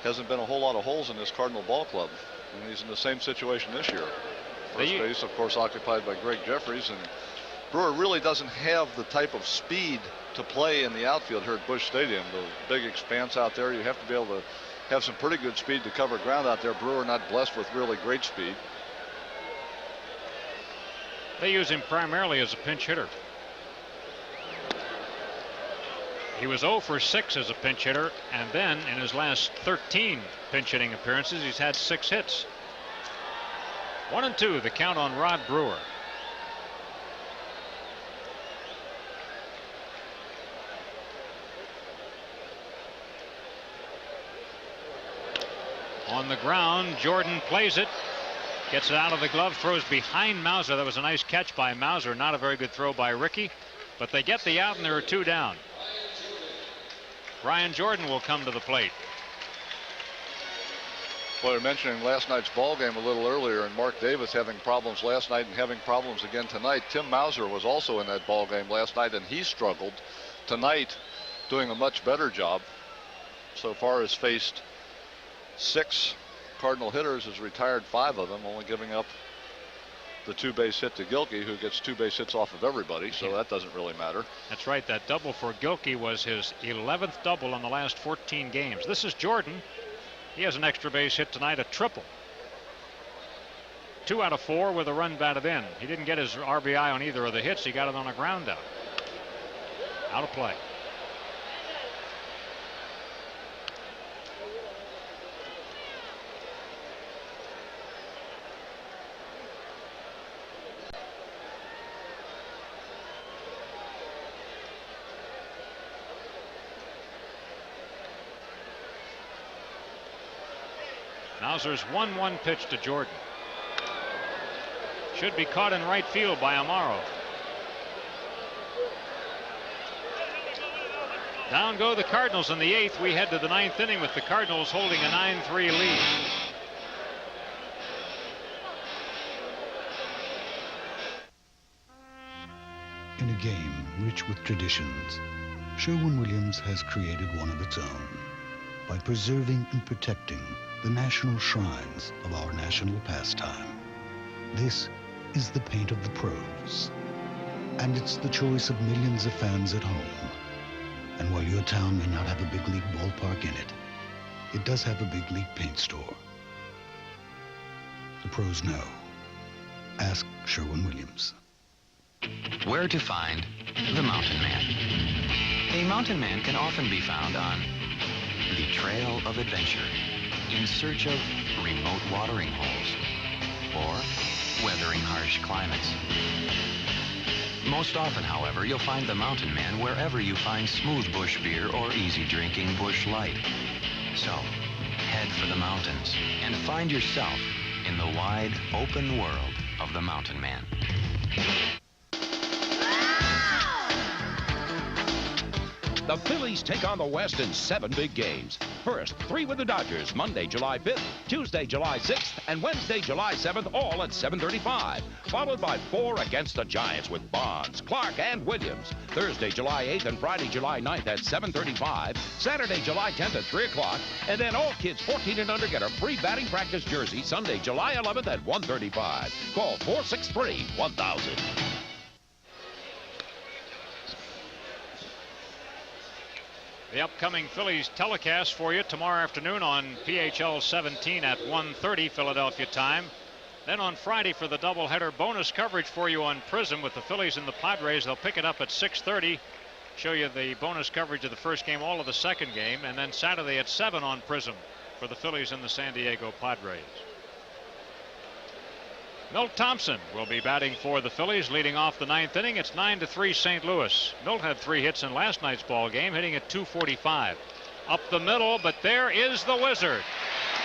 Hasn't been a whole lot of holes in this Cardinal ball club, and he's in the same situation this year. First base, of course, occupied by Greg Jeffries, and Brewer really doesn't have the type of speed to play in the outfield here at Busch Stadium. The big expanse out there, you have to be able to have some pretty good speed to cover ground out there. Brewer not blessed with really great speed. They use him primarily as a pinch hitter. He was 0 for 6 as a pinch hitter, and then in his last 13 pinch hitting appearances, he's had 6 hits. 1 and 2, the count on Rod Brewer. On the ground, Jordan plays it. Gets it out of the glove, throws behind Mauser. That was a nice catch by Mauser. Not a very good throw by Rickey. But they get the out, and there are 2 down. Brian Jordan will come to the plate. Well, we were mentioning last night's ball game a little earlier, and Mark Davis having problems last night and having problems again tonight. Tim Mauser was also in that ball game last night, and he struggled. Tonight, doing a much better job. So far has faced 6 Cardinal hitters, has retired 5 of them, only giving up the 2-base hit to Gilkey, who gets 2 base hits off of everybody, so that doesn't really matter. That's right. That double for Gilkey was his 11th double in the last 14 games. This is Jordan. He has an extra base hit tonight, a triple. 2 out of 4 with a run batted in. He didn't get his RBI on either of the hits. He got it on a ground out. Out of play. Mauser's 1-1 pitch to Jordan. Should be caught in right field by Amaro. Down go the Cardinals in the 8th. We head to the 9th inning with the Cardinals holding a 9-3 lead. In a game rich with traditions, Sherwin-Williams has created one of its own by preserving and protecting the national shrines of our national pastime. This is the paint of the pros, and it's the choice of millions of fans at home. And while your town may not have a big league ballpark in it, it does have a big league paint store. The pros know. Ask Sherwin-Williams. Where to find the Mountain Man. A mountain man can often be found on the trail of adventure, in search of remote watering holes, or weathering harsh climates. Most often, however, you'll find the Mountain Man wherever you find smooth bush beer or easy drinking Busch Light. So, head for the mountains and find yourself in the wide, open world of the Mountain Man. The Phillies take on the West in 7 big games. First, 3 with the Dodgers, Monday, July 5th, Tuesday, July 6th, and Wednesday, July 7th, all at 7:35. Followed by 4 against the Giants with Bonds, Clark, and Williams. Thursday, July 8th, and Friday, July 9th at 7:35. Saturday, July 10th at 3 o'clock. And then all kids 14 and under get a free batting practice jersey Sunday, July 11th at 1:35. Call 463-1000. The upcoming Phillies telecast for you tomorrow afternoon on PHL 17 at 1:30 Philadelphia time. Then on Friday for the doubleheader bonus coverage for you on Prism with the Phillies and the Padres. They'll pick it up at 6:30. Show you the bonus coverage of the first game, all of the second game, and then Saturday at 7 on Prism for the Phillies and the San Diego Padres. Milt Thompson will be batting for the Phillies, leading off the 9th inning. It's 9-3 St. Louis. Milt had 3 hits in last night's ball game, hitting at .245. Up the middle, but there is the Wizard.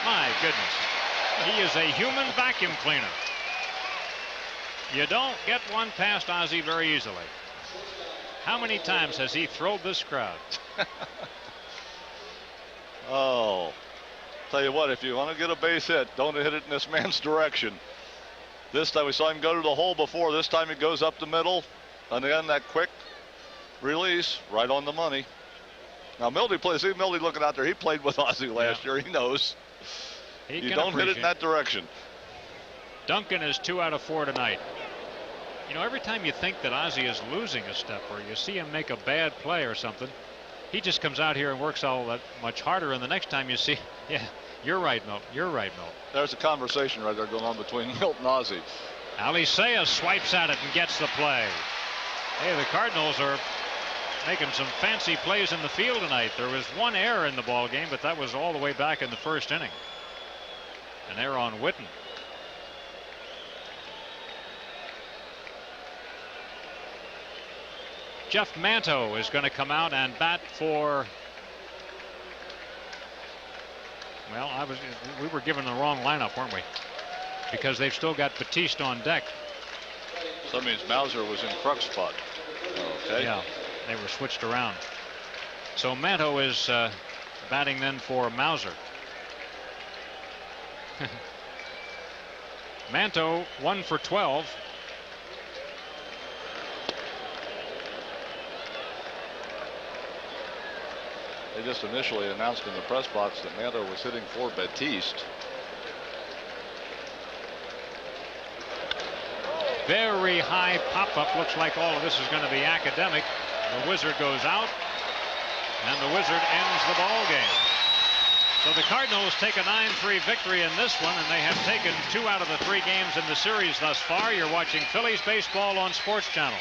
My goodness. He is a human vacuum cleaner. You don't get one past Ozzie very easily. How many times has he thrilled this crowd? Oh, tell you what, if you want to get a base hit, don't hit it in this man's direction. This time we saw him go to the hole before. This time it goes up the middle. And again, that quick release right on the money. Now, Mildy plays. See Mildy looking out there. He played with Ozzie last year. He knows. You don't hit it in that direction. Duncan is 2 out of 4 tonight. You know, every time you think that Ozzie is losing a step or you see him make a bad play or something, he just comes out here and works all that much harder. And the next time you see, yeah, you're right, Milt. You're right, Milt. There's a conversation right there going on between Milt and Ozzie. Alicea swipes at it and gets the play. Hey, the Cardinals are making some fancy plays in the field tonight. There was 1 error in the ball game, but that was all the way back in the first inning. An error on Witten. Jeff Manto is going to come out and bat for. Well, we were given the wrong lineup, weren't we? Because they've still got Batiste on deck. So that means Mauser was in Kruk's spot. Okay. Yeah, they were switched around. So Manto is batting then for Mauser. Manto 1 for 12. They just initially announced in the press box that Manto was hitting for Batiste. Very high pop-up. Looks like all of this is going to be academic. The Wizard goes out, and the Wizard ends the ball game. So the Cardinals take a 9-3 victory in this one, and they have taken 2 out of the 3 games in the series thus far. You're watching Phillies baseball on Sports Channel.